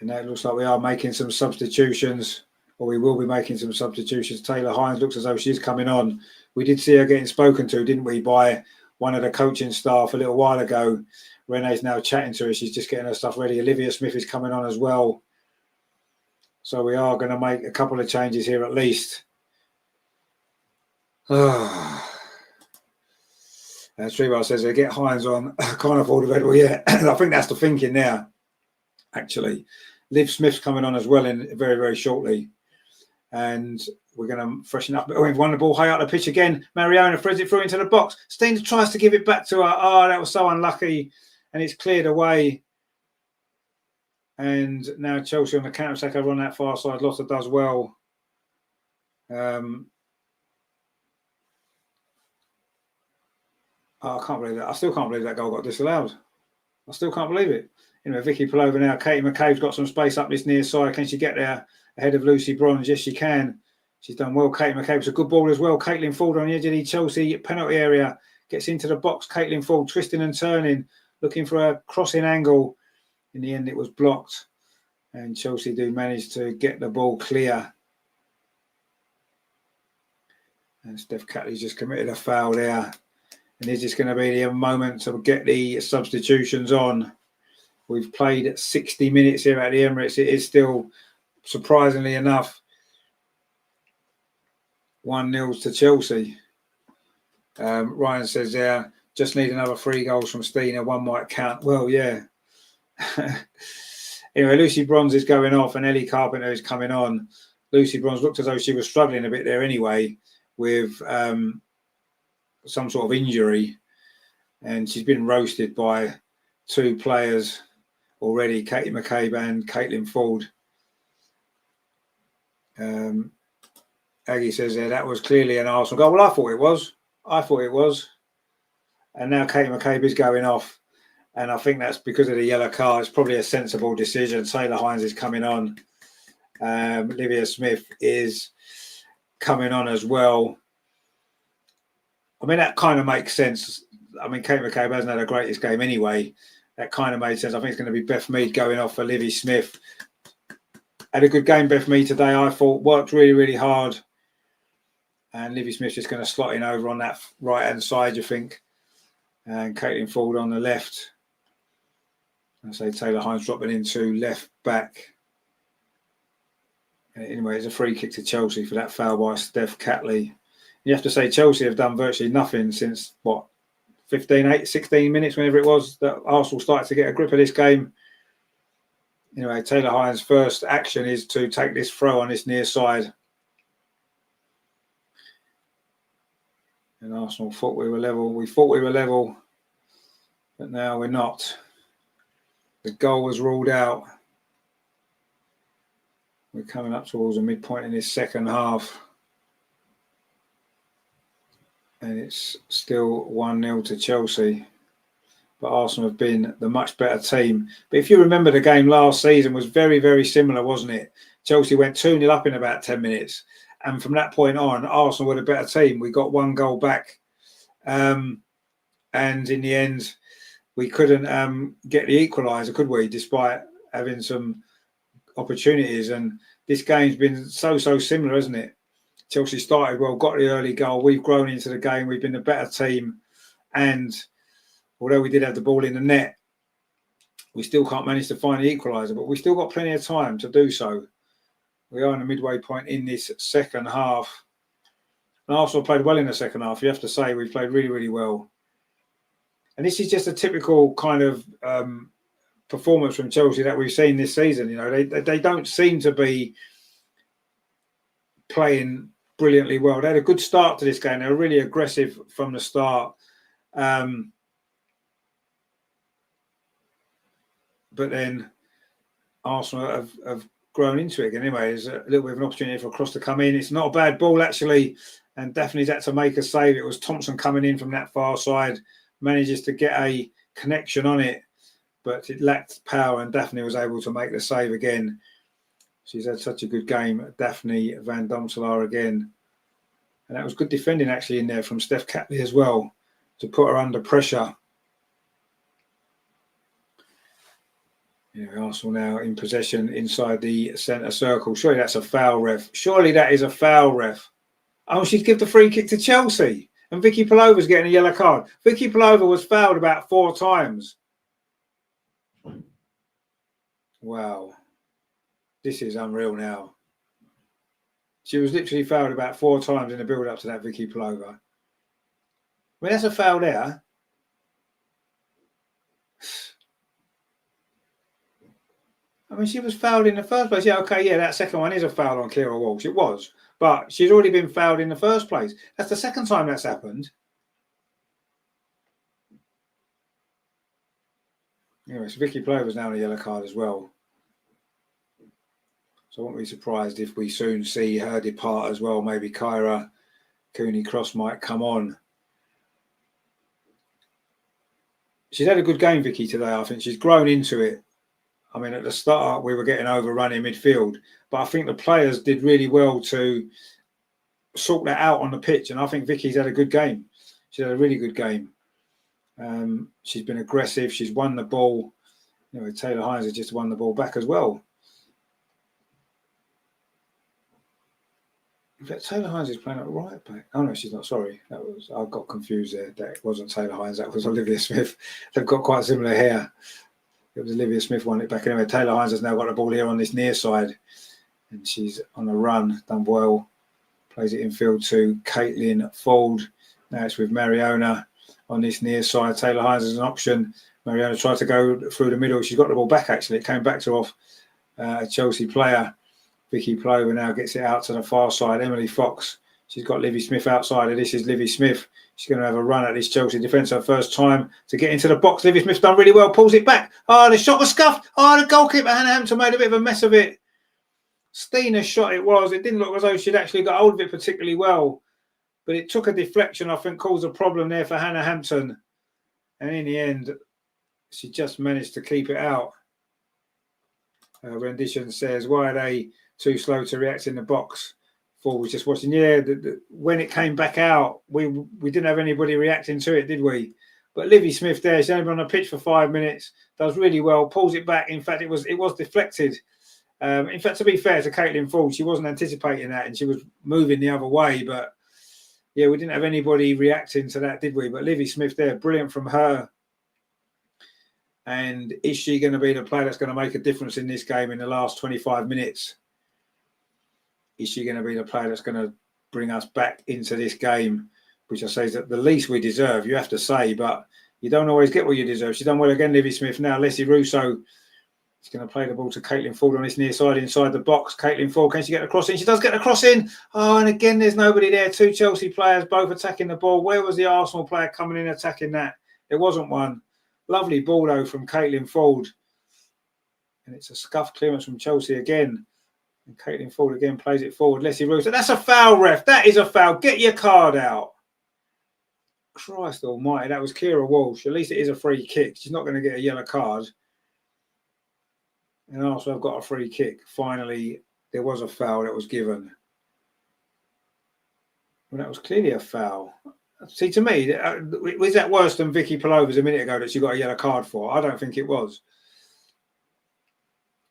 And now it looks like we are making some substitutions. Or we will be making some substitutions. Taylor Hines looks as though she's coming on. We did see her getting spoken to, didn't we, by one of the coaching staff a little while ago. Renee's now chatting to her. She's just getting her stuff ready. Olivia Smith is coming on as well. So we are going to make a couple of changes here at least. Trevor says they get Hines on. I can't afford a medal yet. I think that's the thinking now, actually. Liv Smith's coming on as well in very, very shortly. And we're going to freshen up. We've won the ball high up the pitch again. Mariona throws it through into the box. Steen tries to give it back to her. Oh, that was so unlucky. And it's cleared away. And now Chelsea on the counter-attack over on that far side. Lotta does well. I can't believe that. I still can't believe that goal got disallowed. I still can't believe it. You know, Vicky Palova now. Katie McCabe's got some space up this near side. Can she get there ahead of Lucy Bronze? Yes, she can. She's done well. Katie McCabe's a good ball as well. Caitlin Ford on the edge of the Chelsea penalty area. Gets into the box. Caitlin Ford twisting and turning, looking for a crossing angle. In the end, it was blocked. And Chelsea do manage to get the ball clear. And Steph Catley's just committed a foul there. And is this going to be the moment to get the substitutions on? We've played 60 minutes here at the Emirates. It is still, surprisingly enough, 1-0 to Chelsea. Ryan says there, just need another 3 goals from Stina. One might count. Well, yeah. Anyway, Lucy Bronze is going off and Ellie Carpenter is coming on. Lucy Bronze looked as though she was struggling a bit there anyway with some sort of injury. And she's been roasted by 2 players already, Katie McCabe and Caitlin Ford. Aggie says there, that was clearly an Arsenal goal. Well, I thought it was. And now Katie McCabe is going off. And I think that's because of the yellow card. It's probably a sensible decision. Taylor Hines is coming on. Olivia Smith is coming on as well. I mean, that kind of makes sense. I mean, Kate McCabe hasn't had a greatest game anyway. That kind of made sense. I think it's going to be Beth Mead going off for Livy Smith. Had a good game, Beth Mead, today, I thought. Worked really, really hard. And Livy Smith's just going to slot in over on that right-hand side, you think. And Caitlin Ford on the left. I say Taylor Hines dropping into left back. Anyway, it's a free kick to Chelsea for that foul by Steph Catley. You have to say Chelsea have done virtually nothing since, 16 minutes, whenever it was, that Arsenal started to get a grip of this game. Anyway, Taylor Hines' first action is to take this throw on this near side. And Arsenal thought we were level. We thought we were level, but now we're not. The goal was ruled out. We're coming up towards the midpoint in this second half. And it's still 1-0 to Chelsea. But Arsenal have been the much better team. But if you remember, the game last season was very, very similar, wasn't it? Chelsea went 2-0 up in about 10 minutes. And from that point on, Arsenal were the better team. We got 1 goal back. And in the end, we couldn't get the equaliser, could we? Despite having some opportunities. And this game's been so similar, hasn't it? Chelsea started well, got the early goal. We've grown into the game. We've been the better team. And although we did have the ball in the net, we still can't manage to find the equaliser. But we've still got plenty of time to do so. We are in the midway point in this second half. And Arsenal played well in the second half. You have to say we've played really, really well. And this is just a typical kind of performance from Chelsea that we've seen this season. You know, they don't seem to be playing brilliantly well. They had a good start to this game. They were really aggressive from the start. But then Arsenal have grown into it again. Anyway, there's a little bit of an opportunity for a cross to come in. It's not a bad ball, actually. And Daphne's had to make a save. It was Thompson coming in from that far side. Manages to get a connection on it. But it lacked power. And Daphne was able to make the save again. She's had such a good game, Daphne Van Domselaar again. And that was good defending actually in there from Steph Catley as well to put her under pressure. Arsenal now in possession inside the centre circle. Surely that's a foul, ref. Surely that is a foul, ref. Oh, she'd give the free kick to Chelsea. And Vicky Palova's getting a yellow card. Vicky Palova was fouled about 4 times. Wow. This is unreal now. She was literally fouled about 4 times in the build-up to that Vicky Palova. I mean, that's a foul there. I mean, she was fouled in the first place. Yeah, okay, yeah, that second one is a foul on Clara Walsh. It was. But she's already been fouled in the first place. That's the second time that's happened. Anyway, so Vicky Palova's now on a yellow card as well. So I won't be surprised if we soon see her depart as well. Maybe Kyra Cooney-Cross might come on. she's had a good game, Vicky, today. I think she's grown into it. I mean, at the start, we were getting overrun in midfield, but I think the players did really well to sort that out on the pitch. And I think Vicky's had a good game. She's had a really good game. She's been aggressive. She's won the ball. You know, Taylor Hines has just won the ball back as well. In fact, Taylor Hines is playing at right back. Oh no, she's not. Sorry, I got confused there. That wasn't Taylor Hines. That was Olivia Smith. They've got quite similar hair. It was Olivia Smith won it back anyway. Taylor Hines has now got the ball here on this near side, and she's on a run. Done well. Plays it in field to Caitlin Ford. Now it's with Mariona on this near side. Taylor Hines is an option. Mariona tried to go through the middle. She's got the ball back, actually. It came back to off a Chelsea player. Vicky Plover now gets it out to the far side. Emily Fox. She's got Livy Smith outside. This is Livy Smith. She's going to have a run at this Chelsea defence. Her first time to get into the box. Livy Smith's done really well. Pulls it back. Oh, the shot was scuffed. Oh, the goalkeeper, Hannah Hampton, made a bit of a mess of it. Stina's shot it was. It didn't look as though she'd actually got hold of it particularly well. But it took a deflection, I think, caused a problem there for Hannah Hampton. And in the end, she just managed to keep it out. Her rendition says, why are they too slow to react in the box? Ford was just watching. Yeah, when it came back out, we didn't have anybody reacting to it, did we? But Livy Smith there, she's only been on the pitch for 5 minutes, does really well, pulls it back. In fact, it was deflected. In fact, to be fair to Caitlin Ford, she wasn't anticipating that and she was moving the other way. But yeah, we didn't have anybody reacting to that, did we? But Livy Smith there, brilliant from her. And is she going to be the player that's going to make a difference in this game in the last 25 minutes? Is she going to be the player that's going to bring us back into this game, which I say is the least we deserve, you have to say, but you don't always get what you deserve. She's done well again, Livy Smith. Now, Leslie Russo is going to play the ball to Caitlin Ford on this near side inside the box. Caitlin Ford, can she get the cross in? She does get the cross in. Oh, and again, there's nobody there. Two Chelsea players, both attacking the ball. Where was the Arsenal player coming in attacking that? There wasn't one. Lovely ball, though, from Caitlin Ford. And it's a scuffed clearance from Chelsea again. And Caitlin Ford again plays it forward. Leslie Russo. That's a foul, ref. That is a foul. Get your card out. Christ almighty. That was Kira Walsh. At least it is a free kick. She's not going to get a yellow card. And also I've got a free kick. Finally, there was a foul that was given. Well, that was clearly a foul. See, to me, was that worse than Vicky Palova's a minute ago that she got a yellow card for? I don't think it was.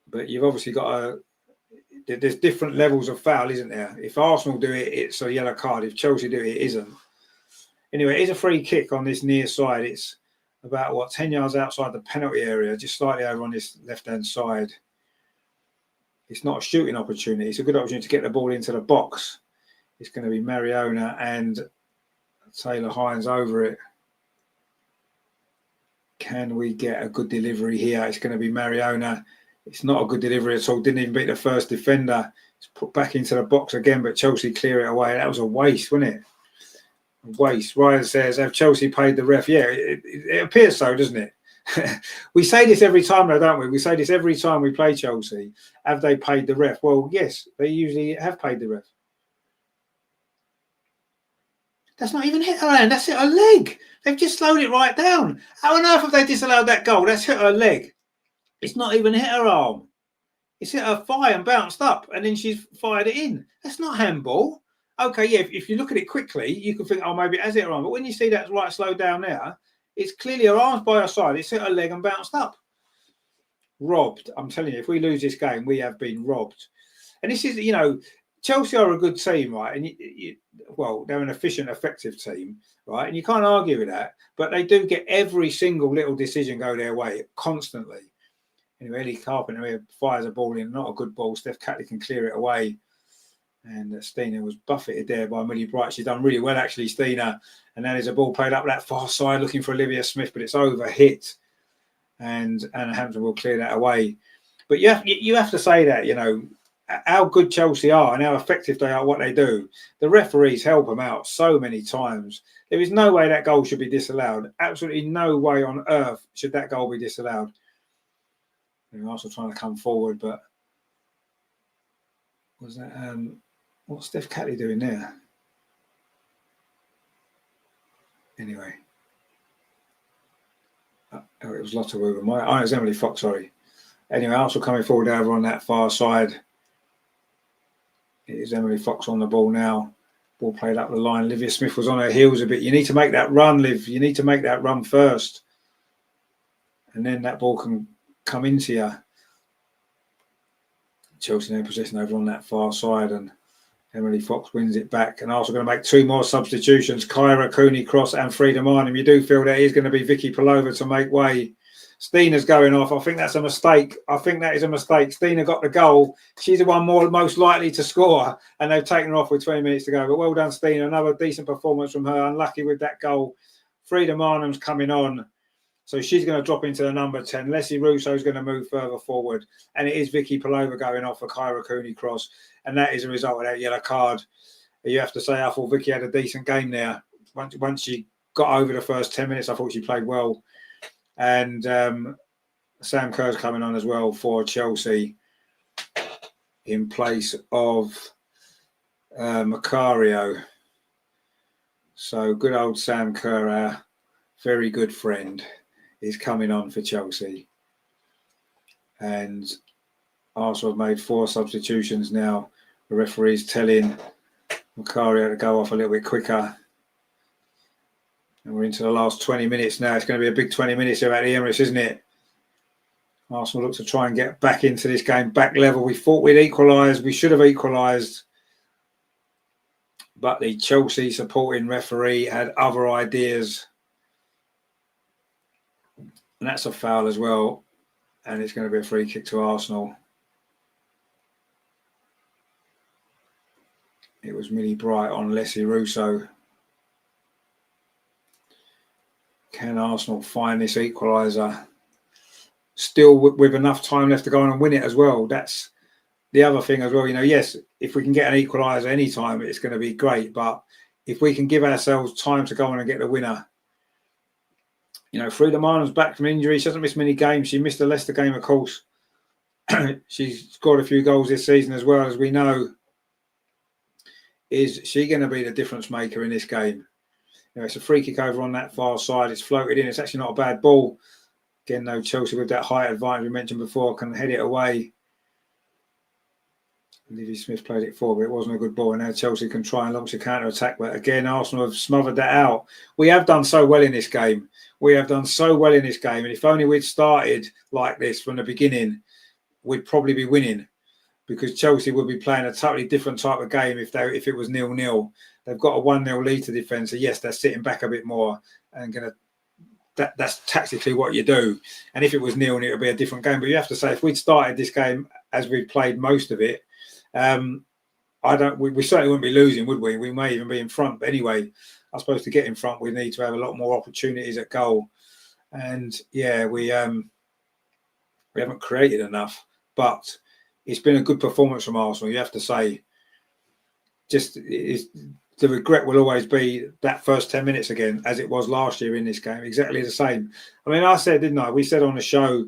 But you've obviously got there's different levels of foul, isn't there? If Arsenal do it, it's a yellow card. If Chelsea do it, it isn't. Anyway, it is a free kick on this near side. It's about, 10 yards outside the penalty area, just slightly over on this left-hand side. It's not a shooting opportunity. It's a good opportunity to get the ball into the box. It's going to be Mariona and Taylor Hines over it. Can we get a good delivery here? It's going to be Mariona. It's not a good delivery at all. Didn't even beat the first defender. It's put back into the box again, but Chelsea clear it away. That was a waste, wasn't it? A waste. Ryan says, have Chelsea paid the ref? Yeah, it appears so, doesn't it? We say this every time, though, don't we? We say this every time we play Chelsea. Have they paid the ref? Well, yes, they usually have paid the ref. That's not even hit her hand. That's hit her leg. They've just slowed it right down. How on earth have they disallowed that goal? That's hit her leg. It's not even hit her arm. It's hit her thigh and bounced up, and then she's fired it in. That's not handball. Okay, yeah, if you look at it quickly, you can think, oh, maybe it has hit her arm. But when you see that right slowed down there, it's clearly her arm's by her side. It's hit her leg and bounced up. Robbed. I'm telling you, if we lose this game, we have been robbed. And this is, Chelsea are a good team, right? And they're an efficient, effective team, right? And you can't argue with that. But they do get every single little decision go their way constantly. Anyway, Ellie Carpenter here fires a ball in, not a good ball. Steph Catley can clear it away. And Stina was buffeted there by Millie Bright. She's done really well, actually, Stina. And then there's a ball played up that far side looking for Olivia Smith, but it's over hit. And Anna Hampton will clear that away. But you have to say that, how good Chelsea are and how effective they are, what they do. The referees help them out so many times. There is no way that goal should be disallowed. Absolutely no way on earth should that goal be disallowed. They're also trying to come forward, but was that what's Steph Catley doing there? Anyway, Oh, it was Lotta Woburn. Oh, it was Emily Fox, sorry. Anyway, Arsenal coming forward over on that far side. It is Emily Fox on the ball now. Ball played up the line. Olivia Smith was on her heels a bit. You need to make that run, Liv. You need to make that run first. And then that ball can come into you. Chelsea now possession over on that far side, and Emily Fox wins it back. And Arsenal going to make 2 more substitutions. Kyra Cooney-Cross and Frida Marnham. You do feel that it is going to be Vicky Palova to make way. Stina's going off. I think that's a mistake. I think that is a mistake. Stina got the goal. She's the one most likely to score, and they've taken her off with 20 minutes to go. But well done, Stina. Another decent performance from her. Unlucky with that goal. Frida Marnham's coming on. So she's going to drop into the number 10. Leslie Russo's going to move further forward. And it is Vicky Palova going off for Kyra Cooney-Cross. And that is a result of that yellow card. You have to say, I thought Vicky had a decent game there. Once she got over the first 10 minutes, I thought she played well. And Sam Kerr's coming on as well for Chelsea in place of Macario. So good old Sam Kerr, our very good friend, is coming on for Chelsea. And Arsenal have made 4 substitutions now. The referee's telling Macario to go off a little bit quicker. And we're into the last 20 minutes now. It's going to be a big 20 minutes here at the Emirates, isn't it? Arsenal look to try and get back into this game, back level. We thought we'd equalised. We should have equalised. But the Chelsea supporting referee had other ideas. And that's a foul as well. And it's going to be a free kick to Arsenal. It was Millie Bright on Leslie Russo. Can Arsenal find this equaliser? Still with enough time left to go on and win it as well. That's the other thing as well. You know, yes, if we can get an equaliser any time, it's going to be great. But if we can give ourselves time to go on and get the winner. You know, Frida Marnham's back from injury. She hasn't missed many games. She missed the Leicester game, of course. She's scored a few goals this season as well, as we know. Is she going to be the difference maker in this game? You know, it's a free kick over on that far side. It's floated in. It's actually not a bad ball. Again, though, Chelsea with that height advantage we mentioned before can head it away. Livy Smith played it forward, but it wasn't a good ball. And now Chelsea can try and launch a counter-attack. But again, Arsenal have smothered that out. We have done so well in this game. We have done so well in this game. And if only we'd started like this from the beginning, we'd probably be winning. Because Chelsea would be playing a totally different type of game if it was 0-0. They've got a 1-0 lead to defend. So, yes, they're sitting back a bit more and going to... That's tactically what you do. And if it was 0-0, it would be a different game. But you have to say, if we'd started this game as we've played most of it, we certainly wouldn't be losing, would we? We may even be in front. But anyway, I suppose to get in front, we need to have a lot more opportunities at goal. And, yeah, we haven't created enough. But it's been a good performance from Arsenal, you have to say. The regret will always be that first 10 minutes again, as it was last year in this game. Exactly the same. I mean, I said, didn't I? We said on the show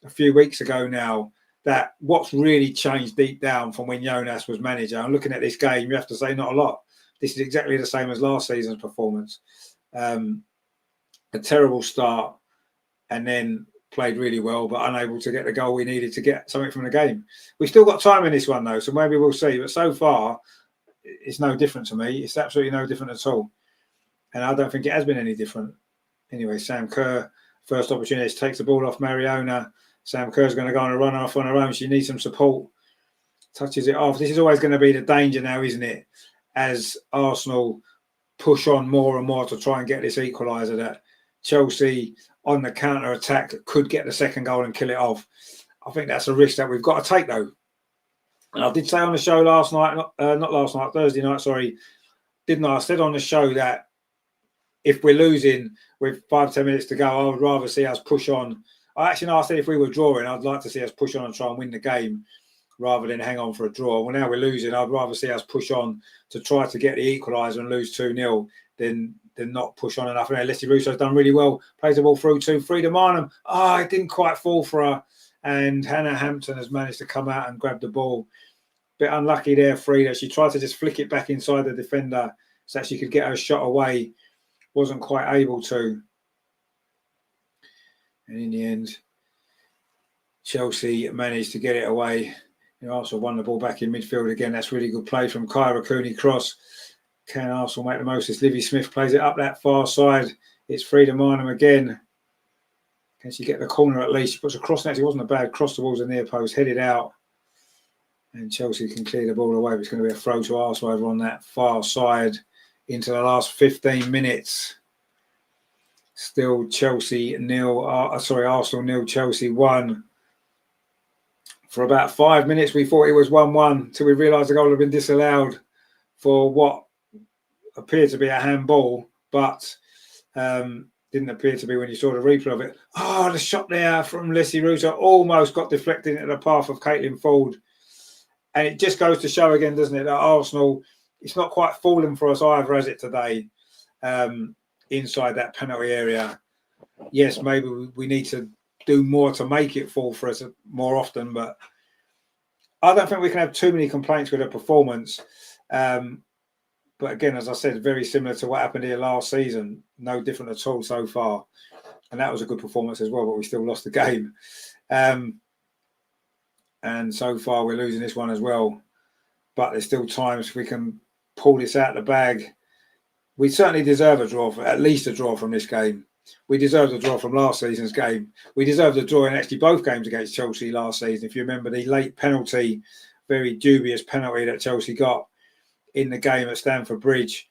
a few weeks ago now that what's really changed deep down from when Jonas was manager. And looking at this game, you have to say not a lot. This is exactly the same as last season's performance. A terrible start and then played really well, but unable to get the goal we needed to get something from the game. We've still got time in this one, though, so maybe we'll see. But so far, it's no different to me. It's absolutely no different at all. And I don't think it has been any different. Anyway, Sam Kerr, first opportunity, takes the ball off Mariona. Sam Kerr's going to go on a run off on her own. She needs some support. Touches it off. This is always going to be the danger now, isn't it? As Arsenal push on more and more to try and get this equaliser, that Chelsea on the counter-attack could get the second goal and kill it off. I think that's a risk that we've got to take, though. And I did say on the show Thursday night, sorry, didn't I? I said on the show that if we're losing with 5-10 minutes to go, I would rather see us push on. I said if we were drawing, I'd like to see us push on and try and win the game rather than hang on for a draw. Well, now we're losing. I'd rather see us push on to try to get the equaliser and lose 2-0 than not push on enough. And Leslie Russo's done really well. Plays the ball through to Frida Marnham. It didn't quite fall for her. And Hannah Hampton has managed to come out and grab the ball. Bit unlucky there, Frida. She tried to just flick it back inside the defender so that she could get her shot away. Wasn't quite able to. And in the end, Chelsea managed to get it away. Arsenal won the ball back in midfield again. That's really good play from Kyra Cooney cross. Can Arsenal make the most? As Livy Smith plays it up that far side. It's Frida Marnham again. Can she get the corner at least? She puts a cross next. It wasn't a bad cross towards the near post, headed out. And Chelsea can clear the ball away. But it's going to be a throw to Arsenal over on that far side into the last 15 minutes. Still Chelsea nil. Arsenal nil, Chelsea 1. For about 5 minutes, we thought it was 1-1 until we realised the goal had been disallowed for what appeared to be a handball, but didn't appear to be when you saw the replay of it. Oh, the shot there from Leslie Russo almost got deflected into the path of Caitlin Ford. And it just goes to show again, doesn't it, that Arsenal, it's not quite fallen for us either, has it, today, inside that penalty area. Yes, maybe we need to do more to make it fall for us more often, but I don't think we can have too many complaints with her performance. But again, as I said, very similar to what happened here last season. No different at all so far. And that was a good performance as well, but we still lost the game. And so far, we're losing this one as well. But there's still times we can pull this out of the bag. We certainly deserve a draw, at least a draw from this game. We deserved a draw from last season's game. We deserved a draw in actually both games against Chelsea last season. If you remember the late penalty, very dubious penalty that Chelsea got in the game at Stamford Bridge.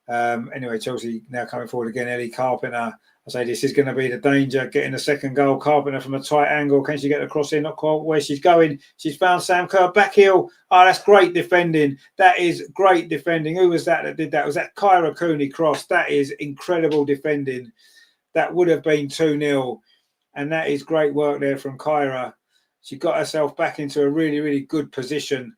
Anyway, Chelsea now coming forward again. Ellie Carpenter. I say this is going to be the danger, getting the second goal. Carpenter from a tight angle. Can she get the cross in? Not quite where she's going. She's found Sam Kerr. Back heel. Oh, that's great defending. That is great defending. Who was that did that? Was that Kyra Cooney cross? That is incredible defending. That would have been 2-0. And that is great work there from Kyra. She got herself back into a really, really good position.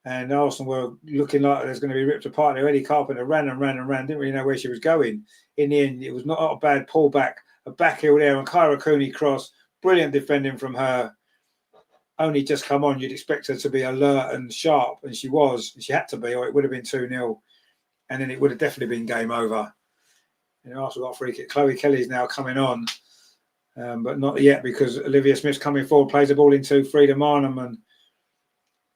And Arsenal were looking like there's going to be ripped apart there. Eddie Carpenter ran and ran and ran. Didn't really know where she was going. In the end, it was not a bad pullback. A back heel there. And Kyra Cooney cross. Brilliant defending from her. Only just come on. You'd expect her to be alert and sharp. And she was. She had to be, or it would have been 2-0. And then it would have definitely been game over. Arsenal got a free kick. Chloe Kelly's now coming on. But not yet, because Olivia Smith's coming forward. Plays the ball into Frida Marnham. And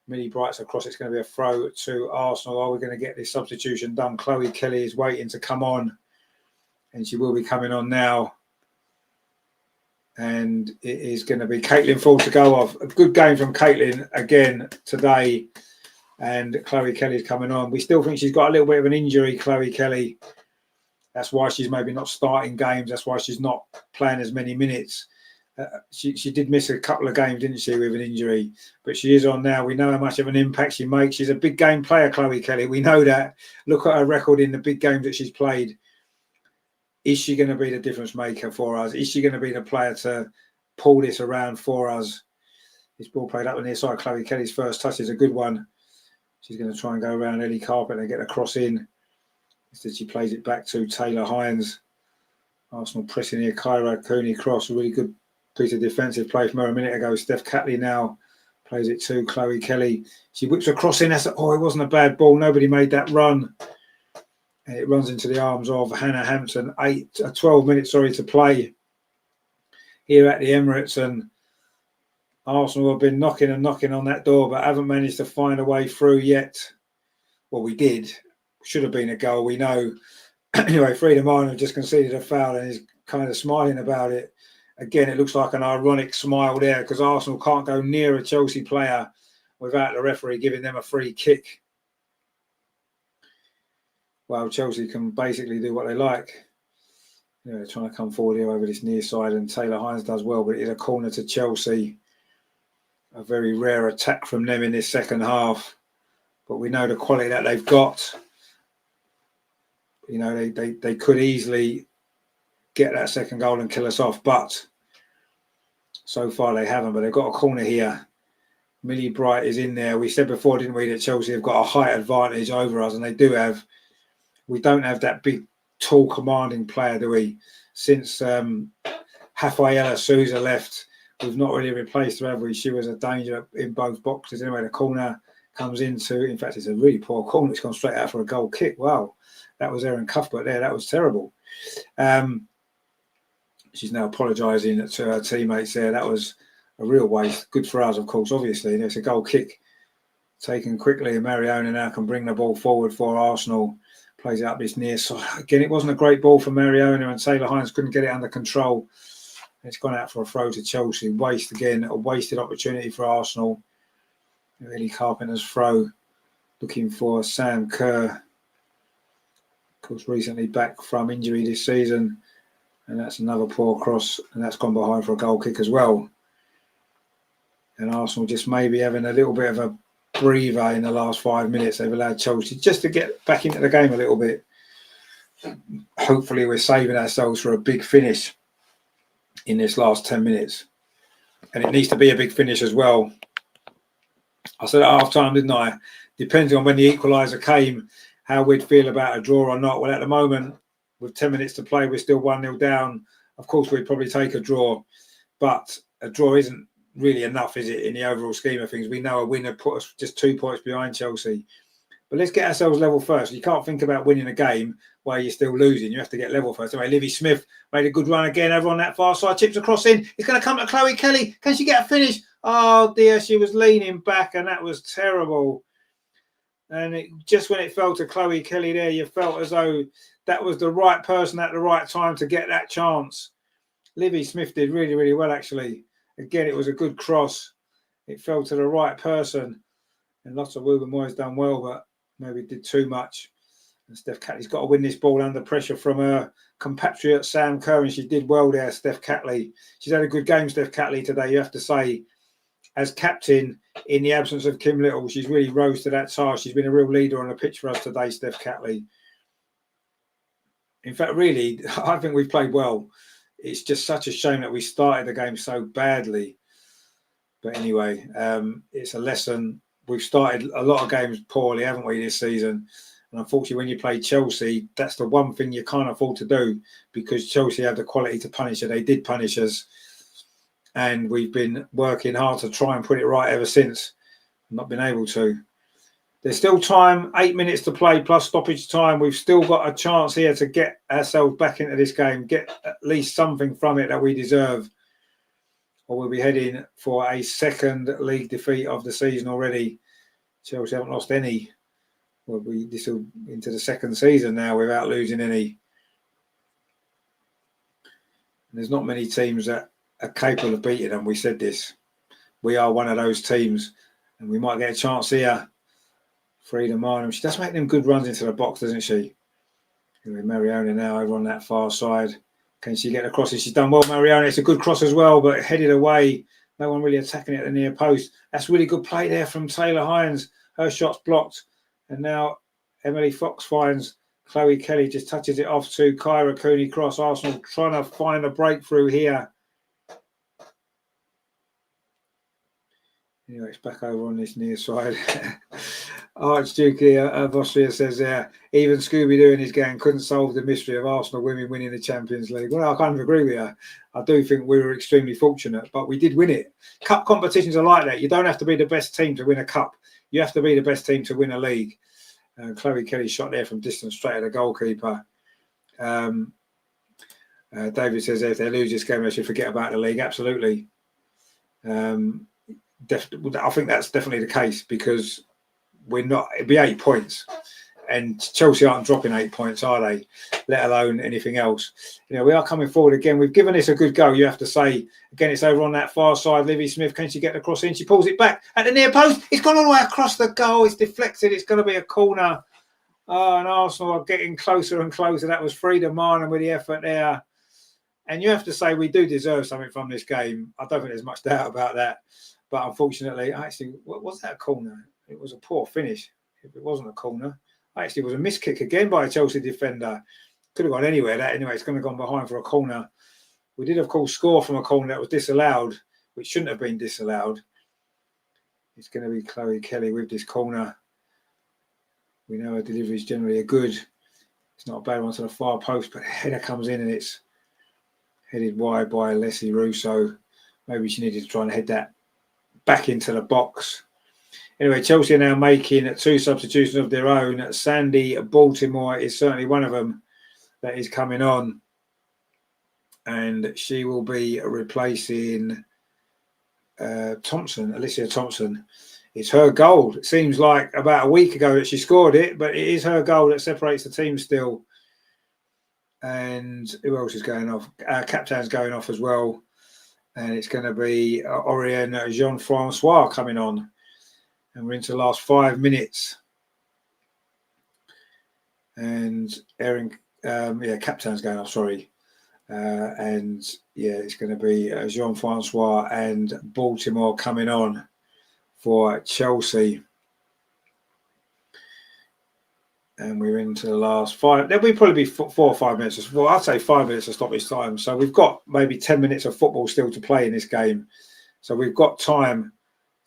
Millie Bright's across. It's going to be a throw to Arsenal. Are we going to get this substitution done? Chloe Kelly is waiting to come on. And she will be coming on now. And it is going to be Caitlin Ford to go off. A good game from Caitlin again today. And Chloe Kelly's coming on. We still think she's got a little bit of an injury, Chloe Kelly. That's why she's maybe not starting games. That's why she's not playing as many minutes. She did miss a couple of games, didn't she, with an injury? But she is on now. We know how much of an impact she makes. She's a big game player, Chloe Kelly. We know that. Look at her record in the big games that she's played. Is she going to be the difference maker for us? Is she going to be the player to pull this around for us? This ball played up the near side. Chloe Kelly's first touch is a good one. She's going to try and go around Ellie Carpenter and get a cross in. Instead, she plays it back to Taylor Hines. Arsenal pressing here. Kyra Cooney cross. Really good piece of defensive play from her a minute ago. Steph Catley now plays it to Chloe Kelly. She whips a cross in. It wasn't a bad ball. Nobody made that run. And it runs into the arms of Hannah Hampton. 12 minutes, to play here at the Emirates. And Arsenal have been knocking and knocking on that door, but haven't managed to find a way through yet. Well, we did. Should have been a goal, we know. Anyway, Frida Marnham just conceded a foul and is kind of smiling about it. Again, it looks like an ironic smile there, because Arsenal can't go near a Chelsea player without the referee giving them a free kick. Well, Chelsea can basically do what they like. They're trying to come forward here over this near side, and Taylor Hines does well, but it is a corner to Chelsea. A very rare attack from them in this second half. But we know the quality that they've got. They could easily get that second goal and kill us off, but so far they haven't. But they've got a corner here. Millie Bright is in there. We said before, didn't we, that Chelsea have got a height advantage over us, and they do have. We don't have that big, tall, commanding player, do we? Since Rafaela Souza left, we've not really replaced her, have we? She was a danger in both boxes. Anyway, the corner comes into, in fact, it's a really poor corner. It's gone straight out for a goal kick. Wow. That was Erin Cuthbert there. That was terrible. She's now apologising to her teammates there. That was a real waste. Good for us, of course, obviously. There's a goal kick taken quickly. Mariona now can bring the ball forward for Arsenal. Plays out this near side. Again, it wasn't a great ball for Mariona, and Taylor Hines couldn't get it under control. It's gone out for a throw to Chelsea. Waste again, a wasted opportunity for Arsenal. Really Carpenter's throw, looking for Sam Kerr. Of course, recently back from injury this season. And that's another poor cross, and that's gone behind for a goal kick as well. And Arsenal just maybe having a little bit of a breather in the last 5 minutes. They've allowed Chelsea just to get back into the game a little bit. Hopefully we're saving ourselves for a big finish in this last 10 minutes. And it needs to be a big finish as well. I said at half time, didn't I? Depending on when the equaliser came, how we'd feel about a draw or not. Well, at the moment, with 10 minutes to play, we're still 1-0 down. Of course, we'd probably take a draw. But a draw isn't really enough, is it, in the overall scheme of things? We know a win would put us just 2 points behind Chelsea. But let's get ourselves level first. You can't think about winning a game while you're still losing. You have to get level first. Anyway, Livy Smith made a good run again over on that far side. Chips across in. It's going to come to Chloe Kelly. Can she get a finish? Oh, dear. She was leaning back, and that was terrible. And just when it fell to Chloe Kelly there, you felt as though that was the right person at the right time to get that chance. Livy Smith did really, really well, actually. Again, it was a good cross. It fell to the right person. And lots of Wilbur Moyes done well, but maybe did too much. And Steph Catley's got to win this ball under pressure from her compatriot Sam Kerr, and she did well there, Steph Catley. She's had a good game, Steph Catley, today, you have to say. As captain, in the absence of Kim Little, she's really rose to that task. She's been a real leader on the pitch for us today, Steph Catley. In fact, really, I think we've played well. It's just such a shame that we started the game so badly. But anyway, it's a lesson. We've started a lot of games poorly, haven't we, this season? And unfortunately, when you play Chelsea, that's the one thing you can't afford to do, because Chelsea have the quality to punish us. They did punish us. And we've been working hard to try and put it right ever since. Not been able to. There's still time, 8 minutes to play plus stoppage time. We've still got a chance here to get ourselves back into this game, get at least something from it that we deserve. Or we'll be heading for a second league defeat of the season already. Chelsea haven't lost any. Well, this will into the second season now without losing any. And there's not many teams that are capable of beating them. We said this. We are one of those teams, and we might get a chance here. Frida Marnham, she does make them good runs into the box, doesn't she? Anyway, Mariona now over on that far side. Can she get across? She's done well, Mariona. It's a good cross as well, but headed away. No one really attacking it at the near post. That's really good play there from Taylor Hines. Her shot's blocked. And now Emily Fox finds Chloe Kelly, just touches it off to Kyra Cooney-Cross. Arsenal trying to find a breakthrough here. Anyway, it's back over on this near side. Archduke of Austria says even Scooby-Doo in his gang couldn't solve the mystery of Arsenal women winning the Champions League. Well, I kind of agree with you. I do think we were extremely fortunate, but we did win it. Cup competitions are like that. You don't have to be the best team to win a cup. You have to be the best team to win a league. Chloe Kelly shot there from distance straight at the goalkeeper. David says if they lose this game, they should forget about the league. Absolutely. I think that's definitely the case, because we're not. It'd be 8 points, and Chelsea aren't dropping 8 points, are they? Let alone anything else. You know, we are coming forward again. We've given this a good go. You have to say again. It's over on that far side. Livy Smith, can she get the cross in? She pulls it back at the near post. It's gone all the way across the goal. It's deflected. It's going to be a corner. Oh, and Arsenal are getting closer and closer. That was Frida Marnham with the effort there. And you have to say we do deserve something from this game. I don't think there's much doubt about that. But unfortunately, actually, was that a corner? It was a poor finish. If it wasn't a corner, actually, it was a miss kick again by a Chelsea defender. Could have gone anywhere. That anyway, it's going to have gone behind for a corner. We did, of course, score from a corner that was disallowed, which shouldn't have been disallowed. It's going to be Chloe Kelly with this corner. We know her deliveries generally are good. It's not a bad one to the far post, but the header comes in and it's headed wide by Leslie Russo. Maybe she needed to try and head that back into the box. Anyway, Chelsea are now making 2 substitutions of their own. Sandy Baltimore is certainly one of them that is coming on. and she will be replacing Alicia Thompson. It's her goal. It seems like about a week ago that she scored it, but it is her goal that separates the team still. And who else is going off? Captain's going off as well. And it's going to be Oriane Jean-Francois coming on. And we're into the last 5 minutes. And Erin, Captain's going off, sorry. And yeah, it's going to be Jean-Francois and Baltimore coming on for Chelsea. And we're into the last 5. There'll be probably 4 or 5 minutes. Well, I'd say 5 minutes to stoppage time. So we've got maybe 10 minutes of football still to play in this game. So we've got time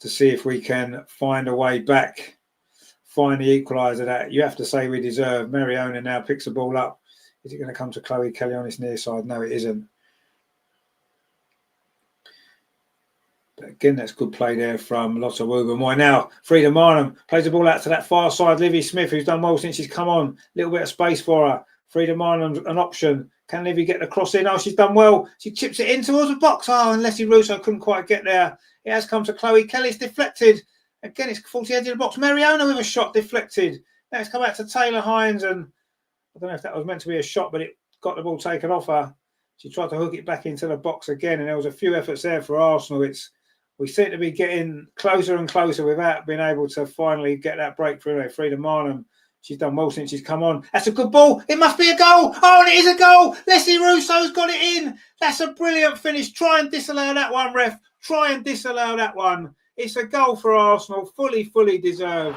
to see if we can find a way back, find the equaliser that you have to say we deserve. Mariona now picks the ball up. Is it going to come to Chloe Kelly on this near side? No, it isn't. But again, that's good play there from Lotta Woobermoy. Now, Frida Marnham plays the ball out to that far side. Livy Smith, who's done well since she's come on. A little bit of space for her. Frida Marnham's an option. Can Livy get the cross in? Oh, she's done well. She chips it in towards the box. Oh, and Leslie Russo couldn't quite get there. It has come to Chloe Kelly. It's deflected. Again, it's towards the edge of the box. Mariona with a shot deflected. Now it's come out to Taylor Hines, and I don't know if that was meant to be a shot, but it got the ball taken off her. She tried to hook it back into the box again, and there was a few efforts there for Arsenal. We seem to be getting closer and closer without being able to finally get that breakthrough. Frida Marnham, she's done well since she's come on. That's a good ball. It must be a goal. Oh, and it is a goal. Leslie Russo's got it in. That's a brilliant finish. Try and disallow that one, ref. Try and disallow that one. It's a goal for Arsenal. Fully deserved.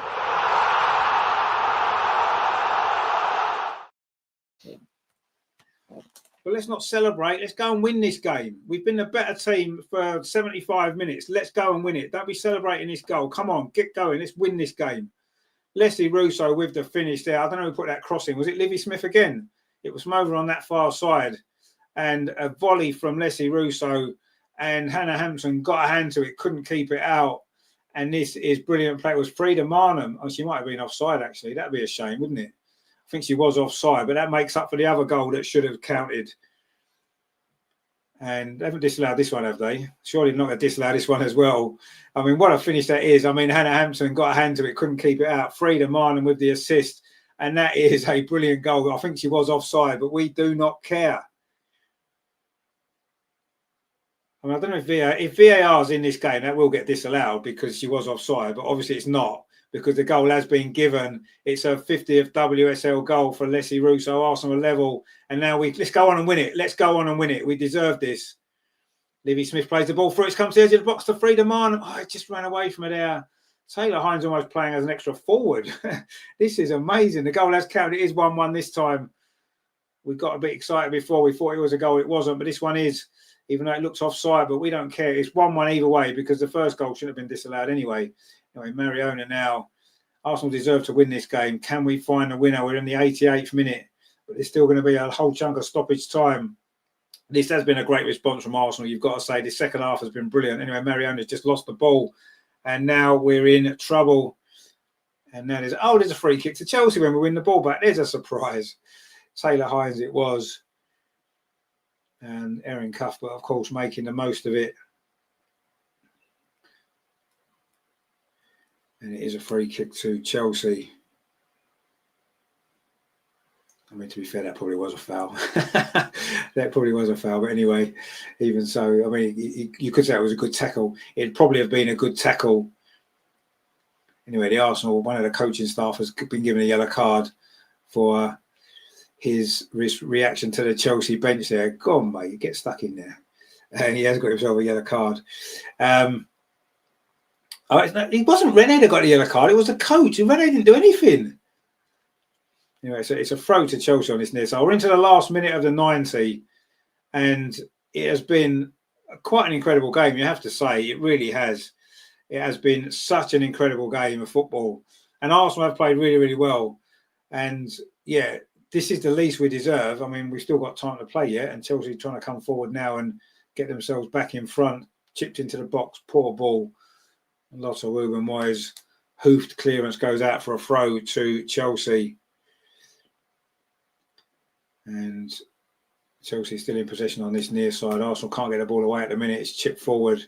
But let's not celebrate. Let's go and win this game. We've been the better team for 75 minutes. Let's go and win it. Don't be celebrating this goal. Come on, get going. Let's win this game. Leslie Russo with the finish there. I don't know who put that cross in. Was it Livy Smith again? It was from over on that far side. And a volley from Leslie Russo. And Hannah Hampson got a hand to it, couldn't keep it out. And this is brilliant play. It was Frida Marnham. Oh, she might have been offside, actually. That'd be a shame, wouldn't it? I think she was offside, but that makes up for the other goal that should have counted. And they haven't disallowed this one, have they? Surely not going to disallow this one as well. I mean, what a finish that is. I mean, Hannah Hampson got a hand to it, couldn't keep it out. Frida Marnham with the assist. And that is a brilliant goal. I think she was offside, but we do not care. I mean, I don't know if VAR is in this game, that will get disallowed because she was offside, but obviously it's not. Because the goal has been given. It's a 50th WSL goal for Leslie Russo, Arsenal level. And now let's go on and win it. Let's go on and win it. We deserve this. Livy Smith plays the ball through. It comes to the edge of the box to Frida Marnham. Oh, it just ran away from her there. Taylor Hines almost playing as an extra forward. This is amazing. The goal has counted. It is 1-1 this time. We got a bit excited before. We thought it was a goal. It wasn't. But this one is, even though it looks offside. But we don't care. It's 1-1 either way because the first goal shouldn't have been disallowed anyway. Anyway, Mariona now. Arsenal deserve to win this game. Can we find a winner? We're in the 88th minute, but there's still going to be a whole chunk of stoppage time. This has been a great response from Arsenal. You've got to say the second half has been brilliant. Anyway, Mariona's just lost the ball, and now we're in trouble. And now there's a free kick to Chelsea when we win the ball back. There's a surprise. Taylor Hines it was, and Erin Cuthbert, of course, making the most of it. And it is a free kick to Chelsea. I mean, to be fair, that probably was a foul. That probably was a foul. But anyway, even so, I mean, you could say it was a good tackle. It'd probably have been a good tackle. Anyway, the Arsenal, one of the coaching staff has been given a yellow card for his reaction to the Chelsea bench there. Go on, mate, get stuck in there. And he has got himself a yellow card. It wasn't Rene that got the yellow card. It was the coach. Rene didn't do anything. Anyway, so it's a throw to Chelsea on this near. So we're into the last minute of the 90, and it has been quite an incredible game. You have to say, it really has. It has been such an incredible game of football, and Arsenal have played really well. And yeah, this is the least we deserve. I mean, we've still got time to play yet, and Chelsea trying to come forward now and get themselves back in front. Chipped into the box, poor ball. Lotta Woobermoy's hoofed clearance goes out for a throw to Chelsea. And Chelsea still in possession on this near side. Arsenal can't get the ball away at the minute. It's chipped forward.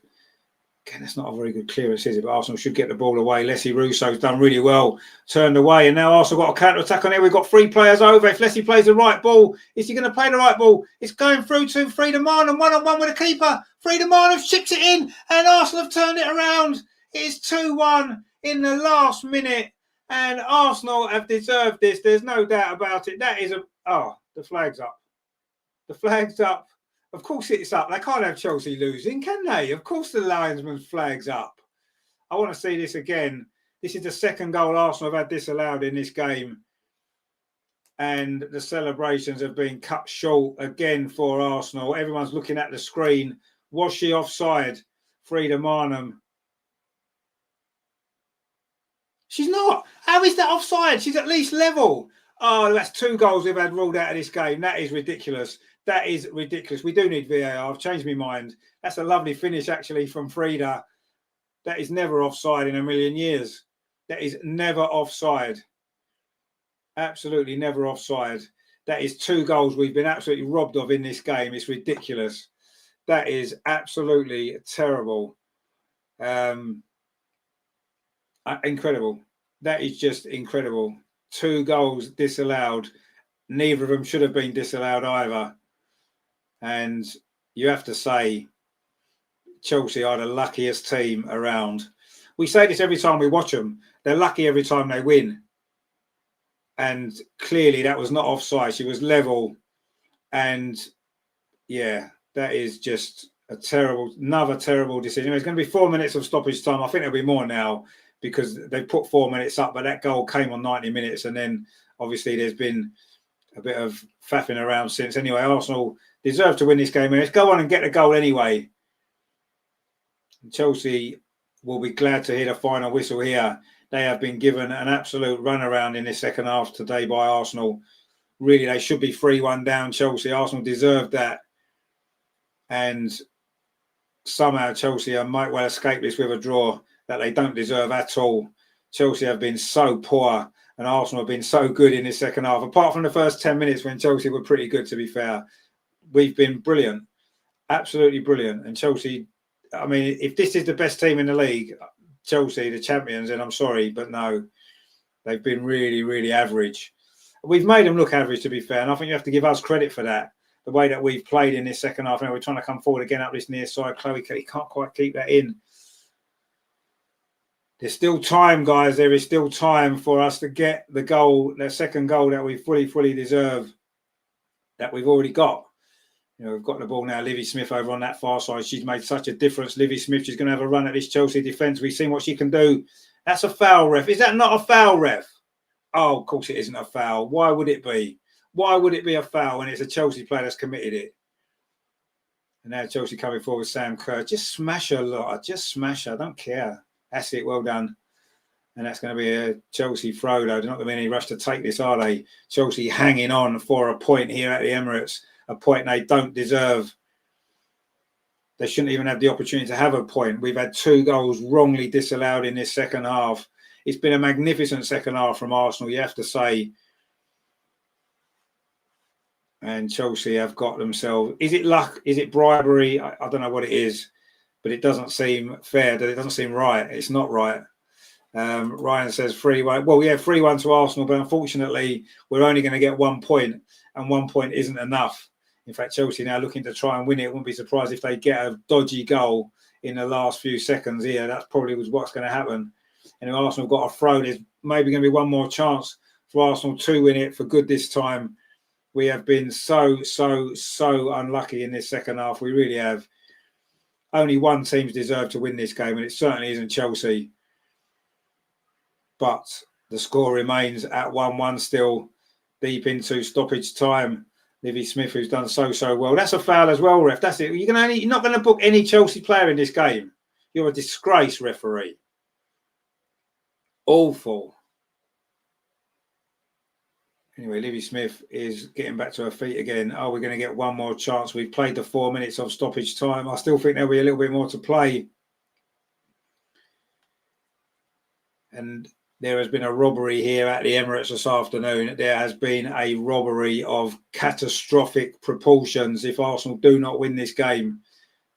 Again, that's not a very good clearance, is it? But Arsenal should get the ball away. Leslie Russo's done really well. Turned away. And now Arsenal got a counter-attack on here. We've got 3 players over. If Leslie plays the right ball, is he going to play the right ball? It's going through to Frida Marnham. One-on-one with the keeper. Frida Marnham chips it in. And Arsenal have turned it around. It's 2-1 in the last minute. And Arsenal have deserved this. There's no doubt about it. That is a... Oh, the flag's up. The flag's up. Of course it's up. They can't have Chelsea losing, can they? Of course the linesman's flag's up. I want to see this again. This is the second goal Arsenal have had disallowed in this game. And the celebrations have been cut short again for Arsenal. Everyone's looking at the screen. Was she offside? Frida Marnham. She's not. How is that offside? She's at least level. Oh, that's 2 goals we've had ruled out of this game. That is ridiculous. That is ridiculous. We do need VAR. I've changed my mind. That's a lovely finish, actually, from Frida. That is never offside in a million years. That is never offside. Absolutely never offside. That is 2 goals we've been absolutely robbed of in this game. It's ridiculous. That is absolutely terrible. Incredible. That is just incredible. 2 goals disallowed. Neither of them should have been disallowed either. And you have to say, Chelsea are the luckiest team around. We say this every time we watch them. They're lucky every time they win. And clearly that was not offside. She was level. And yeah, that is just another terrible decision. It's going to be 4 minutes of stoppage time. I think there'll be more now because they put 4 minutes up, but that goal came on 90 minutes. And then obviously there's been a bit of faffing around since. Anyway, Arsenal deserve to win this game. Let's go on and get the goal anyway. Chelsea will be glad to hear the final whistle here. They have been given an absolute runaround in this second half today by Arsenal. Really, they should be 3-1 down, Chelsea. Arsenal deserved that. And somehow Chelsea might well escape this with a draw that they don't deserve at all. Chelsea have been so poor and Arsenal have been so good in this second half. Apart from the first 10 minutes when Chelsea were pretty good, to be fair. We've been brilliant. Absolutely brilliant. And Chelsea, I mean, if this is the best team in the league, Chelsea, the champions, then I'm sorry, but no. They've been really, really average. We've made them look average, to be fair, and I think you have to give us credit for that. The way that we've played in this second half. Now we're trying to come forward again up this near side. Chloe Kelly can't quite keep that in. There's still time, guys. There is still time for us to get the goal, the second goal that we fully deserve, that we've already got. You know, we've got the ball now. Livy Smith over on that far side. She's made such a difference. Livy Smith, she's going to have a run at this Chelsea defence. We've seen what she can do. That's a foul, ref. Is that not a foul, ref? Oh, of course it isn't a foul. Why would it be? Why would it be a foul when it's a Chelsea player that's committed it? And now Chelsea coming forward with Sam Kerr. Just smash her, lot. Just smash her. I don't care. That's it. Well done. And that's going to be a Chelsea throw, though. They're not going to be any rush to take this, are they? Chelsea hanging on for a point here at the Emirates. A point they don't deserve. They shouldn't even have the opportunity to have a point. We've had 2 goals wrongly disallowed in this second half. It's been a magnificent second half from Arsenal, you have to say. And Chelsea have got themselves... Is it luck? Is it bribery? I don't know what it is. But it doesn't seem fair. It doesn't seem right. It's not right. Ryan says 3-1. Well, yeah, 3-1 to Arsenal. But unfortunately, we're only going to get 1 point. And 1 point isn't enough. In fact, Chelsea now looking to try and win it. Wouldn't be surprised if they get a dodgy goal in the last few seconds here. That's probably what's going to happen. And if Arsenal got a throw, there's maybe going to be one more chance for Arsenal to win it for good this time. We have been so unlucky in this second half. We really have. Only one team's deserved to win this game, and it certainly isn't Chelsea. But the score remains at 1-1 still, deep into stoppage time. Livy Smith, who's done so well. That's a foul as well, ref. That's it. You're not going to book any Chelsea player in this game. You're a disgrace, referee. Awful. Anyway, Livy Smith is getting back to her feet again. Oh, we're going to get one more chance. We've played the 4 minutes of stoppage time. I still think there'll be a little bit more to play. And There has been a robbery here at the Emirates this afternoon. There has been a robbery of catastrophic proportions. If Arsenal do not win this game,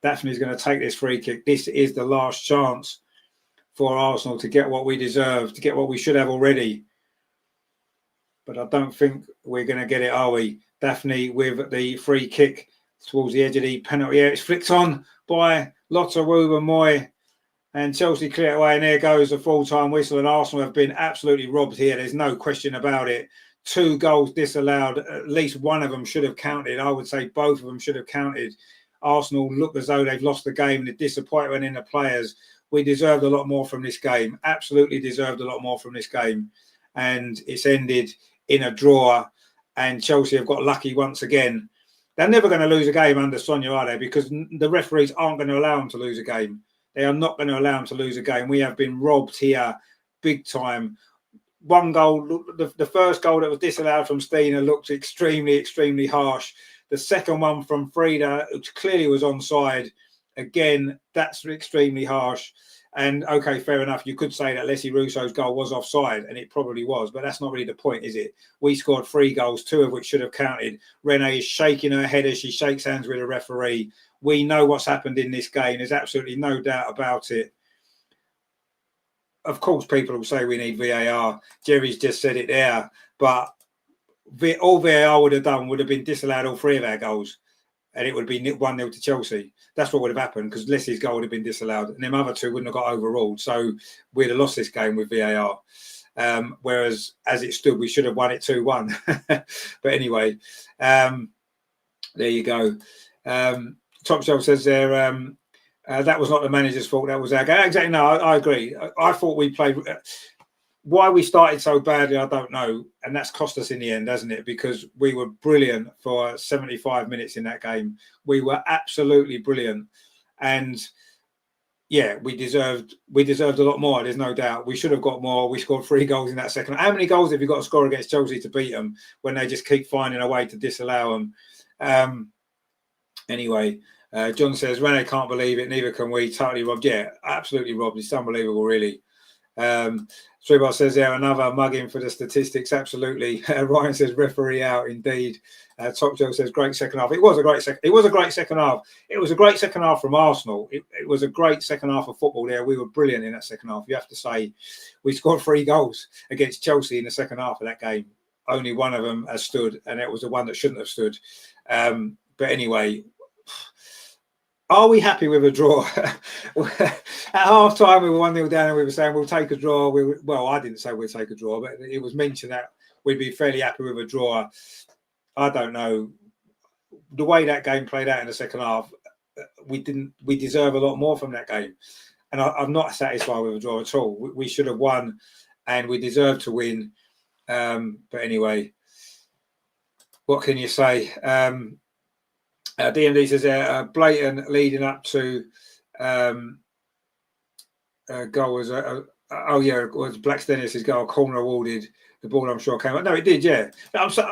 Daphne's going to take this free kick. This is the last chance for Arsenal to get what we deserve, to get what we should have already. But I don't think we're going to get it, are we? Daphne with the free kick towards the edge of the penalty area. It's flicked on by Lotta Wouber-Moy. And Chelsea clear it away, and there goes the full-time whistle. And Arsenal have been absolutely robbed here. There's no question about it. 2 goals disallowed. At least one of them should have counted. I would say both of them should have counted. Arsenal look as though they've lost the game. The disappointment in the players. We deserved a lot more from this game. Absolutely deserved a lot more from this game. And it's ended in a draw. And Chelsea have got lucky once again. They're never going to lose a game under Sonia, are they? Because the referees aren't going to allow them to lose a game. They are not going to allow them to lose a game. We have been robbed here big time. One goal, the first goal that was disallowed from Stina looked extremely, extremely harsh. The second one from Frida, which clearly was onside, again, that's extremely harsh. And, okay, fair enough. You could say that Leslie Russo's goal was offside, and it probably was, but that's not really the point, is it? We scored 3 goals, 2 of which should have counted. Renee is shaking her head as she shakes hands with the referee. We know what's happened in this game. There's absolutely no doubt about it. Of course, people will say we need VAR. Jerry's just said it there. But all VAR would have done would have been disallowed all 3 of our goals. And it would be 1-0 to Chelsea. That's what would have happened because Leslie's goal would have been disallowed. And them other 2 wouldn't have got overruled. So we'd have lost this game with VAR. Whereas, as it stood, we should have won it 2-1. But anyway, there you go. Top Shelf says there, that was not the manager's fault. That was our game. Exactly. No, I agree. I thought we played. Why we started so badly, I don't know. And that's cost us in the end, hasn't it? Because we were brilliant for 75 minutes in that game. We were absolutely brilliant. And yeah, we deserved a lot more. There's no doubt. We should have got more. We scored 3 goals in that second. How many goals have you got to score against Chelsea to beat them when they just keep finding a way to disallow them? Anyway, John says, Rene can't believe it. Neither can we. Totally robbed. Yeah, absolutely robbed. It's unbelievable, really. Sribar says there, another mugging for the statistics. Absolutely. Ryan says, referee out, indeed. Top Joe says, great second half. It was a great second half. It was a great second half from Arsenal. It was a great second half of football there. We were brilliant in that second half. You have to say, we scored 3 goals against Chelsea in the second half of that game. Only one of them has stood, and it was the one that shouldn't have stood. But anyway, are we happy with a draw? At half time, we were 1-0 down and we were saying we'll take a draw. Well, I didn't say we'd take a draw, but it was mentioned that we'd be fairly happy with a draw. I don't know. The way that game played out in the second half, we deserve a lot more from that game. And I'm not satisfied with a draw at all. We should have won and we deserve to win. But anyway, what can you say? DMD says blatant leading up to goal was it was Black Dennis's goal, corner awarded. The ball, I'm sure, came out. No, it did, yeah.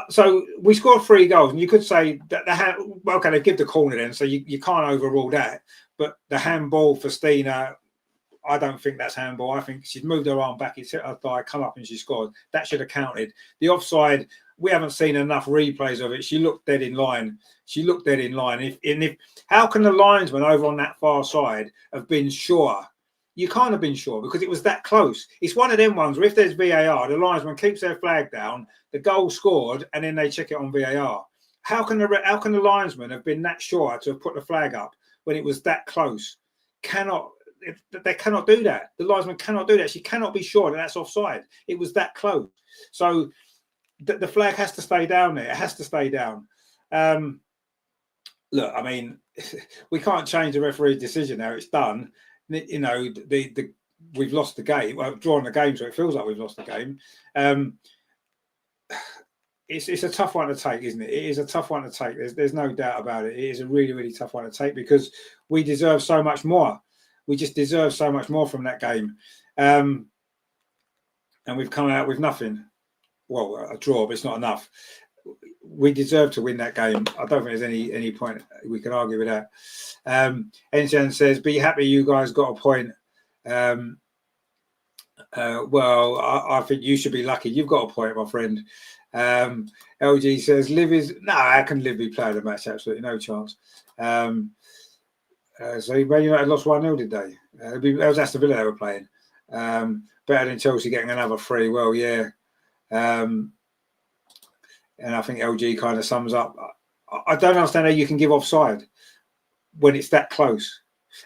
So we scored 3 goals, and you could say that okay, they give the corner then, so you can't overrule that. But the handball for Stina, I don't think that's handball. I think she's moved her arm back, it's hit her thigh, come up, and she scored. That should have counted. The offside, we haven't seen enough replays of it. She looked dead in line. If how can the linesman over on that far side have been sure? You can't have been sure because it was that close. It's one of them ones where if there's VAR, the linesman keeps their flag down, the goal scored, and then they check it on VAR. How can the linesman have been that sure to have put the flag up when it was that close? They cannot do that. The linesman cannot do that. She cannot be sure that that's offside. It was that close. So the flag has to stay down there. It has to stay down. Look, I mean, we can't change the referee's decision now. It's done. You know, we've lost the game. Well, drawn the game, so it feels like we've lost the game. It's a tough one to take, isn't it? It is a tough one to take. There's no doubt about it. It is a really, really tough one to take because we deserve so much more. We just deserve so much more from that game. And we've come out with nothing. Well, a draw, but it's not enough. We deserve to win that game. I don't think there's any point we can argue with that. Enjan says, be happy you guys got a point. Well, I think you should be lucky. You've got a point, my friend. LG says, Liv is... No, how can Liv be playing the match? Absolutely no chance. So Man United lost 1-0, did they? That was Aston Villa they were playing. Better than Chelsea getting another 3. Well, yeah. And I think LG kind of sums up. I don't understand how you can give offside when it's that close.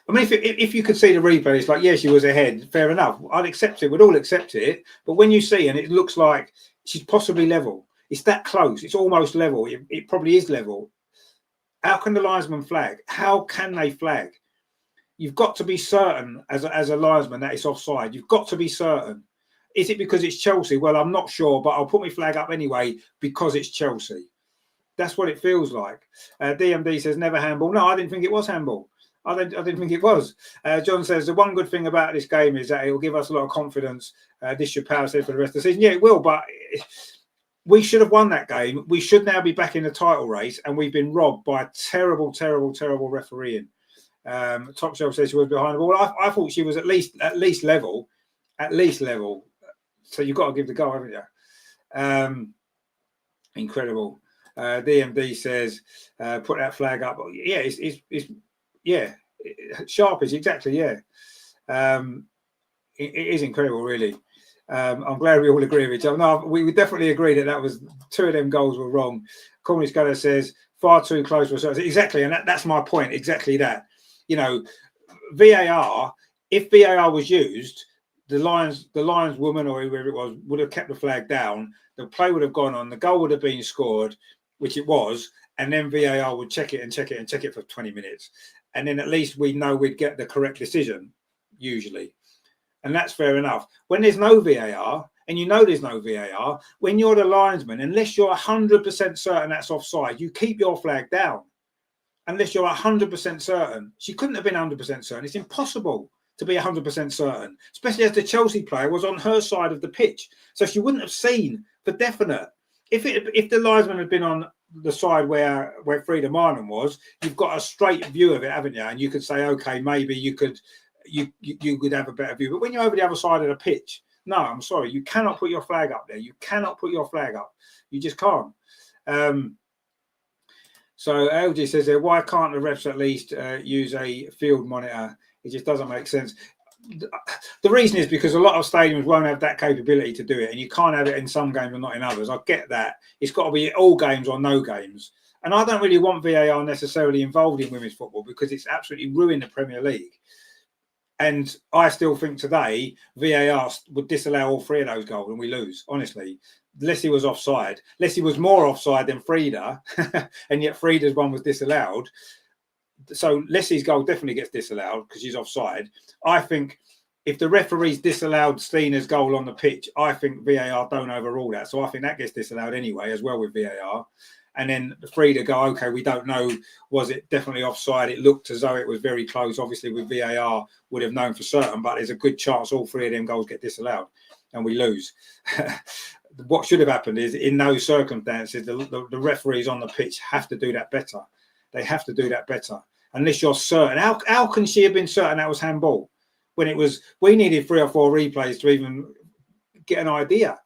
I mean, if you could see the replay, it's like, yeah, she was ahead. Fair enough. I'd accept it. We'd all accept it. But when you see, and it looks like she's possibly level, it's that close. It's almost level. It probably is level. How can the linesman flag? How can they flag? You've got to be certain as a linesman that it's offside. You've got to be certain. Is it because it's Chelsea? Well, I'm not sure, but I'll put my flag up anyway because it's Chelsea. That's what it feels like. DMD says never handball. No, I didn't think it was handball. I didn't think it was. John says the one good thing about this game is that it will give us a lot of confidence. This should power us for the rest of the season. Yeah, it will, but we should have won that game. We should now be back in the title race, and we've been robbed by terrible, terrible, terrible refereeing. Top Shelf says she was behind the ball. I thought she was at least level. So you've got to give the goal, haven't you? Incredible. DMD says put that flag up. Yeah, it's yeah, sharpish, exactly. Yeah, it is incredible, really. I'm glad we all agree with each other. No, we definitely agree that was 2 of them goals were wrong. Cornish Gunner says far too close for us. Exactly, and that's my point. Exactly that. You know, VAR. If VAR was used, the Lions woman or whoever it was would have kept the flag down. The play would have gone on. The goal would have been scored, which it was, and then VAR would check it for 20 minutes. And then at least we know we'd get the correct decision, usually. And that's fair enough. When there's no VAR, and you know there's no VAR, when you're the linesman, unless you're 100% certain that's offside, you keep your flag down. Unless you're 100% certain. She couldn't have been 100% certain. It's impossible to be 100% certain, especially as the Chelsea player was on her side of the pitch. So she wouldn't have seen for definite. If the linesman had been on the side where Frida Marlin was, you've got a straight view of it, haven't you? And you could say, okay, maybe you could have a better view. But when you're over the other side of the pitch, no, I'm sorry, you cannot put your flag up there. You cannot put your flag up. You just can't. So LG says there, why can't the refs at least use a field monitor? It just doesn't make sense. The reason is because a lot of stadiums won't have that capability to do it, and you can't have it in some games and not in others. I get that. It's got to be all games or no games. And I don't really want VAR necessarily involved in women's football because it's absolutely ruined the Premier League. And I still think today VAR would disallow all 3 of those goals and we lose, honestly. Leslie was offside. Leslie was more offside than Frida, and yet Frida's one was disallowed. So Leslie's goal definitely gets disallowed because she's offside. I think if the referees disallowed Stina's goal on the pitch, I think VAR don't overrule that. So I think that gets disallowed anyway as well with VAR. And then Frida go, okay, we don't know, was it definitely offside? It looked as though it was very close. Obviously with VAR would have known for certain, but there's a good chance all 3 of them goals get disallowed and we lose. What should have happened is in those circumstances, the referees on the pitch have to do that better. They have to do that better. Unless you're certain. How can she have been certain that was handball? When it was, we needed 3 or 4 replays to even get an idea.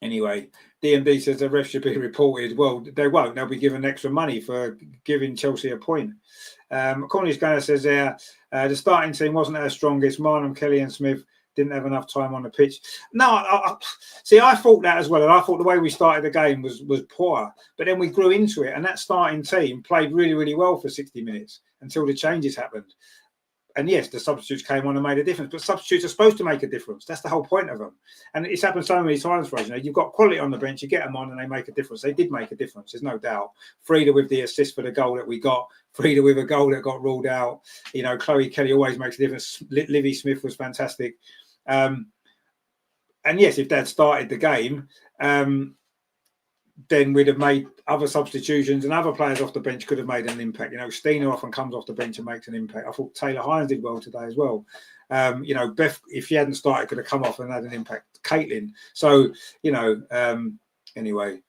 Anyway, DMD says the refs should be reported. Well, they won't. They'll be given extra money for giving Chelsea a point. Cornish Gunner says there, the starting team wasn't our strongest. Marnham, Kelly and Smith didn't have enough time on the pitch. No, I thought that as well. And I thought the way we started the game was poor. But then we grew into it. And that starting team played really, really well for 60 minutes until the changes happened. And yes, the substitutes came on and made a difference. But substitutes are supposed to make a difference. That's the whole point of them. And it's happened so many times for us. You know, you've got quality on the bench, you get them on and they make a difference. They did make a difference, there's no doubt. Frida with the assist for the goal that we got. Frida with a goal that got ruled out. You know, Chloe Kelly always makes a difference. Livy Smith was fantastic. And yes, if they'd started the game, then we'd have made other substitutions and other players off the bench could have made an impact. You know, Stina often comes off the bench and makes an impact. I thought Taylor Hines did well today as well. You know, Beth, if she hadn't started, could have come off and had an impact. Caitlin. So, you know, anyway.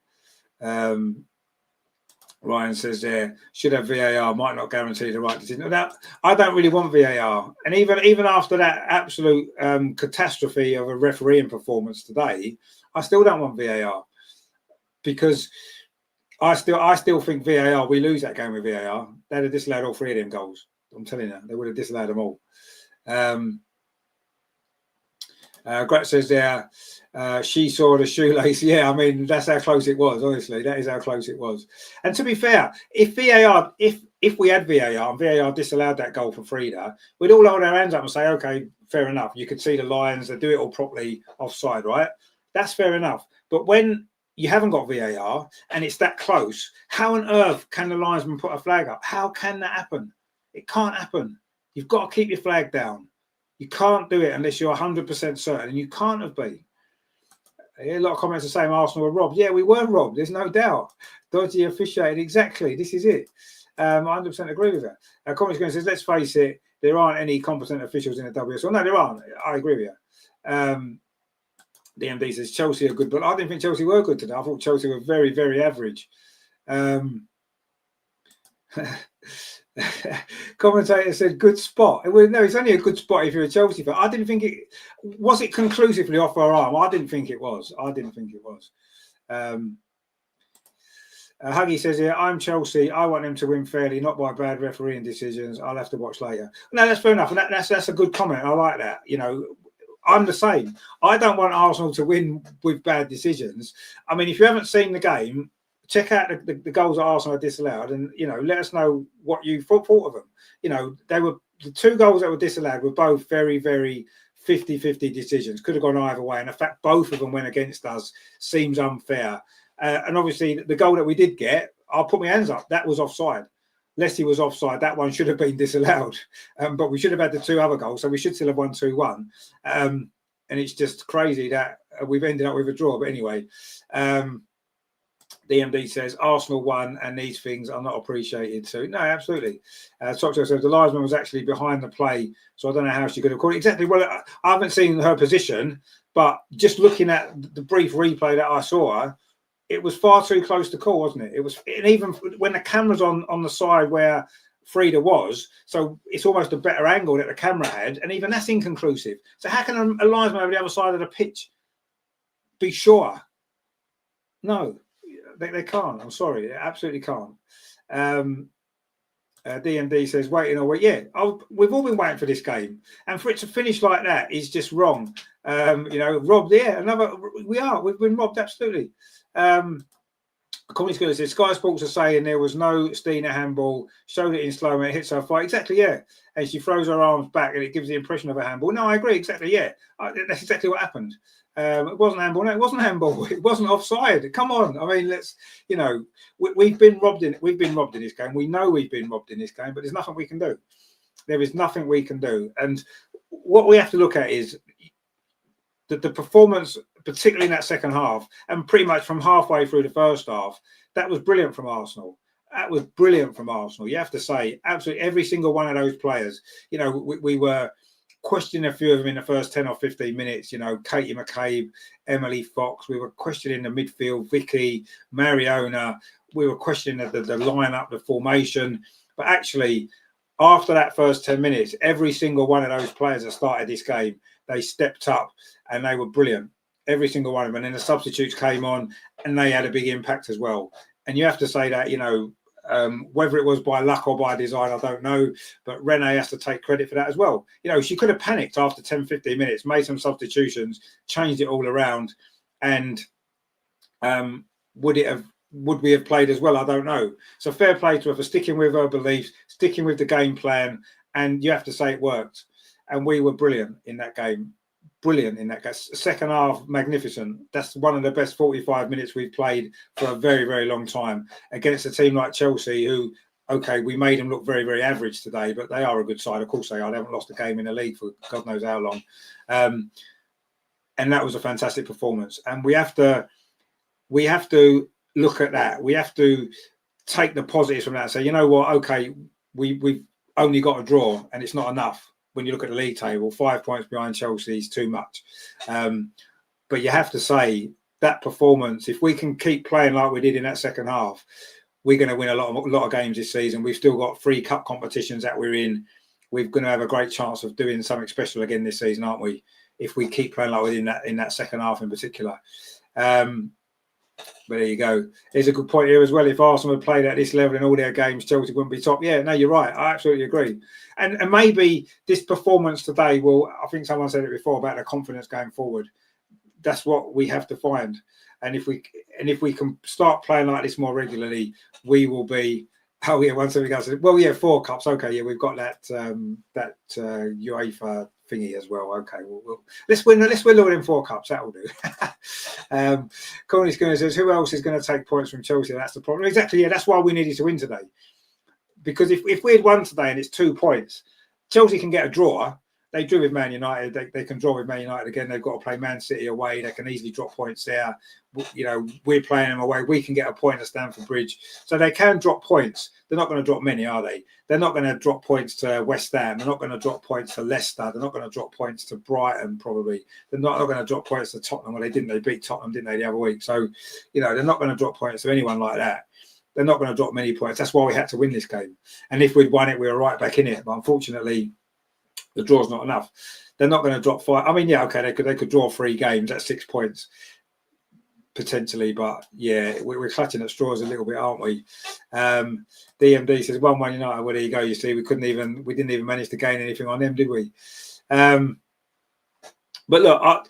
Ryan says there, should have VAR, might not guarantee the right decision. Now, I don't really want VAR. And even after that absolute catastrophe of a refereeing performance today, I still don't want VAR. Because I still think VAR, we lose that game with VAR. They'd have disallowed all 3 of them goals. I'm telling you, they would have disallowed them all. Grat says there, she saw the shoelace. Yeah, I mean, that's how close it was, honestly. That is how close it was. And to be fair, if VAR, if we had VAR and VAR disallowed that goal for Frida, we'd all hold our hands up and say, okay, fair enough. You could see the lines, they do it all properly offside, right? That's fair enough. But when you haven't got VAR and it's that close, how on earth can the linesman put a flag up? How can that happen? It can't happen. You've got to keep your flag down. You can't do it unless you're 100% certain, and you can't have been. A lot of comments are saying Arsenal were robbed. Yeah, we were robbed. There's no doubt. Dodgy officiating. Exactly. This is it. I 100% agree with that. Comments going says, let's face it, there aren't any competent officials in the WSL. No, there aren't. I agree with you. DMD says Chelsea are good, but I didn't think Chelsea were good today. I thought Chelsea were very, very average. Commentator said good spot. Well, no, it's only a good spot if you're a Chelsea fan. I didn't think it was it conclusively off our arm. I didn't think it was. Huggy says here, I'm Chelsea. I want them to win fairly, not by bad refereeing decisions. I'll have to watch later. No, that's fair enough. And that's a good comment. I like that. You know, I'm the same. I don't want Arsenal to win with bad decisions. I mean, if you haven't seen the game, check out the goals that Arsenal are disallowed, and let us know what you thought of them. They were the 2 goals that were disallowed were both very, very 50-50 decisions. Could have gone either way, and the fact both of them went against us seems unfair. And obviously, the goal that we did get, I'll put my hands up. That was offside. Leslie was offside. That one should have been disallowed, but we should have had the 2 other goals, so we should still have won 2-1. And it's just crazy that we've ended up with a draw. But anyway. DMD says Arsenal won and these things are not appreciated too. No, absolutely. Soccer says the linesman was actually behind the play, so I don't know how she could have called it. Exactly. Well, I haven't seen her position, but just looking at the brief replay that I saw, it was far too close to call, wasn't it? It was, and even when the camera's on the side where Frida was, so it's almost a better angle that the camera had, and even that's inconclusive. So how can a linesman over the other side of the pitch be sure? No. They can't. I'm sorry. They absolutely can't. DMD says, waiting or wait. Yeah, we've all been waiting for this game. And for it to finish like that is just wrong. Robbed. Yeah, we've been robbed. Absolutely. Corny School says, Sky Sports are saying there was no Stina handball, showed it in slow-mo, it hits her fight. Exactly, yeah. And she throws her arms back and it gives the impression of a handball. No, I agree. Exactly, yeah. That's exactly what happened. It wasn't handball. No, it wasn't handball. It wasn't offside. Come on. I mean, we've been robbed in this game. We know we've been robbed in this game, but there's nothing we can do. There is nothing we can do. And what we have to look at is the performance, particularly in that second half, and pretty much from halfway through the first half, that was brilliant from Arsenal. That was brilliant from Arsenal. You have to say, absolutely every single one of those players. We were questioning a few of them in the first 10 or 15 minutes. Katie McCabe, Emily Fox. We were questioning the midfield, Vicky, Mariona. We were questioning the lineup, the formation. But actually, after that first 10 minutes, every single one of those players that started this game, they stepped up and they were brilliant. Every single one of them. And then the substitutes came on and they had a big impact as well. And you have to say that, whether it was by luck or by design, I don't know. But Renee has to take credit for that as well. She could have panicked after 10, 15 minutes, made some substitutions, changed it all around. And would we have played as well? I don't know. So fair play to her for sticking with her beliefs, sticking with the game plan. And you have to say it worked. And we were brilliant in that game. Brilliant in that case. Second half, magnificent. That's one of the best 45 minutes we've played for a very, very long time against a team like Chelsea, who, okay, we made them look very, very average today, but they are a good side. Of course they are. They haven't lost a game in the league for God knows how long. And that was a fantastic performance. And we have to look at that. We have to take the positives from that and say, you know what, okay, we've only got a draw and it's not enough. When you look at the league table, 5 points behind Chelsea is too much. But you have to say that performance, if we can keep playing like we did in that second half, we're going to win a lot of games this season. We've still got 3 cup competitions that we're in. We're going to have a great chance of doing something special again this season, aren't we? If we keep playing like we did in that second half in particular. But there you go. There's a good point here as well. If Arsenal had played at this level in all their games, Chelsea wouldn't be top. Yeah, no, you're right. I absolutely agree. And maybe this performance today will, I think someone said it before about the confidence going forward. That's what we have to find. And if we can start playing like this more regularly, we will be. Oh yeah, once we go. Well, yeah, 4 cups. Okay, yeah, we've got that UEFA thingy as well. Okay, let's win all them 4 cups. That'll do. Connie Schooner says, who else is going to take points from Chelsea? That's the problem. Exactly. Yeah, that's why we needed to win today. Because if we had won today and it's 2 points, Chelsea can get a draw. They drew with Man United. They can draw with Man United again. They've got to play Man City away. They can easily drop points there. You know, we're playing them away. We can get a point at Stamford Bridge. So they can drop points. They're not going to drop many, are they? They're not going to drop points to West Ham. They're not going to drop points to Leicester. They're not going to drop points to Brighton, probably. They're not going to drop points to Tottenham. Well, they didn't. They beat Tottenham, didn't they, the other week? So, you know, they're not going to drop points to anyone like that. They're not going to drop many points. That's why we had to win this game. And if we'd won it, we were right back in it. But unfortunately, the draw's not enough. They're not going to drop 5. I mean, yeah, okay, they could draw 3 games. That's 6 points potentially, but yeah, we're clutching at straws a little bit, aren't we? DMD says 1-1 United. Well, there you go. You see, we didn't even manage to gain anything on them, did we? But look,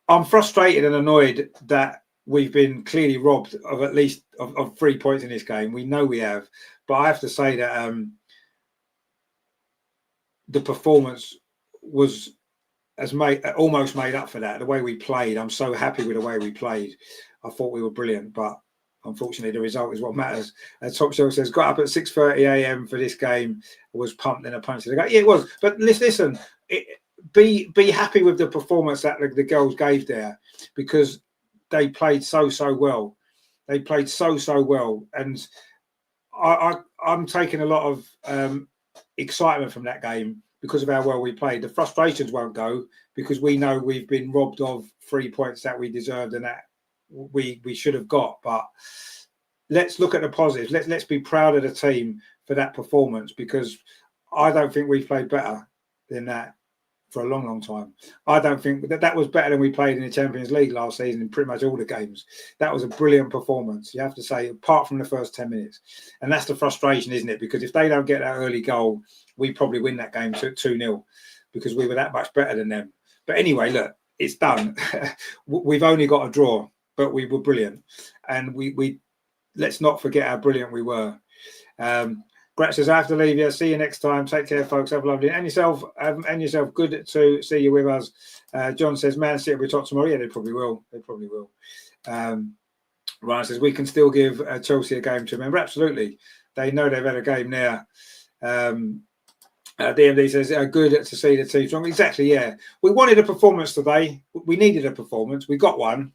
I'm frustrated and annoyed that we've been clearly robbed of at least of 3 points in this game. We know we have, but I have to say that the performance almost made up for that. The way we played, I'm so happy with the way we played. I thought we were brilliant, but unfortunately, the result is what matters. Top Shelf says, got up at 6:30 a.m. for this game, was pumped in a punch. Yeah, it was. But listen, be happy with the performance that the girls gave there, because they played so well. They played so well, and I'm taking a lot of excitement from that game because of how well we played. The frustrations won't go because we know we've been robbed of 3 points that we deserved and that we should have got. But let's look at the positives. Let's be proud of the team for that performance, because I don't think we've played better than that for a long time. I don't think that was better than we played in the Champions League last season in pretty much all the games. That was a brilliant performance, you have to say, apart from the first 10 minutes. And that's the frustration, isn't it? Because if they don't get that early goal, we probably win that game 2-0 because we were that much better than them. But anyway, look, it's done. We've only got a draw, but we were brilliant. And we let's not forget how brilliant we were. Grat says, I have to leave you. See you next time. Take care, folks. Have a lovely. And yourself. Good to see you with us. John says, Man City will be top tomorrow. Yeah, they probably will. Ryan says, we can still give Chelsea a game to remember. Absolutely. They know they've had a game there. DMD says, good to see the team strong. Exactly, yeah. We wanted a performance today. We needed a performance. We got one.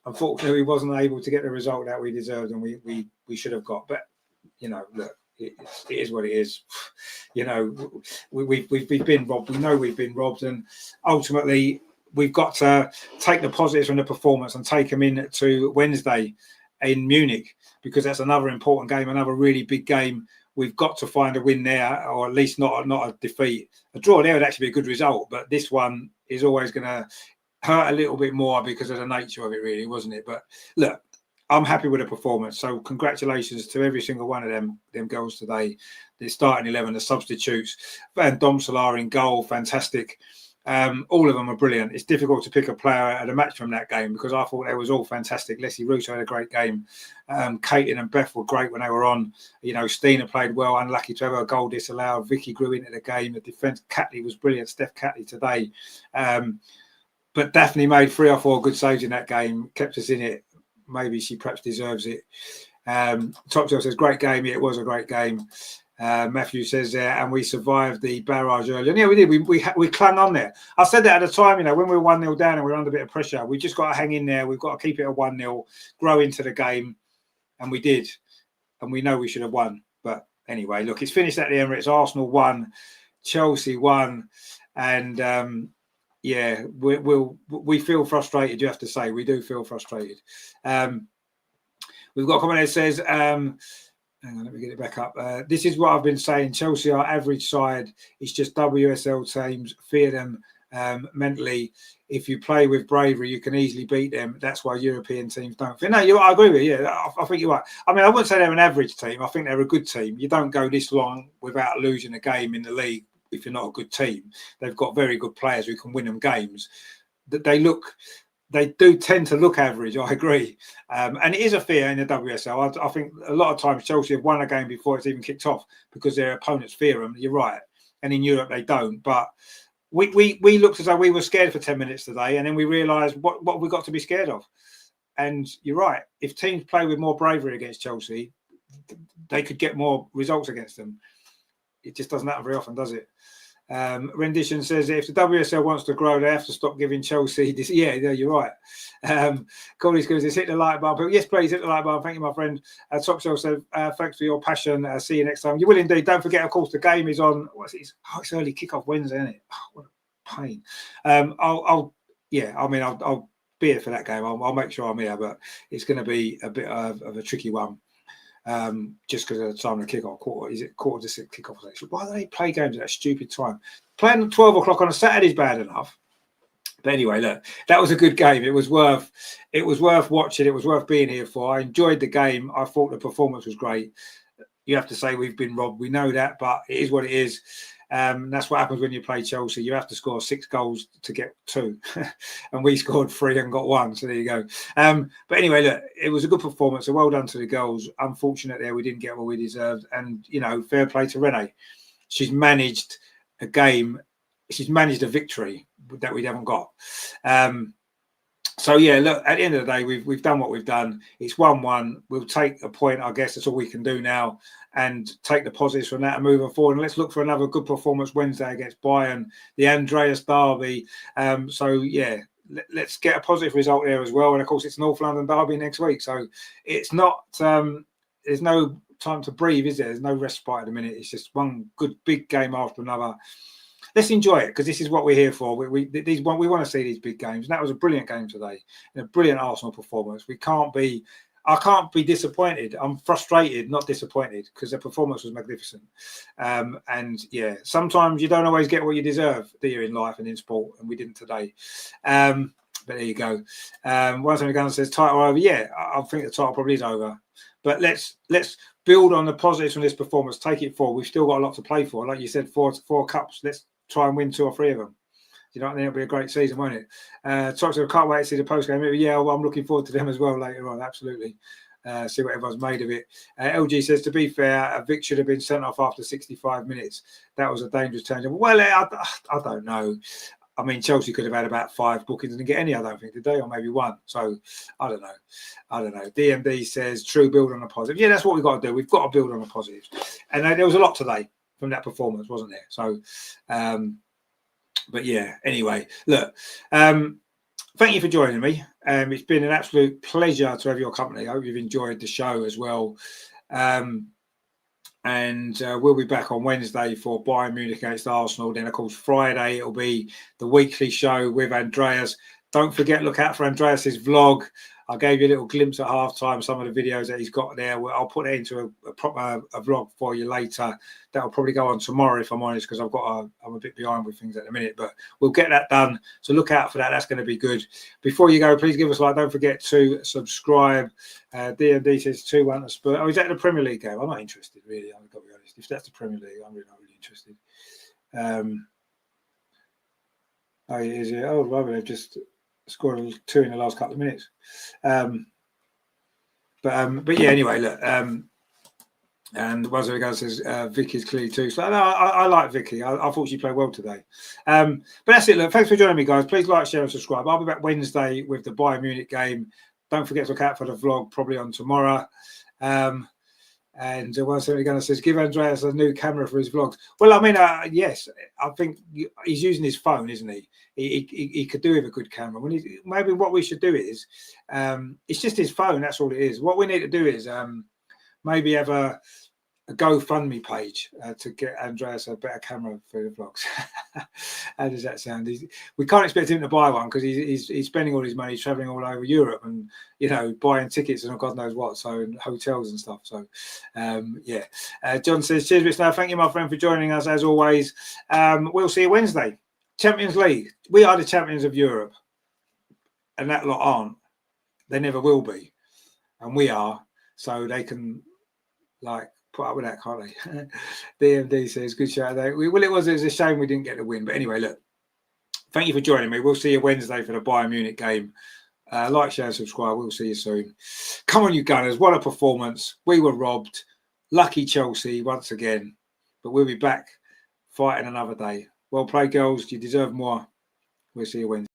Unfortunately, we wasn't able to get the result that we deserved and we should have got. But, you know, look, it is what it is. You know, we've been robbed. We know we've been robbed, and ultimately we've got to take the positives from the performance and take them into Wednesday in Munich, because that's another important game, another really big game. We've got to find a win there, or at least not a defeat. A draw there would actually be a good result, but this one is always going to hurt a little bit more because of the nature of it, really, wasn't it? But look, I'm happy with the performance. So congratulations to every single one of them girls today. The starting 11, the substitutes, Van Domselaar in goal, fantastic. All of them are brilliant. It's difficult to pick a player at a match from that game because I thought they was all fantastic. Leslie Russo had a great game. Caitlin and Beth were great when they were on. You know, Stina played well, unlucky to have a goal disallowed. Vicky grew into the game. The defence, Catley was brilliant. Steph Catley today. But Daphne made 3 or 4 good saves in that game, kept us in it. Maybe she perhaps deserves it. Topsell says, great game. Yeah, it was a great game. Matthew says there, and we survived the barrage earlier. And yeah, we did. We clung on there. I said that at the time, you know, when we were 1-0 down and we were under a bit of pressure, we just got to hang in there. We've got to keep it at 1-0, grow into the game. And we did. And we know we should have won. But anyway, look, it's finished at the Emirates. Arsenal won, Chelsea won. And yeah, we feel frustrated, you have to say. We do feel frustrated. We've got a comment that says, Hang on, let me get it back up. This is what I've been saying. Chelsea are average side. It's just WSL teams fear them mentally. If you play with bravery, you can easily beat them. That's why European teams don't fear. No, I agree with you. I think you're right. I mean, I wouldn't say they're an average team. I think they're a good team. You don't go this long without losing a game in the league if you're not a good team. They've got very good players who can win them games. They do tend to look average, I agree. And it is a fear in the WSL. I think a lot of times Chelsea have won a game before it's even kicked off because their opponents fear them. You're right. And in Europe, they don't. But we looked as though we were scared for 10 minutes today. And then we realised what have we got to be scared of? And you're right. If teams play with more bravery against Chelsea, they could get more results against them. It just doesn't happen very often, does it? Rendition says if the WSL wants to grow, they have to stop giving Chelsea this. Yeah, you're right. Corey says hit the like button. Yes, please hit the like button. Thank you, my friend. Top Shelf said thanks for your passion. See you next time. You will indeed. Don't forget, of course, the game is on. What's it? Oh, it's early kickoff Wednesday, isn't it? Oh, what a pain. I'll be here for that game. I'll make sure I'm here, but it's going to be a bit of a tricky one. Just because of the time of the kickoff, quarter to six kickoff? Why do they play games at that stupid time? Playing at 12 o'clock on a Saturday is bad enough. But anyway, look, that was a good game. It was worth watching. It was worth being here for. I enjoyed the game. I thought the performance was great. You have to say we've been robbed. We know that, but it is what it is. That's what happens when you play Chelsea. You have to score 6 goals to get 2, and we scored 3 and got 1. So there you go. But anyway, look, it was a good performance. So well done to the girls. Unfortunate there we didn't get what we deserved, and fair play to Renee. She's managed a game. She's managed a victory that we haven't got. So yeah, look, at the end of the day, we've done what we've done. It's 1-1. We'll take a point, I guess. That's all we can do now, and take the positives from that and moving forward. And let's look for another good performance Wednesday against Bayern, the Andreas derby. So yeah, let's get a positive result there as well. And of course, it's North London derby next week, so it's not. There's no time to breathe, is there? There's no respite at the minute. It's just one good big game after another. Let's enjoy it because this is what we're here for. We want to see these big games. And that was a brilliant game today and a brilliant Arsenal performance. I can't be disappointed. I'm frustrated, not disappointed, because the performance was magnificent. And yeah, sometimes you don't always get what you deserve, do you, in life and in sport? And we didn't today. But there you go. One thing again says title over. Yeah, I think the title probably is over. But let's build on the positives from this performance. Take it forward. We've still got a lot to play for. Like you said, four cups. Let's try and win 2 or 3 of them. You know, I think it'll be a great season, won't it? Toxic, I can't wait to see the post game. Yeah, well, I'm looking forward to them as well later on. Absolutely. See what everyone's made of it. LG says, to be fair, Vic should have been sent off after 65 minutes. That was a dangerous turn. Well, I don't know. I mean, Chelsea could have had about 5 bookings and didn't get any, I don't think, did they? Or maybe 1. So, I don't know. DMD says, true, build on the positive. Yeah, that's what we've got to do. We've got to build on the positives. And there was a lot today from that performance, wasn't there? So, but yeah, anyway, look, thank you for joining me. It's been an absolute pleasure to have your company. I hope you've enjoyed the show as well. And we'll be back on Wednesday for Bayern Munich against Arsenal. Then, of course, Friday, it'll be the weekly show with Andreas. Don't forget, look out for Andreas's vlog. I gave you a little glimpse at halftime, some of the videos that he's got there. I'll put it into a proper vlog for you later. That'll probably go on tomorrow, if I'm honest, because I'm a bit behind with things at the minute. But we'll get that done. So look out for that. That's going to be good. Before you go, please give us a like. Don't forget to subscribe. D&D says 2-1 to Spurs. Oh, is that the Premier League game? I'm not interested, really. I've got to be honest. If that's the Premier League, I'm really not really interested. Oh, it is. Yeah. Oh, right. They've just scored 2 in the last couple of minutes. But yeah, anyway, look. And one of the guys says Vicky's clearly too. So I like Vicky. I thought she played well today. But that's it. Look, thanks for joining me, guys. Please like, share, and subscribe. I'll be back Wednesday with the Bayern Munich game. Don't forget to look out for the vlog, probably on tomorrow. And one thing again says, give Andreas a new camera for his vlogs. Well, I mean, yes, I think he's using his phone, isn't he? He could do with a good camera. Maybe what we should do is, it's just his phone. That's all it is. What we need to do is maybe have a GoFundMe page to get Andreas a better camera for the vlogs. How does that sound? We can't expect him to buy one because he's spending all his money traveling all over Europe and, you know, buying tickets and God knows what, so and hotels and stuff. So, yeah. John says, cheers, Rich. Now, thank you, my friend, for joining us as always. We'll see you Wednesday. Champions League. We are the champions of Europe, and that lot aren't. They never will be, and we are. So they can like put up with that, can't they? DMD says, good shout out. Well, it was a shame we didn't get the win. But anyway, look, thank you for joining me. We'll see you Wednesday for the Bayern Munich game. Like, share, and subscribe. We'll see you soon. Come on, you Gunners. What a performance. We were robbed. Lucky Chelsea once again. But we'll be back fighting another day. Well played, girls. You deserve more. We'll see you Wednesday.